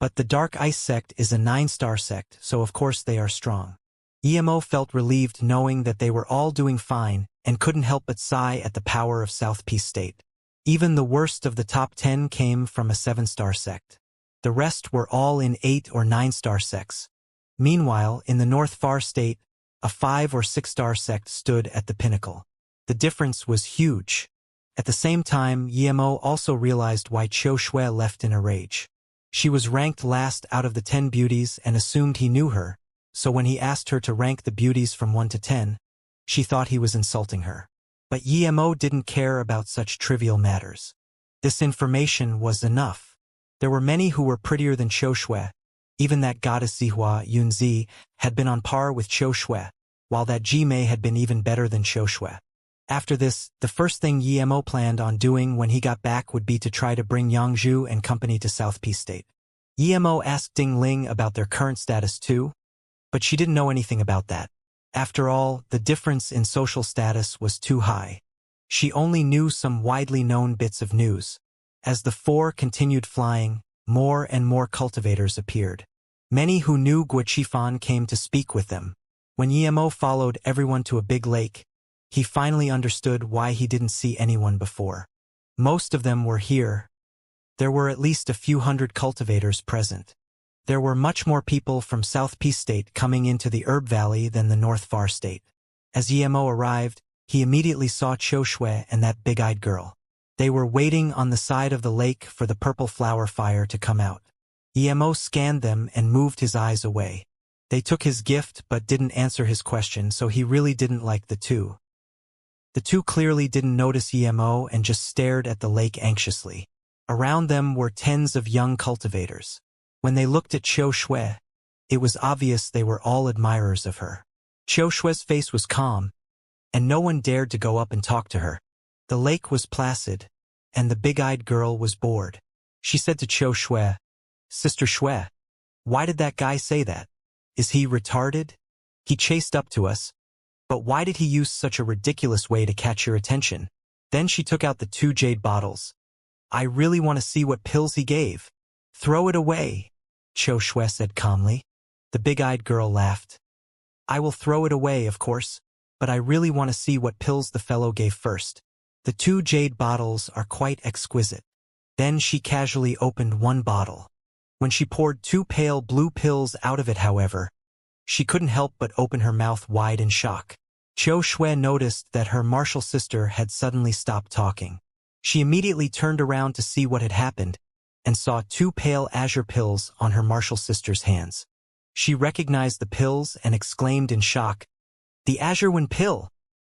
But the Dark Ice sect is a 9-star sect, so of course they are strong. EMO felt relieved knowing that they were all doing fine and couldn't help but sigh at the power of South Peace State. Even the worst of the top 10 came from a 7-star sect. The rest were all in 8 or 9-star sects. Meanwhile, in the North Far State, a 5 or 6-star sect stood at the pinnacle. The difference was huge. At the same time, EMO also realized why Qiu Shui left in a rage. She was ranked last out of the 10 beauties and assumed he knew her, so when he asked her to rank the beauties from 1 to 10, she thought he was insulting her. But EMO didn't care about such trivial matters. This information was enough. There were many who were prettier than Qiu Shui. Even that goddess Zihua Yunzi had been on par with Qiu Shui, while that Jimei had been even better than Qiu Shui. After this, the first thing EMO planned on doing when he got back would be to try to bring Yangzhu and company to South Peace State. EMO asked Ding Ling about their current status too, but she didn't know anything about that. After all, the difference in social status was too high. She only knew some widely known bits of news. As the 4 continued flying, more and more cultivators appeared. Many who knew Guoqifan came to speak with them. When EMO followed everyone to a big lake, he finally understood why he didn't see anyone before. Most of them were here. There were at least a few hundred cultivators present. There were much more people from South Peace State coming into the Herb Valley than the North Far State. As EMO arrived, he immediately saw Qiu Shui and that big-eyed girl. They were waiting on the side of the lake for the purple flower fire to come out. EMO scanned them and moved his eyes away. They took his gift but didn't answer his question, so he really didn't like the two. The two clearly didn't notice EMO and just stared at the lake anxiously. Around them were tens of young cultivators. When they looked at Qiu Shui, it was obvious they were all admirers of her. Qiu Shui's face was calm, and no one dared to go up and talk to her. The lake was placid, and the big-eyed girl was bored. She said to Qiu Shui, "Sister Shui, why did that guy say that? Is he retarded? He chased up to us, but why did he use such a ridiculous way to catch your attention?" Then she took out the 2 jade bottles. "I really want to see what pills he gave." "Throw it away," Qiu Shui said calmly. The big-eyed girl laughed. "I will throw it away, of course, but I really want to see what pills the fellow gave first. The 2 jade bottles are quite exquisite." Then she casually opened one bottle. When she poured 2 pale blue pills out of it, however, she couldn't help but open her mouth wide in shock. Qiu Shui noticed that her martial sister had suddenly stopped talking. She immediately turned around to see what had happened, and saw 2 pale azure pills on her martial sister's hands. She recognized the pills and exclaimed in shock, "The Azure Wind pill!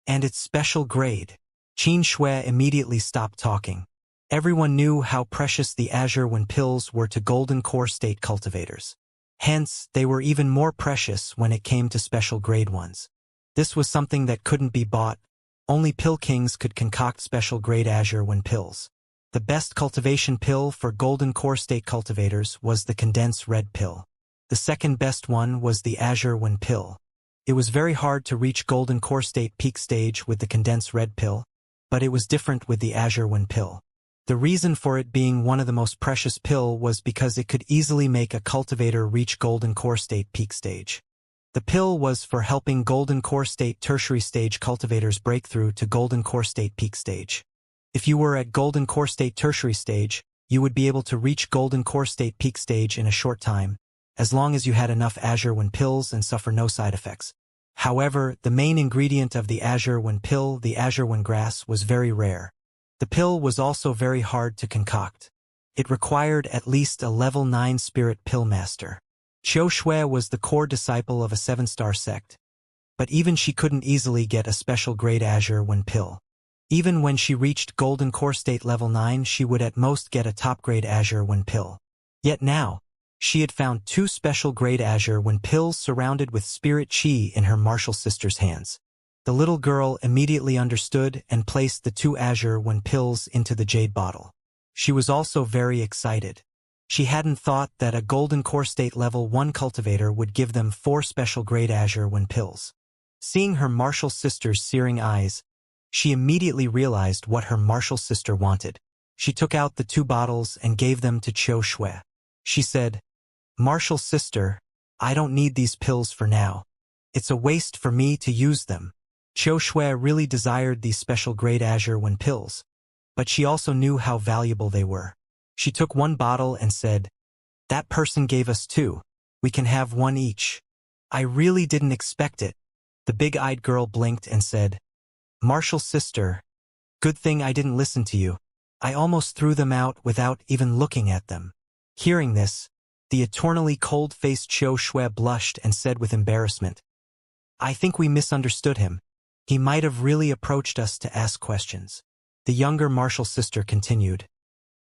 And its special grade!" Qin Shui immediately stopped talking. Everyone knew how precious the Azure Wind pills were to Golden Core State cultivators. Hence, they were even more precious when it came to special grade ones. This was something that couldn't be bought. Only pill kings could concoct special grade Azure Wind pills. The best cultivation pill for Golden Core State cultivators was the condensed red pill. The second best one was the Azure Wind pill. It was very hard to reach Golden Core State peak stage with the condensed red pill, but it was different with the Azure Wind pill. The reason for it being one of the most precious pill was because it could easily make a cultivator reach Golden Core State peak stage. The pill was for helping Golden Core State tertiary stage cultivators break through to Golden Core State peak stage. If you were at Golden Core State tertiary stage, you would be able to reach Golden Core State peak stage in a short time, as long as you had enough Azure Wind pills and suffer no side effects. However, the main ingredient of the Azure Wind pill, the Azure Wind grass, was very rare. The pill was also very hard to concoct. It required at least a level 9 spirit pill master. Qiu Shui was the core disciple of a 7-star sect, but even she couldn't easily get a special grade Azure Wind pill. Even when she reached Golden Core State level 9, she would at most get a top-grade Azure Wind pill. Yet now, she had found 2 special grade Azure Wind pills surrounded with spirit chi in her martial sister's hands. The little girl immediately understood and placed the 2 Azure Wind pills into the jade bottle. She was also very excited. She hadn't thought that a Golden Core State level 1 cultivator would give them 4 special grade Azure Wind pills. Seeing her martial sister's searing eyes, she immediately realized what her martial sister wanted. She took out the 2 bottles and gave them to Qiu Shui. She said, Marshall's sister, I don't need these pills for now. It's a waste for me to use them. Qiu Shui really desired these special grade Azure One pills, but she also knew how valuable they were. She took one bottle and said, that person gave us two. We can have one each. I really didn't expect it. The big-eyed girl blinked and said, Marshall's sister, good thing I didn't listen to you. I almost threw them out without even looking at them. Hearing this, the eternally cold-faced Qiu Shui blushed and said with embarrassment, I think we misunderstood him. He might have really approached us to ask questions. The younger Marshall sister continued,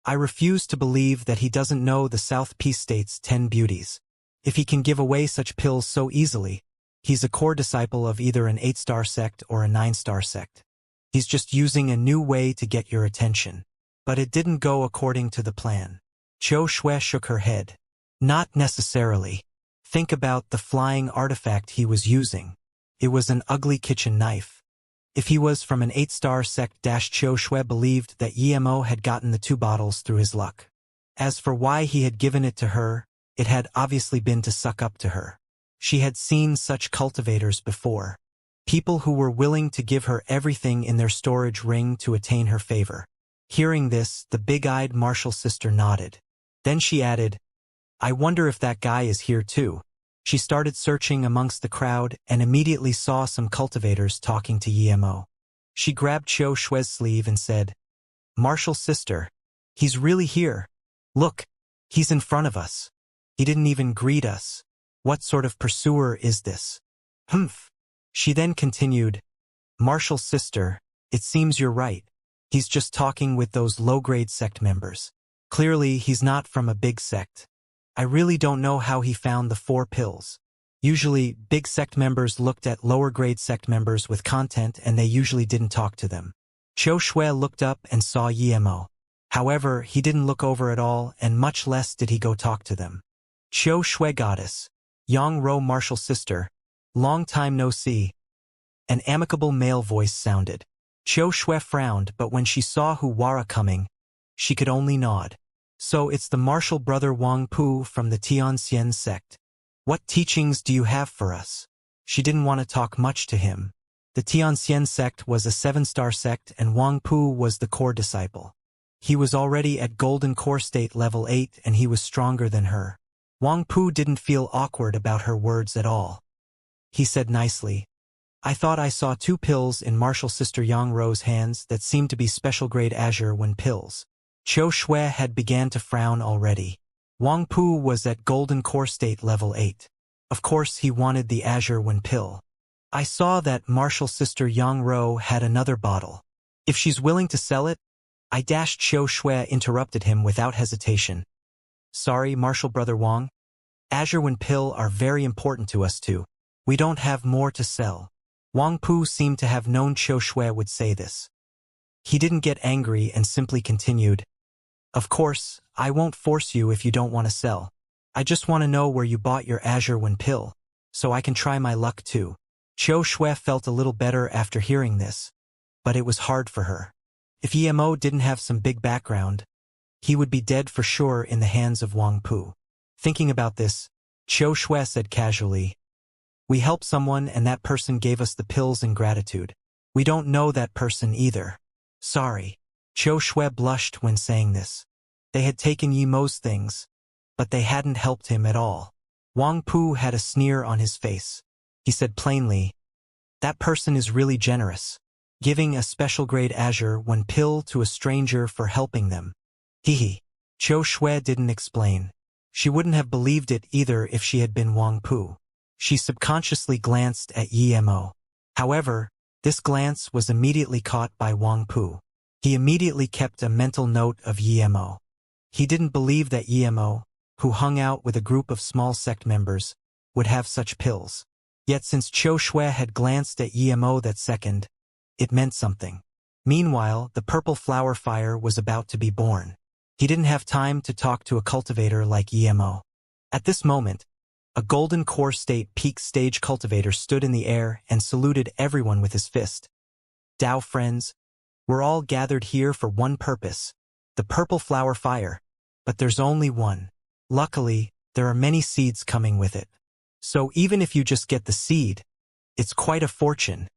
I refuse to believe that he doesn't know the South Peace State's 10 beauties. If he can give away such pills so easily, he's a core disciple of either an 8-star sect or a 9-star sect. He's just using a new way to get your attention. But it didn't go according to the plan. Qiu Shui shook her head. Not necessarily. Think about the flying artifact he was using. It was an ugly kitchen knife. If he was from an 8-star sect, Qiu Shui believed that Emo had gotten the 2 bottles through his luck. As for why he had given it to her, it had obviously been to suck up to her. She had seen such cultivators before. People who were willing to give her everything in their storage ring to attain her favor. Hearing this, the big-eyed Marshall sister nodded. Then she added, I wonder if that guy is here too. She started searching amongst the crowd and immediately saw some cultivators talking to Emo. She grabbed Qiu Shui's sleeve and said, Marshall's sister, he's really here. Look, he's in front of us. He didn't even greet us. What sort of pursuer is this? Humph. She then continued, Marshall's sister, it seems you're right. He's just talking with those low-grade sect members. Clearly, he's not from a big sect. I really don't know how he found the 4 pills. Usually, big sect members looked at lower-grade sect members with content and they usually didn't talk to them. Qiu Shui looked up and saw Emo. However, he didn't look over at all and much less did he go talk to them. Qiu Shui goddess, Yang Ro Marshall's sister, long time no see. An amicable male voice sounded. Qiu Shui frowned, but when she saw Hu Wara coming, she could only nod. So it's the Marshall brother Wang Pu from the Tianxian sect. What teachings do you have for us? She didn't want to talk much to him. The Tianxian sect was a 7-star sect and Wang Pu was the core disciple. He was already at Golden Core State level 8 and he was stronger than her. Wang Pu didn't feel awkward about her words at all. He said nicely, I thought I saw 2 pills in Marshall's sister Yang Ro's hands that seemed to be special grade Azure One pills. Qiu Shui had began to frown already. Wang Pu was at Golden Core State level 8. Of course he wanted the Azure One pill. I saw that Marshall's sister Yang Ro had another bottle. If she's willing to sell it, Qiu Shui interrupted him without hesitation. Sorry, Marshall brother Wang. Azure One pill are very important to us too. We don't have more to sell. Wang Pu seemed to have known Qiu Shui would say this. He didn't get angry and simply continued. Of course, I won't force you if you don't want to sell. I just want to know where you bought your Azure One pill, so I can try my luck too. Qiu Shui felt a little better after hearing this, but it was hard for her. If Emo didn't have some big background, he would be dead for sure in the hands of Wang Pu. Thinking about this, Qiu Shui said casually, we helped someone and that person gave us the pills in gratitude. We don't know that person either. Sorry. Qiu Shui blushed when saying this. They had taken Emo's things, but they hadn't helped him at all. Wang Pu had a sneer on his face. He said plainly, that person is really generous, giving a special grade Azure One pill to a stranger for helping them. Hehe. Qiu Shui didn't explain. She wouldn't have believed it either if she had been Wang Pu. She subconsciously glanced at Emo. However, this glance was immediately caught by Wang Pu. He immediately kept a mental note of Emo. He didn't believe that Emo, who hung out with a group of small sect members, would have such pills. Yet since Qiu Shui had glanced at Emo that second, it meant something. Meanwhile, the purple flower fire was about to be born. He didn't have time to talk to a cultivator like Emo. At this moment, a Golden Core State peak stage cultivator stood in the air and saluted everyone with his fist. Dao friends, we're all gathered here for one purpose, the purple flower fire, but there's only one. Luckily, there are many seeds coming with it. So even if you just get the seed, it's quite a fortune.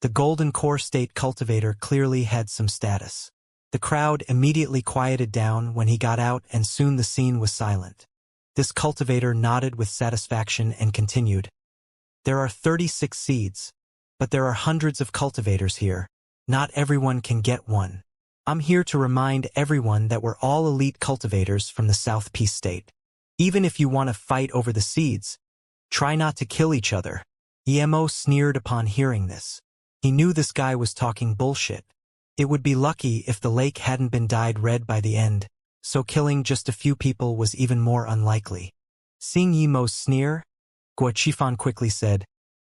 The golden core state cultivator clearly had some status. The crowd immediately quieted down when he got out, and soon the scene was silent. This cultivator nodded with satisfaction and continued. There are 36 seeds, but there are hundreds of cultivators here. Not everyone can get one. I'm here to remind everyone that we're all elite cultivators from the South Peace State. Even if you want to fight over the seeds, try not to kill each other. Emo sneered upon hearing this. He knew this guy was talking bullshit. It would be lucky if the lake hadn't been dyed red by the end, so killing just a few people was even more unlikely. Seeing Yemo's sneer, Guo Qifan quickly said,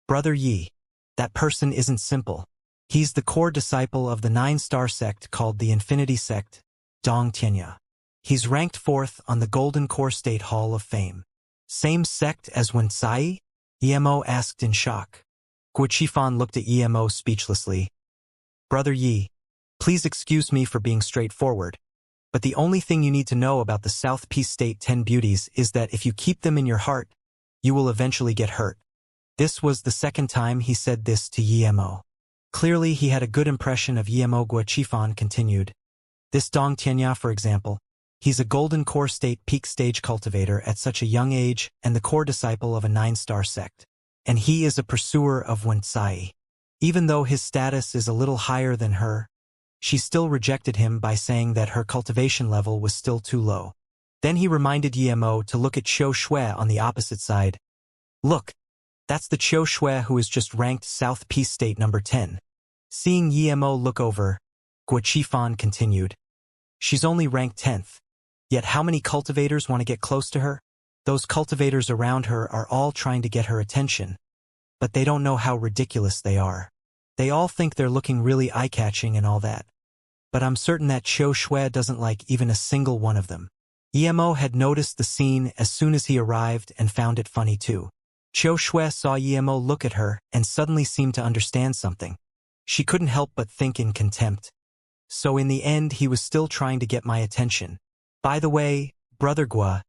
"Brother Yi, that person isn't simple. He's the core disciple of the 9-star sect called the Infinity Sect, Dong Tianya. He's ranked 4th on the Golden Core State Hall of Fame." "Same sect as Wuxia?" Emo asked in shock. Guo Qifan looked at Emo speechlessly. "Brother Yi, please excuse me for being straightforward, but the only thing you need to know about the South Peace State 10 beauties is that if you keep them in your heart, you will eventually get hurt." This was the second time he said this to Emo. Clearly he had a good impression of Emo. Guo Qifan continued. "This Dong Tianya, for example, he's a Golden Core State peak stage cultivator at such a young age and the core disciple of a 9-star sect. And he is a pursuer of Wuxia. Even though his status is a little higher than her, she still rejected him by saying that her cultivation level was still too low." Then he reminded Emo to look at Qiu Shui on the opposite side. "Look, that's the Qiu Shui who is just ranked South Peace State number 10. Seeing Emo look over, Guo Qifan continued. "She's only ranked 10th. Yet how many cultivators want to get close to her? Those cultivators around her are all trying to get her attention. But they don't know how ridiculous they are. They all think they're looking really eye-catching and all that. But I'm certain that Qiu Shui doesn't like even a single one of them." Emo had noticed the scene as soon as he arrived and found it funny too. Qiu Shui saw Emo look at her and suddenly seemed to understand something. She couldn't help but think in contempt. "So in the end he was still trying to get my attention. By the way, Brother Guo,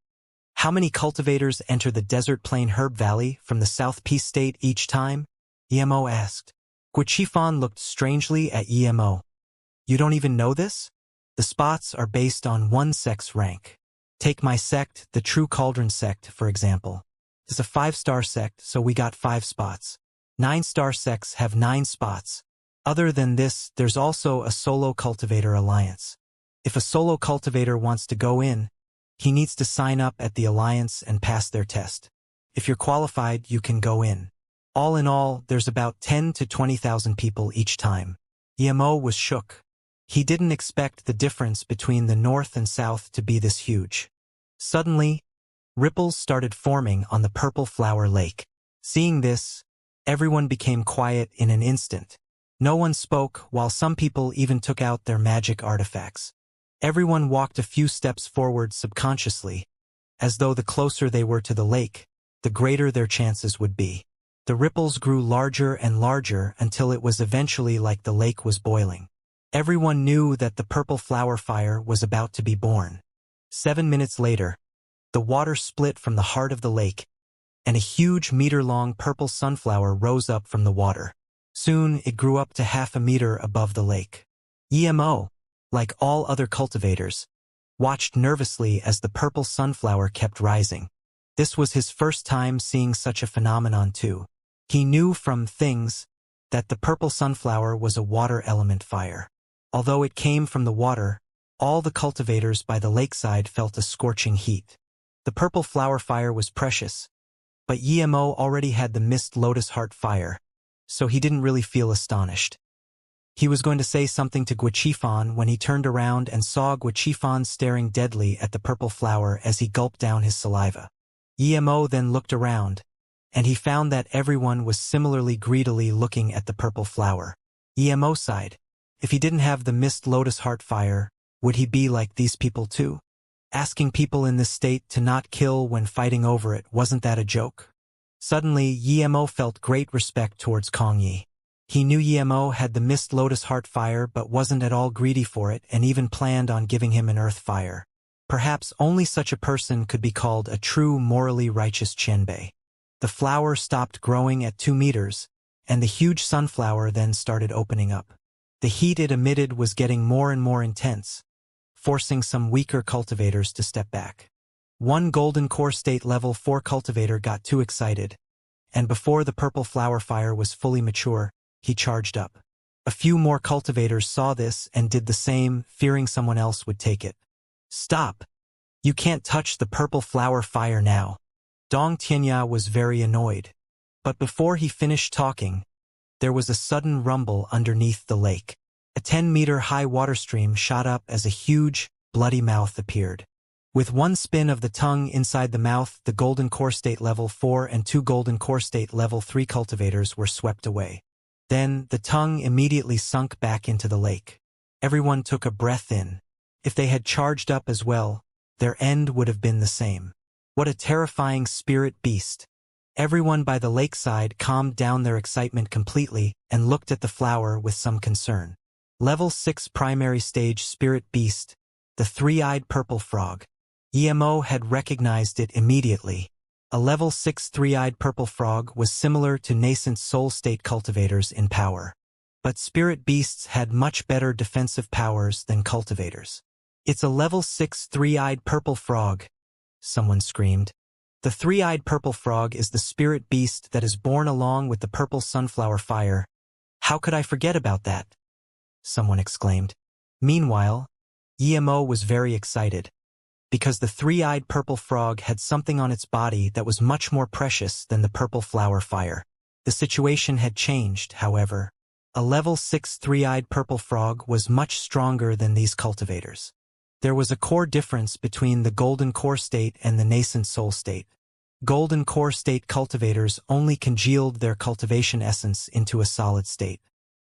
how many cultivators enter the Desert Plain Herb Valley from the South Peace State each time?" Emo asked. Guo Qifan looked strangely at Emo. "You don't even know this? The spots are based on one sect's rank. Take my sect, the True Cauldron sect, for example. It's a 5-star sect, so we got 5 spots. 9-star sects have 9 spots. Other than this, there's also a solo cultivator alliance. If a solo cultivator wants to go in, he needs to sign up at the alliance and pass their test. If you're qualified, you can go in. All in all, there's about 10 to 20,000 people each time." Emo was shook. He didn't expect the difference between the north and south to be this huge. Suddenly, ripples started forming on the purple flower lake. Seeing this, everyone became quiet in an instant. No one spoke, while some people even took out their magic artifacts. Everyone walked a few steps forward subconsciously, as though the closer they were to the lake, the greater their chances would be. The ripples grew larger and larger until it was eventually like the lake was boiling. Everyone knew that the purple flower fire was about to be born. 7 minutes later, the water split from the heart of the lake, and a huge meter-long purple sunflower rose up from the water. Soon it grew up to half a meter above the lake. Emo, like all other cultivators, watched nervously as the purple sunflower kept rising. This was his first time seeing such a phenomenon too. He knew from things that the purple sunflower was a water element fire. Although it came from the water, all the cultivators by the lakeside felt a scorching heat. The purple flower fire was precious, but Emo already had the mist lotus heart fire, so he didn't really feel astonished. He was going to say something to Guo Qifan when he turned around and saw Guo Qifan staring deadly at the purple flower as he gulped down his saliva. Emo then looked around, and he found that everyone was similarly greedily looking at the purple flower. Emo sighed. If he didn't have the mist lotus heart fire, would he be like these people too? Asking people in this state to not kill when fighting over it, wasn't that a joke? Suddenly, Emo felt great respect towards Kong Yi. He knew Emo had the mist lotus heart fire but wasn't at all greedy for it and even planned on giving him an earth fire. Perhaps only such a person could be called a true morally righteous Qianbei. The flower stopped growing at 2 meters, and the huge sunflower then started opening up. The heat it emitted was getting more and more intense, forcing some weaker cultivators to step back. One golden core state level 4 cultivator got too excited, and before the purple flower fire was fully mature, he charged up. A few more cultivators saw this and did the same, fearing someone else would take it. Stop! You can't touch the purple flower fire now. Dong Tianya was very annoyed. But before he finished talking, there was a sudden rumble underneath the lake. A 10-meter-high water stream shot up as a huge, bloody mouth appeared. With one spin of the tongue inside the mouth, the golden core state level 4 and 2 golden core state level 3 cultivators were swept away. Then, the tongue immediately sunk back into the lake. Everyone took a breath in. If they had charged up as well, their end would have been the same. What a terrifying spirit beast. Everyone by the lakeside calmed down their excitement completely and looked at the flower with some concern. Level 6 primary stage spirit beast, the 3-eyed purple frog. EMO had recognized it immediately. A level 6 3-eyed purple frog was similar to nascent soul state cultivators in power. But spirit beasts had much better defensive powers than cultivators. It's a level 6 3-eyed purple frog, someone screamed. The 3-eyed purple frog is the spirit beast that is born along with the purple sunflower fire. How could I forget about that? Someone exclaimed. Meanwhile, EMO was very excited, because the 3-eyed purple frog had something on its body that was much more precious than the purple flower fire. The situation had changed, however. A level 6 3-eyed purple frog was much stronger than these cultivators. There was a core difference between the golden core state and the nascent soul state. Golden core state cultivators only congealed their cultivation essence into a solid state.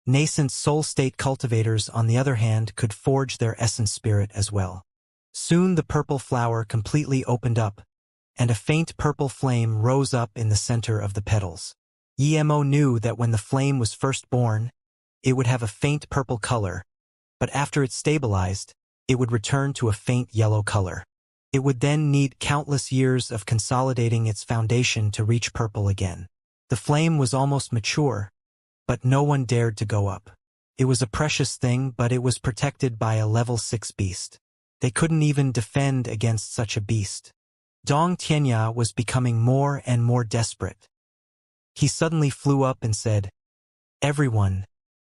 Nascent soul state cultivators, on the other hand, could forge their essence spirit as well. Soon the purple flower completely opened up, and a faint purple flame rose up in the center of the petals. EMO knew that when the flame was first born, it would have a faint purple color, but after it stabilized, it would return to a faint yellow color. It would then need countless years of consolidating its foundation to reach purple again. The flame was almost mature, but no one dared to go up. It was a precious thing, but it was protected by a level 6 beast. They couldn't even defend against such a beast. Dong Tianya was becoming more and more desperate. He suddenly flew up and said, "Everyone,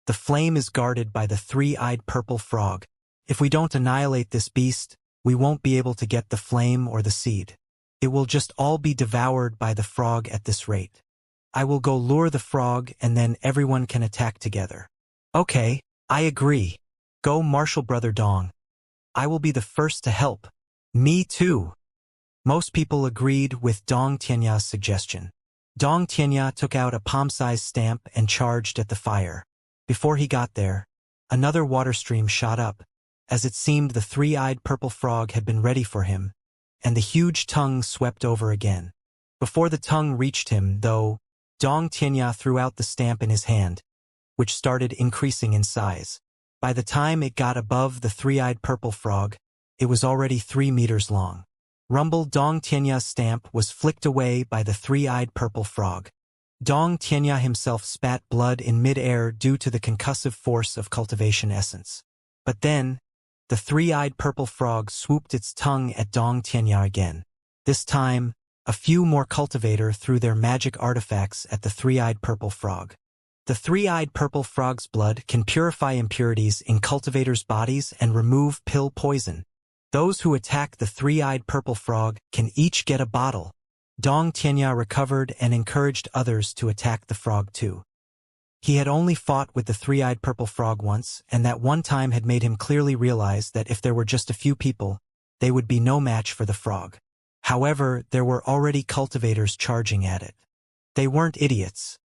the flame is guarded by the 3-eyed purple frog. If we don't annihilate this beast, we won't be able to get the flame or the seed. It will just all be devoured by the frog at this rate. I will go lure the frog and then everyone can attack together." "Okay, I agree. Go Marshal Brother Dong. I will be the first to help." "Me too." Most people agreed with Dong Tianya's suggestion. Dong Tianya took out a palm-sized stamp and charged at the fire. Before he got there, another water stream shot up, as it seemed the 3-eyed purple frog had been ready for him, and the huge tongue swept over again. Before the tongue reached him, though, Dong Tianya threw out the stamp in his hand, which started increasing in size. By the time it got above the 3-eyed purple frog, it was already 3 meters long. Rumble Dong Tianya's stamp was flicked away by the 3-eyed purple frog. Dong Tianya himself spat blood in mid-air due to the concussive force of cultivation essence. But then, the 3-eyed purple frog swooped its tongue at Dong Tianya again. This time, a few more cultivator threw their magic artifacts at the 3-eyed purple frog. The 3-eyed purple frog's blood can purify impurities in cultivators' bodies and remove pill poison. Those who attack the 3-eyed purple frog can each get a bottle. Dong Tianya recovered and encouraged others to attack the frog too. He had only fought with the 3-eyed purple frog once, and that one time had made him clearly realize that if there were just a few people, they would be no match for the frog. However, there were already cultivators charging at it. They weren't idiots.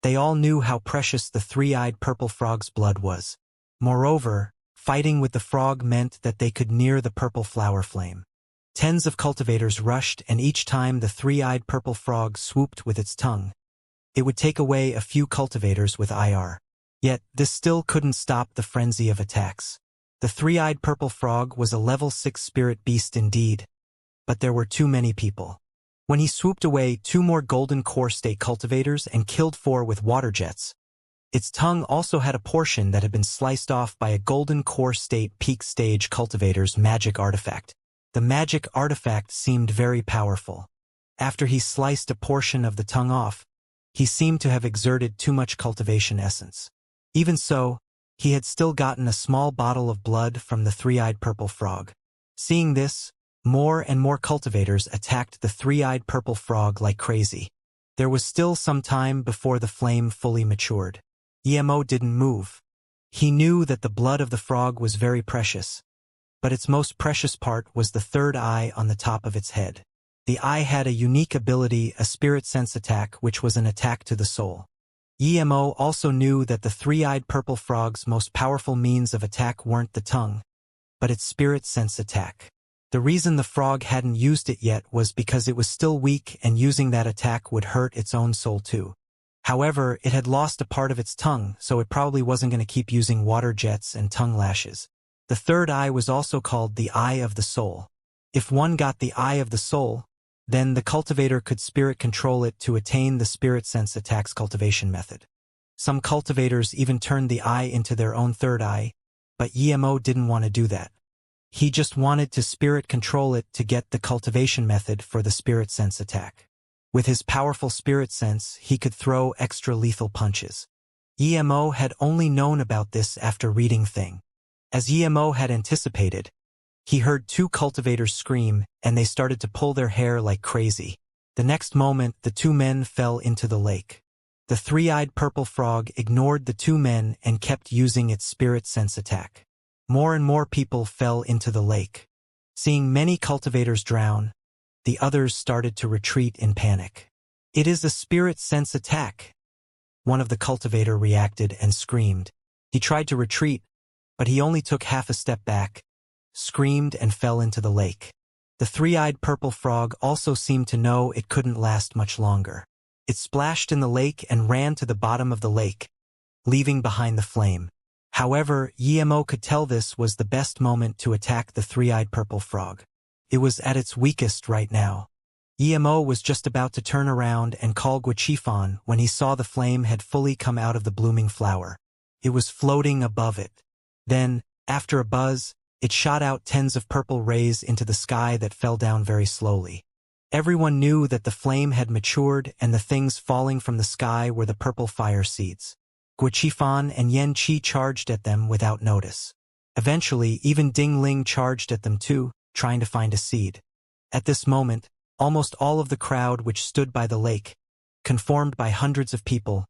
They all knew how precious the 3-eyed purple frog's blood was. Moreover, fighting with the frog meant that they could near the purple flower flame. Tens of cultivators rushed, and each time the 3-eyed purple frog swooped with its tongue, it would take away a few cultivators with IR. Yet, this still couldn't stop the frenzy of attacks. The three-eyed purple frog was a level 6 spirit beast indeed, but there were too many people. When he swooped away 2 more golden core state cultivators and killed 4 with water jets, its tongue also had a portion that had been sliced off by a golden core state peak stage cultivator's magic artifact. The magic artifact seemed very powerful. After he sliced a portion of the tongue off, he seemed to have exerted too much cultivation essence. Even so, he had still gotten a small bottle of blood from the three-eyed purple frog. Seeing this, more and more cultivators attacked the three-eyed purple frog like crazy. There was still some time before the flame fully matured. Emo didn't move. He knew that the blood of the frog was very precious, but its most precious part was the third eye on the top of its head. The eye had a unique ability, a spirit sense attack, which was an attack to the soul. Emo also knew that the three-eyed purple frog's most powerful means of attack weren't the tongue, but its spirit sense attack. The reason the frog hadn't used it yet was because it was still weak, and using that attack would hurt its own soul too. However, it had lost a part of its tongue, so it probably wasn't going to keep using water jets and tongue lashes. The third eye was also called the Eye of the Soul. If one got the Eye of the Soul, then the cultivator could spirit control it to attain the spirit sense attacks cultivation method. Some cultivators even turned the eye into their own third eye, but Emo didn't want to do that. He just wanted to spirit control it to get the cultivation method for the spirit sense attack. With his powerful spirit sense, he could throw extra lethal punches. Emo had only known about this after reading Thing. As Emo had anticipated, he heard 2 cultivators scream, and they started to pull their hair like crazy. The next moment, the 2 men fell into the lake. The three-eyed purple frog ignored the 2 men and kept using its spirit sense attack. More and more people fell into the lake. Seeing many cultivators drown, the others started to retreat in panic. "It is a spirit sense attack," one of the cultivator reacted and screamed. He tried to retreat, but he only took half a step back, screamed and fell into the lake. The three-eyed purple frog also seemed to know it couldn't last much longer. It splashed in the lake and ran to the bottom of the lake, leaving behind the flame. However, Emo could tell this was the best moment to attack the three-eyed purple frog. It was at its weakest right now. Emo was just about to turn around and call Guichifan when he saw the flame had fully come out of the blooming flower. It was floating above it. Then, after a buzz, it shot out tens of purple rays into the sky that fell down very slowly. Everyone knew that the flame had matured, and the things falling from the sky were the purple fire seeds. Guichifan and Yan Qi charged at them without notice. Eventually, even Ding Ling charged at them too, trying to find a seed. At this moment, almost all of the crowd which stood by the lake, conformed by hundreds of people,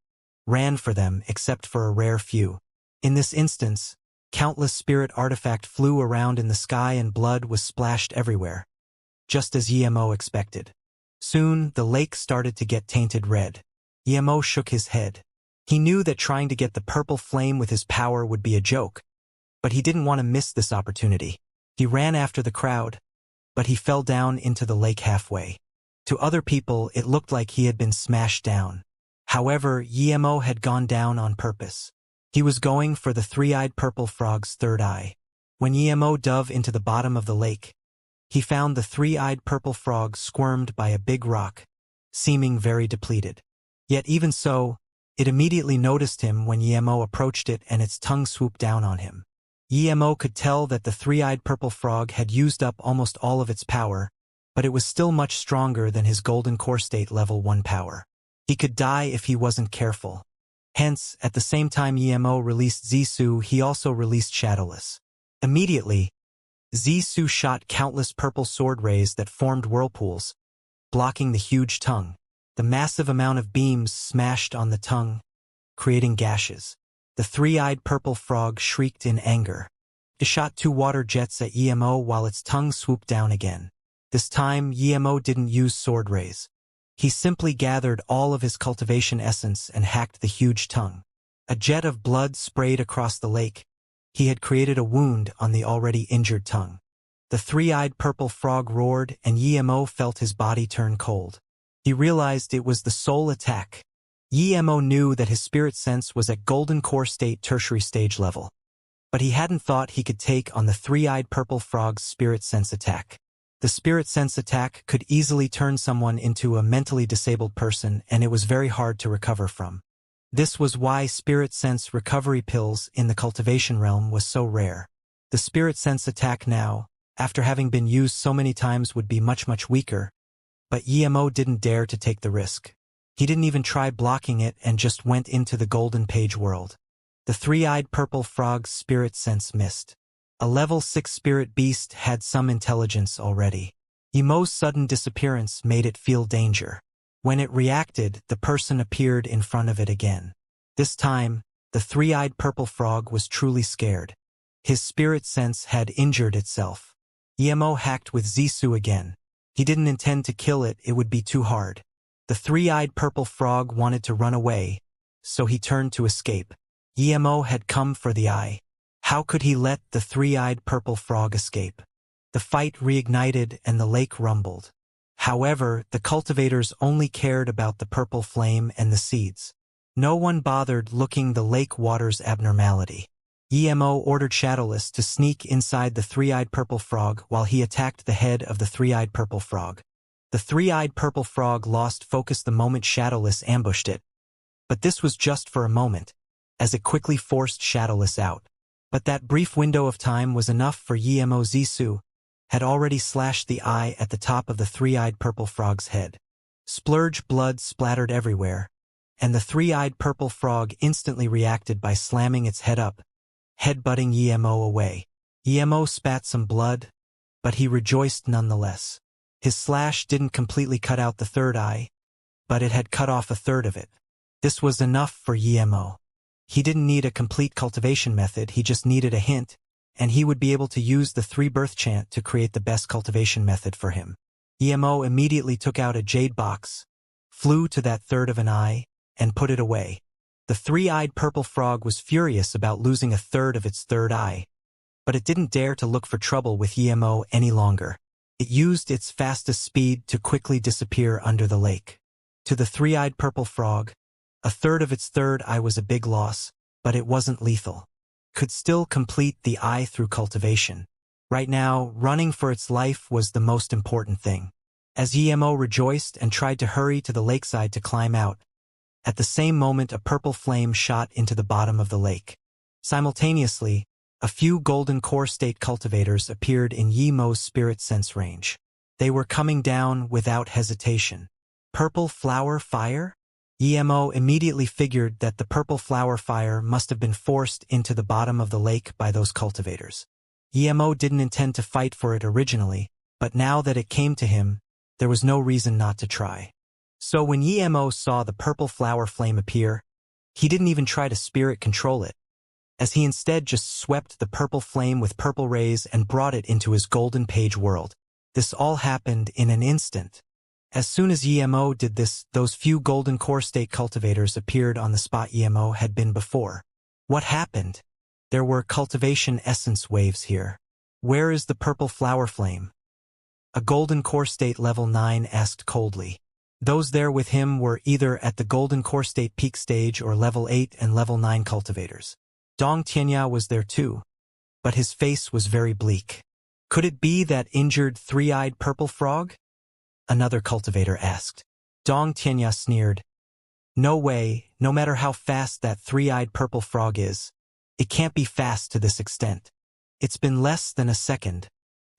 ran for them except for a rare few. In this instance, countless spirit artifact flew around in the sky and blood was splashed everywhere, just as Emo expected. Soon, the lake started to get tainted red. Emo shook his head. He knew that trying to get the purple flame with his power would be a joke, but he didn't want to miss this opportunity. He ran after the crowd, but he fell down into the lake halfway. To other people, it looked like he had been smashed down. However, Emo had gone down on purpose. He was going for the three-eyed purple frog's third eye. When Emo dove into the bottom of the lake, he found the three-eyed purple frog squirmed by a big rock, seeming very depleted. Yet even so, it immediately noticed him when Emo approached it and its tongue swooped down on him. Emo could tell that the three-eyed purple frog had used up almost all of its power, but it was still much stronger than his golden core state level 1 power. He could die if he wasn't careful. Hence, at the same time Emo released Zisu, he also released Shadowless. Immediately, Zisu shot countless purple sword rays that formed whirlpools, blocking the huge tongue. The massive amount of beams smashed on the tongue, creating gashes. The three-eyed purple frog shrieked in anger. It shot 2 water jets at Emo while its tongue swooped down again. This time, Emo didn't use sword rays. He simply gathered all of his cultivation essence and hacked the huge tongue. A jet of blood sprayed across the lake. He had created a wound on the already injured tongue. The three-eyed purple frog roared, and Emo felt his body turn cold. He realized it was the soul attack. Emo knew that his spirit sense was at golden core state tertiary stage level. But he hadn't thought he could take on the three-eyed purple frog's spirit sense attack. The spirit sense attack could easily turn someone into a mentally disabled person, and it was very hard to recover from. This was why spirit sense recovery pills in the cultivation realm was so rare. The spirit sense attack now, after having been used so many times, would be much weaker, but Emo didn't dare to take the risk. He didn't even try blocking it and just went into the golden page world. The three-eyed purple frog's spirit sense missed. A level 6 spirit beast had some intelligence already. Emo's sudden disappearance made it feel danger. When it reacted, the person appeared in front of it again. This time, the three-eyed purple frog was truly scared. His spirit sense had injured itself. Emo hacked with Zisu again. He didn't intend to kill it, it would be too hard. The three-eyed purple frog wanted to run away, so he turned to escape. Emo had come for the eye. How could he let the three-eyed purple frog escape? The fight reignited and the lake rumbled. However, the cultivators only cared about the purple flame and the seeds. No one bothered looking the lake water's abnormality. Emo ordered Shadowless to sneak inside the three-eyed purple frog while he attacked the head of the three-eyed purple frog. The three-eyed purple frog lost focus the moment Shadowless ambushed it. But this was just for a moment, as it quickly forced Shadowless out. But that brief window of time was enough for Emo. Zisu had already slashed the eye at the top of the three-eyed purple frog's head. Splurge blood splattered everywhere, and the three-eyed purple frog instantly reacted by slamming its head up, headbutting Emo away. Emo spat some blood, but he rejoiced nonetheless. His slash didn't completely cut out the third eye, but it had cut off a third of it. This was enough for Emo. He didn't need a complete cultivation method, he just needed a hint, and he would be able to use the three-birth chant to create the best cultivation method for him. Emo immediately took out a jade box, flew to that third of an eye, and put it away. The three-eyed purple frog was furious about losing a third of its third eye, but it didn't dare to look for trouble with Emo any longer. It used its fastest speed to quickly disappear under the lake. To the three-eyed purple frog, a third of its third eye was a big loss, but it wasn't lethal. Could still complete the eye through cultivation. Right now, running for its life was the most important thing. As Emo rejoiced and tried to hurry to the lakeside to climb out, at the same moment a purple flame shot into the bottom of the lake. Simultaneously, a few golden core state cultivators appeared in Emo's spirit sense range. They were coming down without hesitation. Purple flower fire? Emo immediately figured that the purple flower fire must have been forced into the bottom of the lake by those cultivators. Emo didn't intend to fight for it originally, but now that it came to him, there was no reason not to try. So when Emo saw the purple flower flame appear, he didn't even try to spirit control it, as he instead just swept the purple flame with purple rays and brought it into his golden page world. This all happened in an instant. As soon as Emo did this, those few golden core state cultivators appeared on the spot Emo had been before. What happened? There were cultivation essence waves here. Where is the purple flower flame? A golden core state level 9 asked coldly. Those there with him were either at the golden core state peak stage or level 8 and level 9 cultivators. Dong Tianya was there too, but his face was very bleak. Could it be that injured three-eyed purple frog? Another cultivator asked. Dong Tianya sneered. No way, no matter how fast that three-eyed purple frog is. It can't be fast to this extent. It's been less than a second,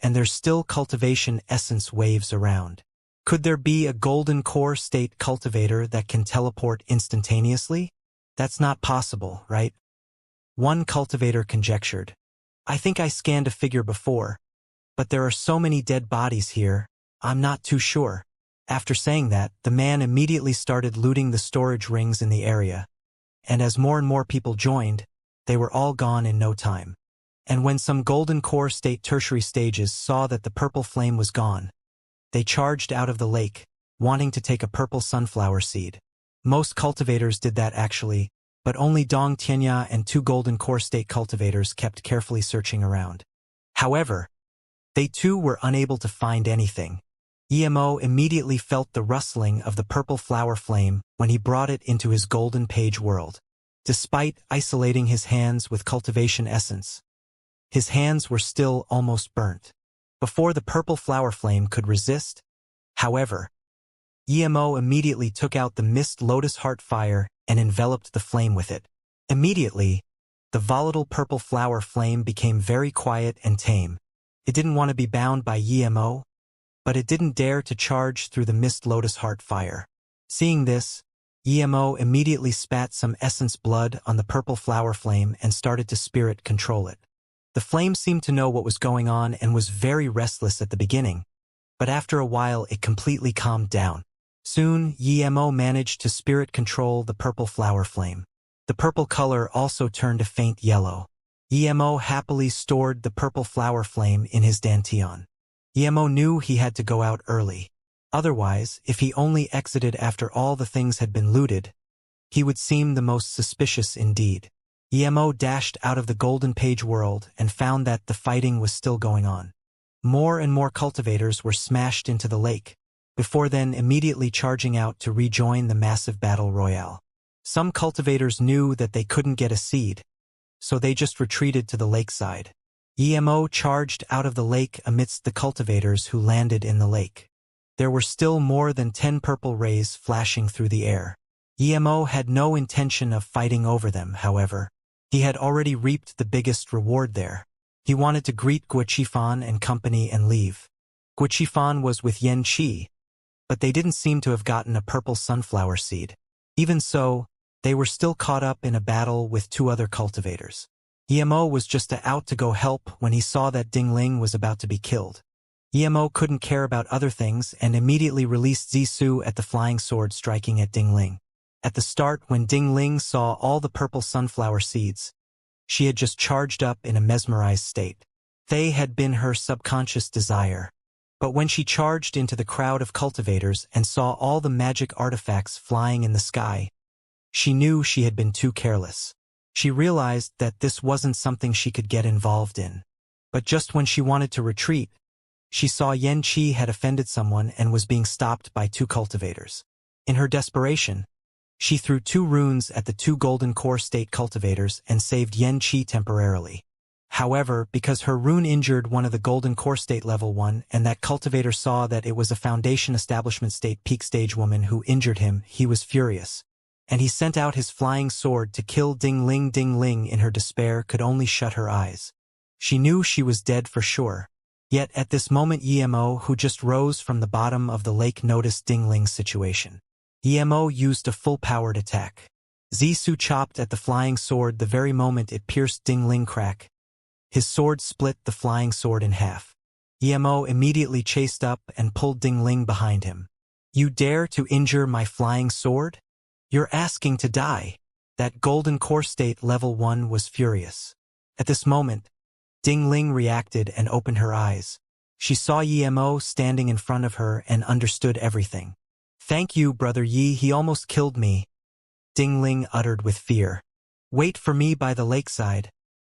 and there's still cultivation essence waves around. Could there be a golden core state cultivator that can teleport instantaneously? That's not possible, right? One cultivator conjectured. I think I scanned a figure before, but there are so many dead bodies here, I'm not too sure. After saying that, the man immediately started looting the storage rings in the area, and as more and more people joined, they were all gone in no time. And when some golden core state tertiary stages saw that the purple flame was gone, they charged out of the lake, wanting to take a purple sunflower seed. Most cultivators did that actually, but only Dong Tianya and 2 golden core state cultivators kept carefully searching around. However, they too were unable to find anything. Emo immediately felt the rustling of the purple flower flame when he brought it into his golden page world. Despite isolating his hands with cultivation essence, his hands were still almost burnt. Before the purple flower flame could resist, however, Emo immediately took out the mist lotus heart fire and enveloped the flame with it. Immediately, the volatile purple flower flame became very quiet and tame. It didn't want to be bound by Emo, but it didn't dare to charge through the mist lotus heart fire. Seeing this, Emo immediately spat some essence blood on the purple flower flame and started to spirit control it. The flame seemed to know what was going on and was very restless at the beginning, but after a while it completely calmed down. Soon, Emo managed to spirit control the purple flower flame. The purple color also turned a faint yellow. Emo happily stored the purple flower flame in his dantian. Emo knew he had to go out early. Otherwise, if he only exited after all the things had been looted, he would seem the most suspicious indeed. Emo dashed out of the Golden Page world and found that the fighting was still going on. More and more cultivators were smashed into the lake, before then immediately charging out to rejoin the massive battle royale. Some cultivators knew that they couldn't get a seed, so they just retreated to the lakeside. Emo charged out of the lake amidst the cultivators who landed in the lake. There were still more than 10 purple rays flashing through the air. Emo had no intention of fighting over them, however. He had already reaped the biggest reward there. He wanted to greet Guiqifan and company and leave. Guiqifan was with Yan Qi, but they didn't seem to have gotten a purple sunflower seed. Even so, they were still caught up in a battle with 2 other cultivators. Emo was just out to go help when he saw that Ding Ling was about to be killed. Emo couldn't care about other things and immediately released Zisu at the flying sword, striking at Ding Ling. At the start, when Ding Ling saw all the purple sunflower seeds, she had just charged up in a mesmerized state. They had been her subconscious desire. But when she charged into the crowd of cultivators and saw all the magic artifacts flying in the sky, she knew she had been too careless. She realized that this wasn't something she could get involved in. But just when she wanted to retreat, she saw Yan Qi had offended someone and was being stopped by 2 cultivators. In her desperation, she threw 2 runes at the 2 golden core state cultivators and saved Yan Qi temporarily. However, because her rune injured one of the golden core state level 1 and that cultivator saw that it was a foundation establishment state peak stage woman who injured him, he was furious. And he sent out his flying sword to kill Ding Ling. Ding Ling, in her despair, could only shut her eyes. She knew she was dead for sure. Yet at this moment Emo, who just rose from the bottom of the lake, noticed Ding Ling's situation. Emo used a full-powered attack. Zisu chopped at the flying sword the very moment it pierced Ding Ling crack. His sword split the flying sword in half. Emo immediately chased up and pulled Ding Ling behind him. "You dare to injure my flying sword? You're asking to die." That golden core state level 1 was furious. At this moment, Ding Ling reacted and opened her eyes. She saw Emo standing in front of her and understood everything. "Thank you, Brother Yi, he almost killed me," Ding Ling uttered with fear. "Wait for me by the lakeside.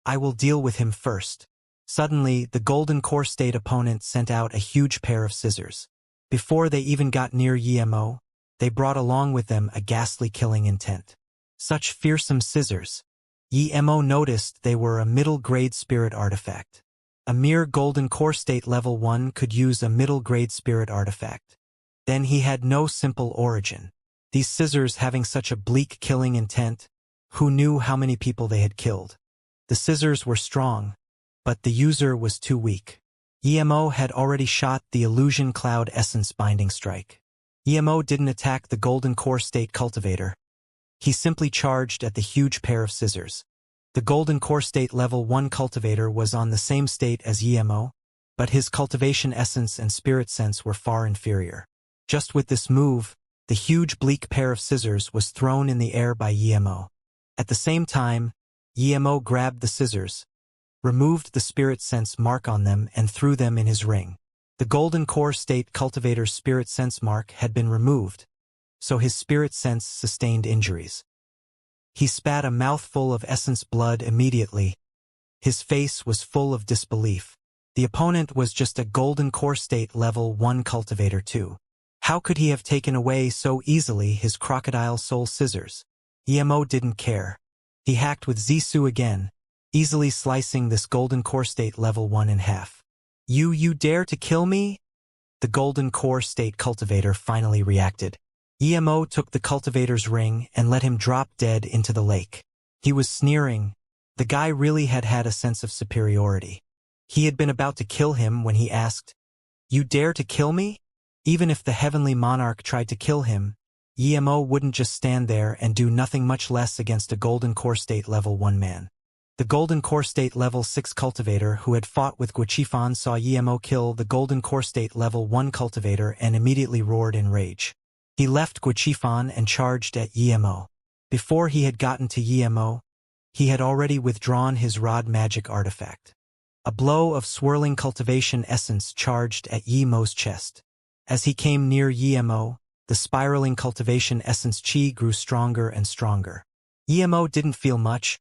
I will deal with him first." Suddenly, the golden core state opponent sent out a huge pair of scissors. Before they even got near Emo, they brought along with them a ghastly killing intent. Such fearsome scissors. Emo noticed they were a middle-grade spirit artifact. A mere golden core state level 1 could use a middle-grade spirit artifact. Then he had no simple origin. These scissors having such a bleak killing intent, who knew how many people they had killed? The scissors were strong, but the user was too weak. Emo had already shot the illusion cloud essence binding strike. Emo didn't attack the golden core state cultivator. He simply charged at the huge pair of scissors. The golden core state level 1 cultivator was on the same state as Emo, but his cultivation essence and spirit sense were far inferior. Just with this move, the huge bleak pair of scissors was thrown in the air by Emo. At the same time, Emo grabbed the scissors, removed the spirit sense mark on them and threw them in his ring. The golden core state cultivator's spirit sense mark had been removed, so his spirit sense sustained injuries. He spat a mouthful of essence blood immediately. His face was full of disbelief. The opponent was just a golden core state level 1 cultivator too. How could he have taken away so easily his crocodile soul scissors? Emo didn't care. He hacked with Zissou again, easily slicing this golden core state level 1 in half. You dare to kill me? The golden core state cultivator finally reacted. EMO took the cultivator's ring and let him drop dead into the lake. He was sneering. The guy really had had a sense of superiority. He had been about to kill him when he asked, "You dare to kill me?" Even if the heavenly monarch tried to kill him, EMO wouldn't just stand there and do nothing, much less against a golden core state level 1 man. The golden core state level 6 cultivator who had fought with Guqifan saw EMO kill the golden core state level 1 cultivator and immediately roared in rage. He left Guqifan and charged at EMO. Before he had gotten to EMO, he had already withdrawn his rod magic artifact. A blow of swirling cultivation essence charged at EMO's chest. As he came near EMO, the spiraling cultivation essence chi grew stronger and stronger. EMO didn't feel much,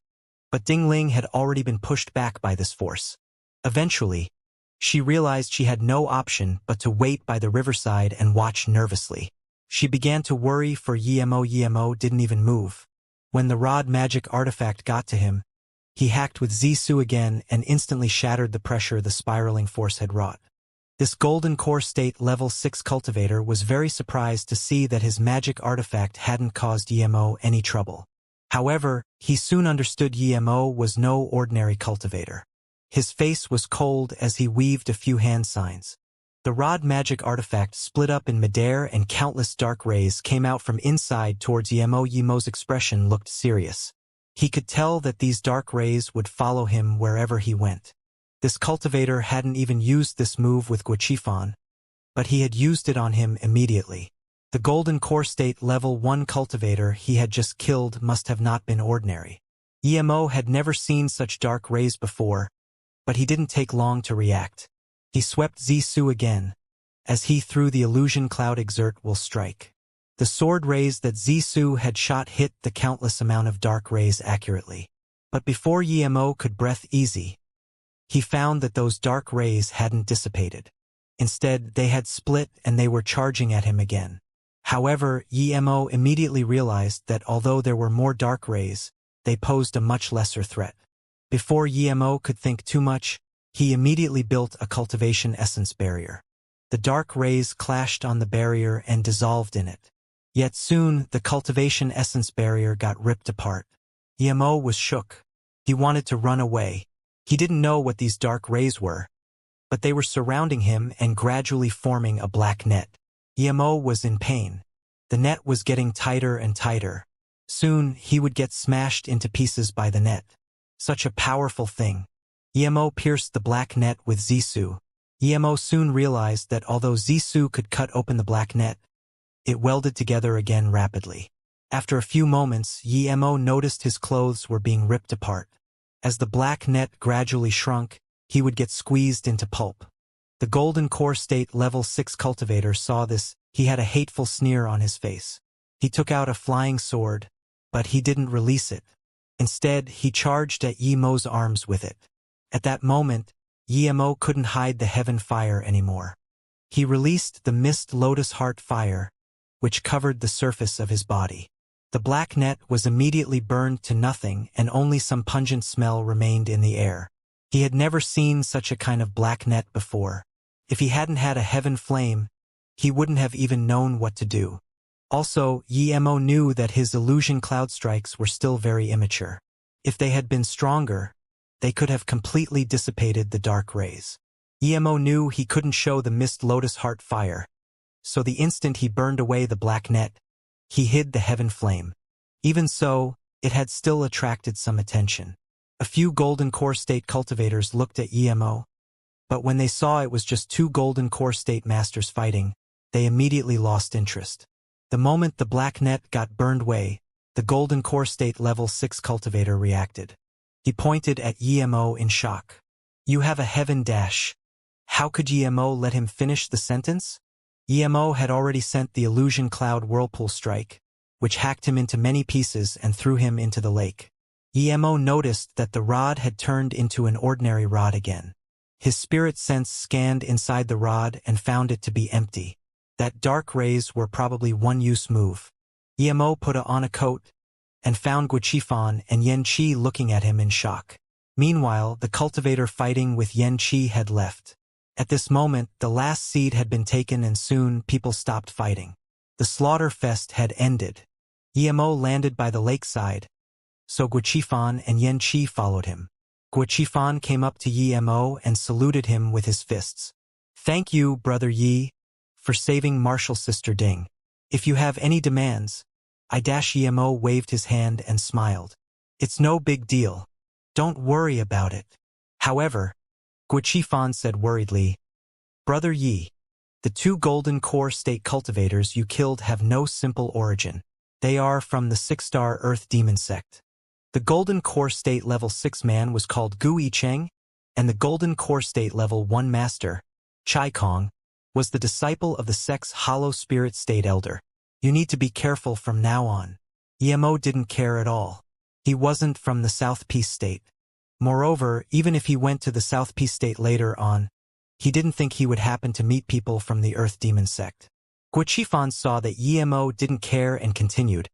but Dingling had already been pushed back by this force. Eventually, she realized she had no option but to wait by the riverside and watch nervously. She began to worry for EMO. EMO didn't even move. When the rod magic artifact got to him, he hacked with Zissou again and instantly shattered the pressure the spiraling force had wrought. This golden core state level 6 cultivator was very surprised to see that his magic artifact hadn't caused EMO any trouble. However, he soon understood EMO was no ordinary cultivator. His face was cold as he weaved a few hand signs. The rod magic artifact split up in midair and countless dark rays came out from inside towards EMO. EMO's expression looked serious. He could tell that these dark rays would follow him wherever he went. This cultivator hadn't even used this move with Guqifan, but he had used it on him immediately. The golden core state level 1 cultivator he had just killed must have not been ordinary. EMO had never seen such dark rays before, but he didn't take long to react. He swept Zissou again. As he threw the illusion cloud exert will strike. The sword rays that Zissou had shot hit the countless amount of dark rays accurately. But before EMO could breathe easy, he found that those dark rays hadn't dissipated. Instead, they had split and they were charging at him again. However, EMO immediately realized that although there were more dark rays, they posed a much lesser threat. Before EMO could think too much, he immediately built a cultivation essence barrier. The dark rays clashed on the barrier and dissolved in it. Yet soon, the cultivation essence barrier got ripped apart. EMO was shook. He wanted to run away. He didn't know what these dark rays were, but they were surrounding him and gradually forming a black net. EMO was in pain. The net was getting tighter and tighter. Soon, he would get smashed into pieces by the net. Such a powerful thing. EMO pierced the black net with Zissou. EMO soon realized that although Zissou could cut open the black net, it welded together again rapidly. After a few moments, EMO noticed his clothes were being ripped apart. As the black net gradually shrunk, he would get squeezed into pulp. The golden core state level 6 cultivator saw this. He had a hateful sneer on his face. He took out a flying sword, but he didn't release it. Instead, he charged at EMO's arms with it. At that moment, EMO couldn't hide the heaven fire anymore. He released the mist lotus heart fire, which covered the surface of his body. The black net was immediately burned to nothing and only some pungent smell remained in the air. He had never seen such a kind of black net before. If he hadn't had a heaven flame, he wouldn't have even known what to do. Also, EMO knew that his illusion cloud strikes were still very immature. If they had been stronger, they could have completely dissipated the dark rays. EMO knew he couldn't show the mist lotus heart fire, so the instant he burned away the black net, he hid the heaven flame. Even so, it had still attracted some attention. A few golden core state cultivators looked at EMO, but when they saw it was just two golden core state masters fighting, they immediately lost interest. The moment the black net got burned away, the golden core state level 6 cultivator reacted. He pointed at EMO in shock. "You have a heaven dash." How could EMO let him finish the sentence? EMO had already sent the illusion cloud whirlpool strike, which hacked him into many pieces and threw him into the lake. EMO noticed that the rod had turned into an ordinary rod again. His spirit sense scanned inside the rod and found it to be empty. That dark rays were probably one-use move. EMO put on a coat, and found Guiqifan and Yan Qi looking at him in shock. Meanwhile, the cultivator fighting with Yan Qi had left. At this moment, the last seed had been taken and soon people stopped fighting. The slaughter fest had ended. Emo landed by the lakeside, so Guiqifan and Yan Qi followed him. Guiqifan came up to Emo and saluted him with his fists. "Thank you, Brother Yi, for saving Martial Sister Ding. If you have any demands," Emo waved his hand and smiled. "It's no big deal. Don't worry about it." However, Guiqifan said worriedly, "Brother Yi, the 2 golden core state cultivators you killed have no simple origin. They are from the 6-star Earth Demon sect. The golden core state level 6 man was called Gu Yicheng, and the golden core state level 1 master, Chai Kong, was the disciple of the sect's hollow spirit state elder. You need to be careful from now on." Emo didn't care at all. He wasn't from the South Peace state. Moreover, even if he went to the South Peace state later on, he didn't think he would happen to meet people from the Earth Demon sect. Guiqifan saw that Emo didn't care and continued,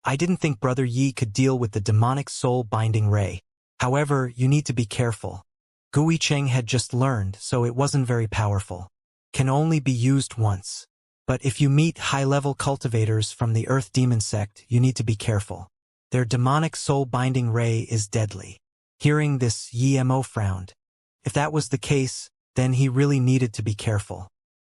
"I didn't think Brother Yi could deal with the demonic soul-binding ray. However, you need to be careful. Gu Yicheng had just learned, so it wasn't very powerful. Can only be used once. But if you meet high-level cultivators from the Earth Demon sect, you need to be careful. Their demonic soul-binding ray is deadly." Hearing this, Emo frowned. If that was the case, then he really needed to be careful.